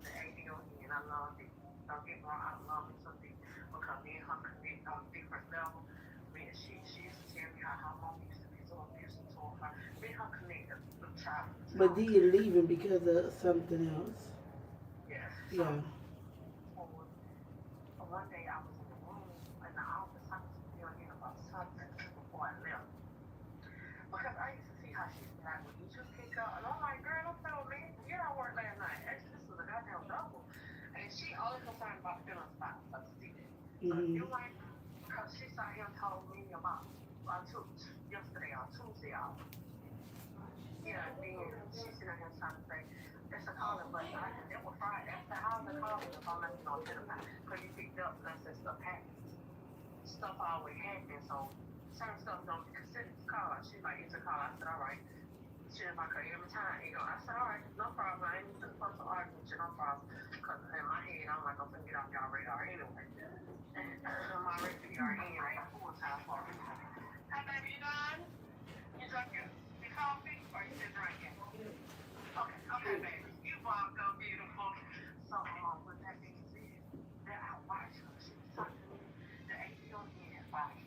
ADO and I love it. Don't get me wrong, I love it so deep. Because me and her connect on different levels. Man, she used to tell me how her mom used to be so abusive to her. Me and her connect a child. But did you leave him because of something else? Yes. Yeah. One day I was in the room in the office talking to Jillian about something before I left. Because I used to see how she's like, well, you just pick up. And I'm like, girl, don't tell me. You don't work last night. Actually, this was a goddamn double. And she always concerned about feeling spots. I see that. You like, because she saw him told me about yesterday or Tuesday. Yeah, and then she's sitting here trying to say, it's a calling, but it was Friday. After how's the calling if I'm not going to identify? Because you picked up, and I said, stuff happens. Stuff always happens, so certain stuff don't be considered a call. She's like, it's a call. I said, all right. She was like, every time, I said, all right, no problem. I ain't supposed to argue with you, no problem. Because in my head, I'm like, I'm going to get off y'all radar anyway. And I'm already PRN, I ain't full time for it. Hey, baby, you done? You drunk your coffee or you still drinking? Okay, baby. You welcome, beautiful. So, with that being said, that I watched her. She was talking to me. The ADON body.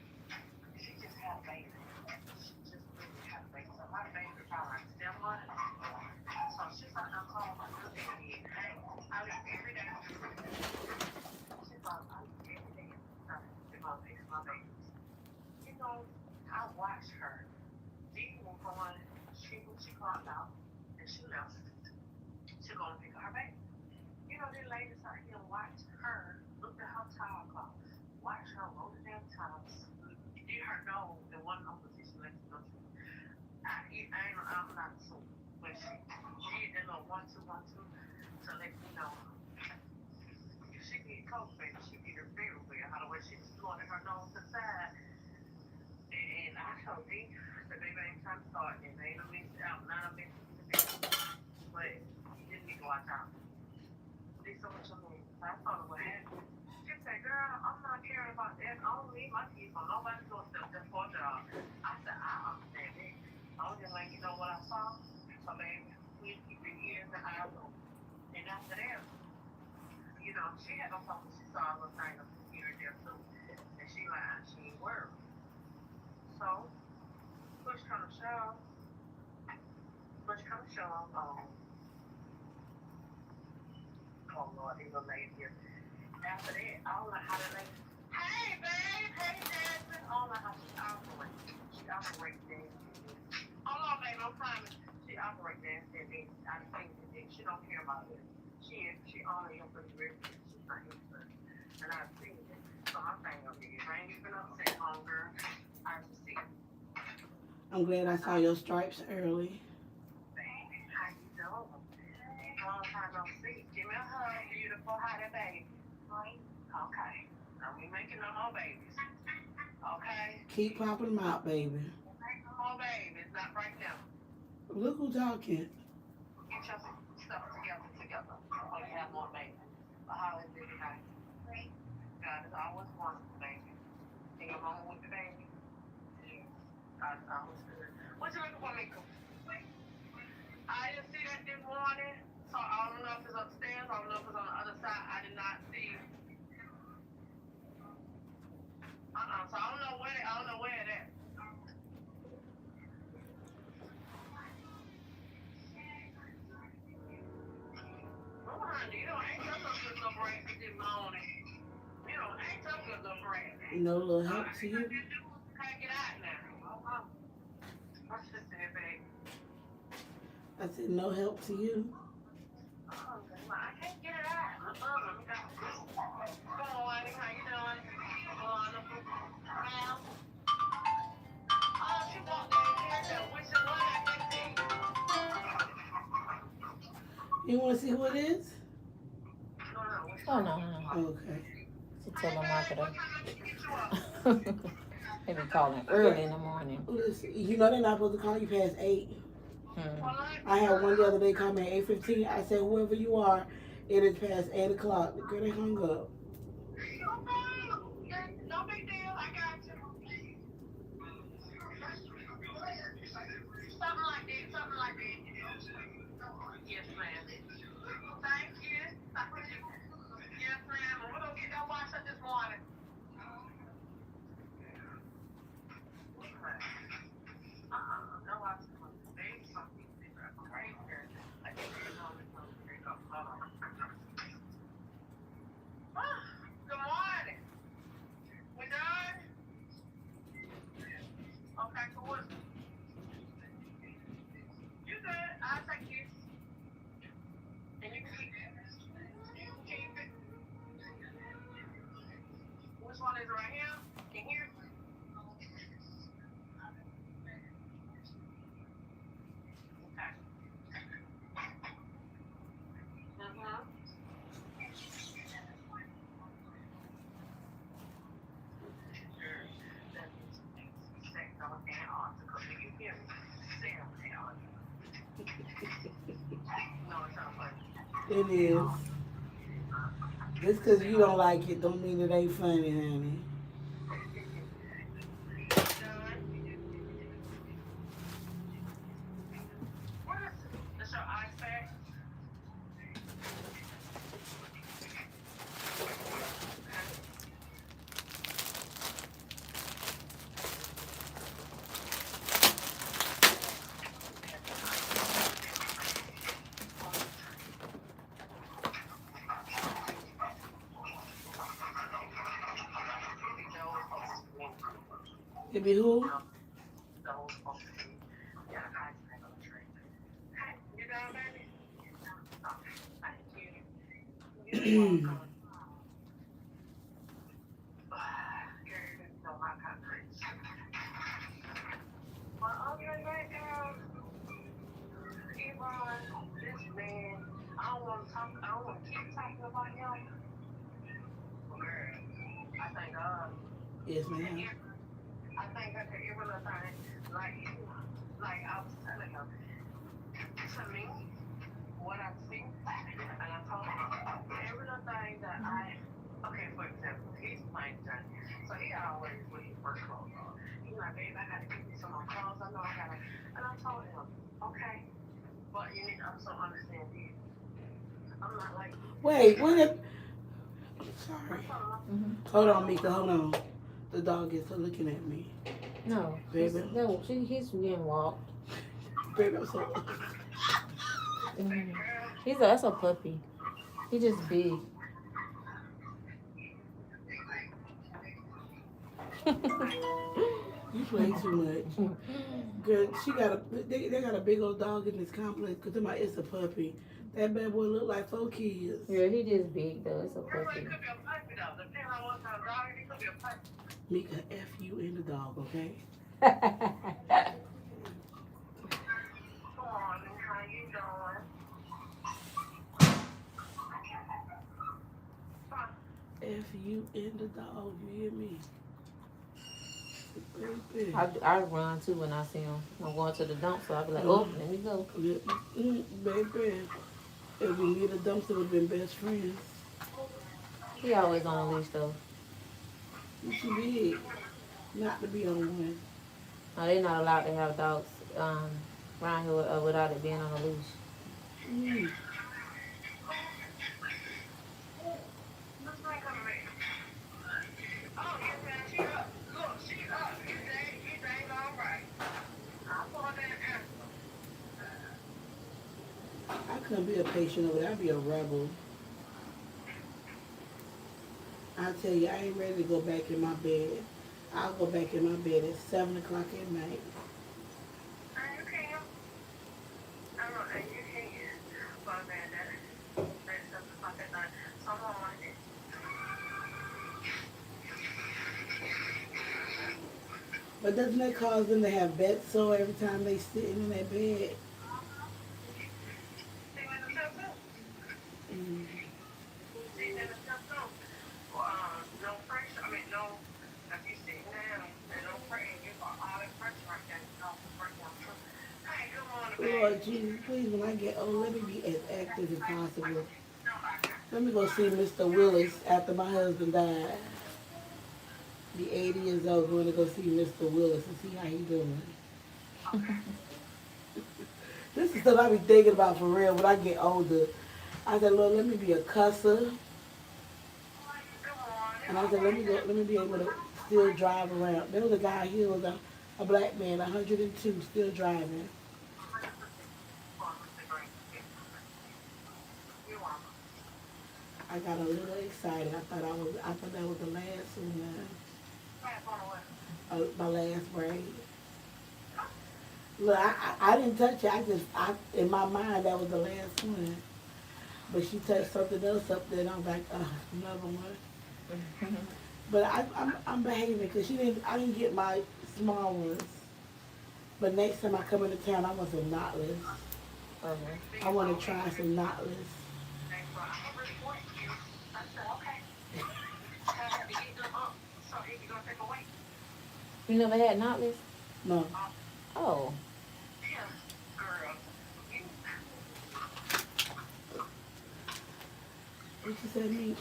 She just had a baby. She just really had a baby. So my baby probably like 7 months. So she's like, I'm home. I'm good baby. Hey, I leave every day. She's like, I leave every day. To go fix my babies. I watched her. She was going, she clocked out. and she left. She go and pick up her baby. You know, this lady sat here and watched her, looked at her towel cloth, watch her roll the damn towels, did her nose, and one of them position let you know. I'm not so, but she did that little 1, 2, 1, 2 to let me know. If she get close, baby, she get her very well. How the way she was blowing her nose to the side. And I told D, the baby ain't trying to start, and they ain't no mix out, not a mix with the baby. But you didn't need to watch out. They so much of me. So I told her what happened. She said, girl, I'm not caring about that. I don't need my kids on nobody's doorstep just for a job. I said, I understand it. I was just like, you know what I saw? So baby, please keep your ears and eyes open. And after that, you know, she had no problem. She saw a little thing up here and there too. And she like, she ain't worried. So, push come to shove. Oh Lord, there's a lady here. After that, I don't know how to like, hey babe, hey Jasmine. I don't know how she operates. She operates that. Hold on, babe, I'm promise. She operates that and then I think that she don't care about it. She only here for the rest. She's not here for it. And I've seen it. So my thing up here, I ain't even upset hunger. I just see it. I'm glad I saw your stripes early. Baby, how you doing? Long time no see. Give me a hug, beautiful. How that baby? Okay. Now we making no more babies. Okay? Keep popping them out, baby. No more babies. Not right now. Look who's talking. Get your stuff together. Before you have more babies. But how is it today? God is always wonderful, baby. And your mama with the baby? Yeah. God is always good. What you looking for, Mika? I didn't see that this morning. So I don't know if it's upstairs. I don't know if it's on the other side. I did not see. So I don't know where it is. Oh, honey, you don't ain't tough good no break this morning. You don't ain't tough good no break. No little help to you? Can't get out now. What's this here, baby? I said no help to you. I can't get it out. Come on, how you doing? Wonderful. Now. Oh, she walked down here. Which one I can see? You want to see who it is? Oh, no. Okay. She telemarketer. They be calling early in the morning. Listen, you know they're not supposed to call you past 8. Hmm. I had one the other day call me at 8:15. I said, whoever you are, it is past 8 o'clock. The girl, they hung up. No big deal. I got you. Something like that. Yes, ma'am. Thank you. Yes, ma'am. We're going to get that wash up this morning. No wash up. There's something right here. I think you're going to come. Good morning. We done? Okay, so what? You good? I'll take you. And you can keep it. You can keep it. Which one is it right here? In here? Okay. Mm-hmm. It is. Just because you don't like it don't mean it ain't funny, honey. That's your ice pack? It be who? You done? my country. But other than that, Yvonne, this man, I don't want to talk, I don't want to keep talking about him. Girl, I thank God. Yes, ma'am. I think that's every little thing, like I was telling him, to me, what I see, and I told him, every little thing that okay, for example, he's playing Johnny, so he always with his first clothes on. He's like, babe, I gotta get me some more clothes, I know I gotta, and I told him, okay, but you need to also understand this. I'm not like, Wait, what if... Sorry. Mm-hmm. Hold on, Mika, hold on. The dog is looking at me. No, Baby. no, he's getting walked. Baby, I'm so... Mm-hmm. That's a puppy. He just big. You play too much. Girl, they got a big old dog in this complex because it's a puppy. That bad boy look like 4 kids. Yeah, he just big though. It's a puppy. it could be a puppy though, depending on what kind of dog, it could be a puppy. Mika, F you in the dog, okay? Come on, how you doing? F you in the dog, you hear me? Baby. I run too when I see him. I'm going to the dump, so I'll be like, oh, let me go. Baby. If we need a dumpster, would have been best friends. He always on a leash though. You too big not to be on one. No, they're not allowed to have dogs around here without it being on a leash. I couldn't be a patient over there. I'd be a rebel. I tell you, I ain't ready to go back in my bed. I'll go back in my bed at 7 o'clock at night. But doesn't that cause them to have bed sore every time they sit in that bed? Mm. Lord Jesus, please, when I get old, let me be as active as possible. Let me go see Mr. Willis after my husband died. Be 80 years old, going to go see Mr. Willis and see how he doing. This is stuff I be thinking about for real when I get older. I said, Lord, let me be a cusser. And I said, let me be able to still drive around. There was a guy here, was a black man, 102, still driving. I got a little excited. I thought that was the last one. My last braid. Look, I didn't touch it. In my mind, that was the last one. But she touched something else up there, and I was like, another one. But I'm behaving because I didn't get my small ones. But next time I come into town, I want some knotless. I want to try some knotless. You never had knotless? No. Oh. What you said, me?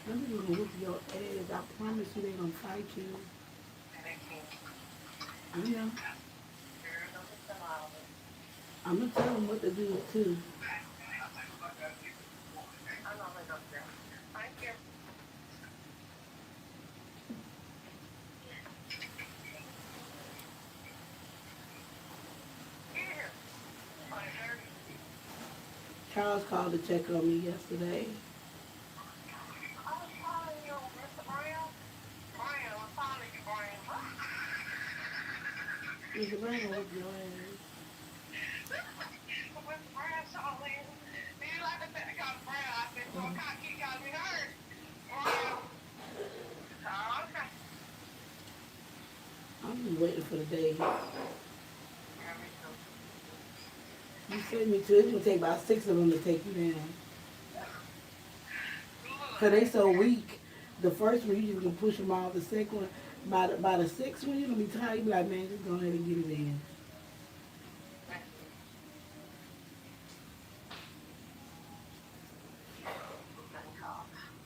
Let me even whoop your ass. I promise you they gonna fight you. I know. I'm gonna tell them what to do too. Charles called to check on me yesterday. Mr. Brown, whoop your ass. like I said, I got a friend. I said, well, keep calling me hers. Okay. I'm just waiting for the day. Yeah, me too. You sent me to. It's gonna take about 6 of them to take you down. Cause they so weak. The first one you just gonna push them off. The second one, by the sixth one, you gonna be tired. You be like, man, just go ahead and get it in.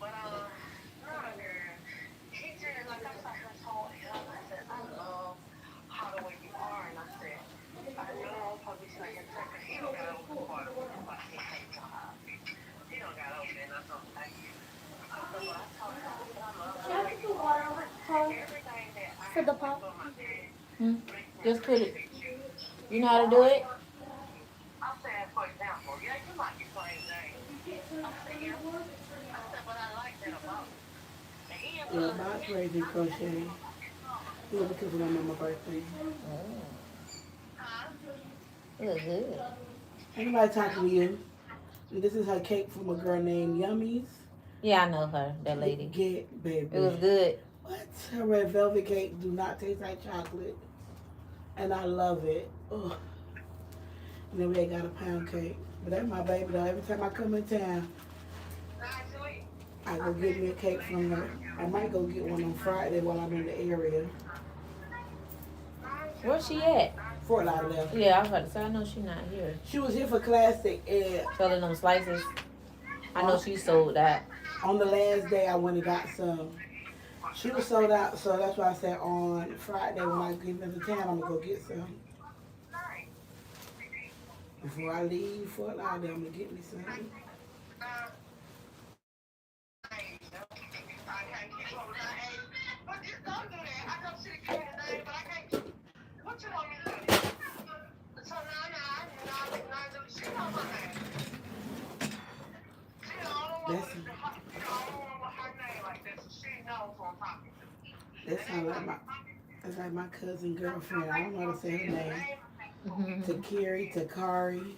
But he said, like I told him, I said, I love how the way you are, and I said, I know probably like he don't got over the part of what he hates to have. He don't got over it, that's something like you. I told him, I love Should I put the water on everything that I for the have pot? for my dad. Just put it. You know how to do it? I said, for example, yeah, you like your plain Jane. I said, yeah. I said, but I like that about it. And he Yeah, boxbraids and crochet. Yeah, because of my birthday. Look good. Anybody talking to you? And this is her cake from a girl named Yummies. Yeah, I know her, that lady. Get, baby. It was good. What? Her red velvet cake do not taste like chocolate. And I love it. Ugh. And then we got a pound cake. But that's my baby though. Every time I come in town, I go get me a cake from her. I might go get one on Friday while I'm in the area. Where's she at? Fort Lauderdale. Yeah, I was about to say, I know she's not here. She was here for Classic, and Selling them slices. I know she sold that. on the last day I went and got some. She was sold out, so that's why I said on Friday when I get into town, I'm going to go get some. Before I leave Fort Lauderdale, I'm going to get me some. What you want me to do? So That's like my cousin girlfriend. I don't know how to say her name. Mm-hmm. Takari.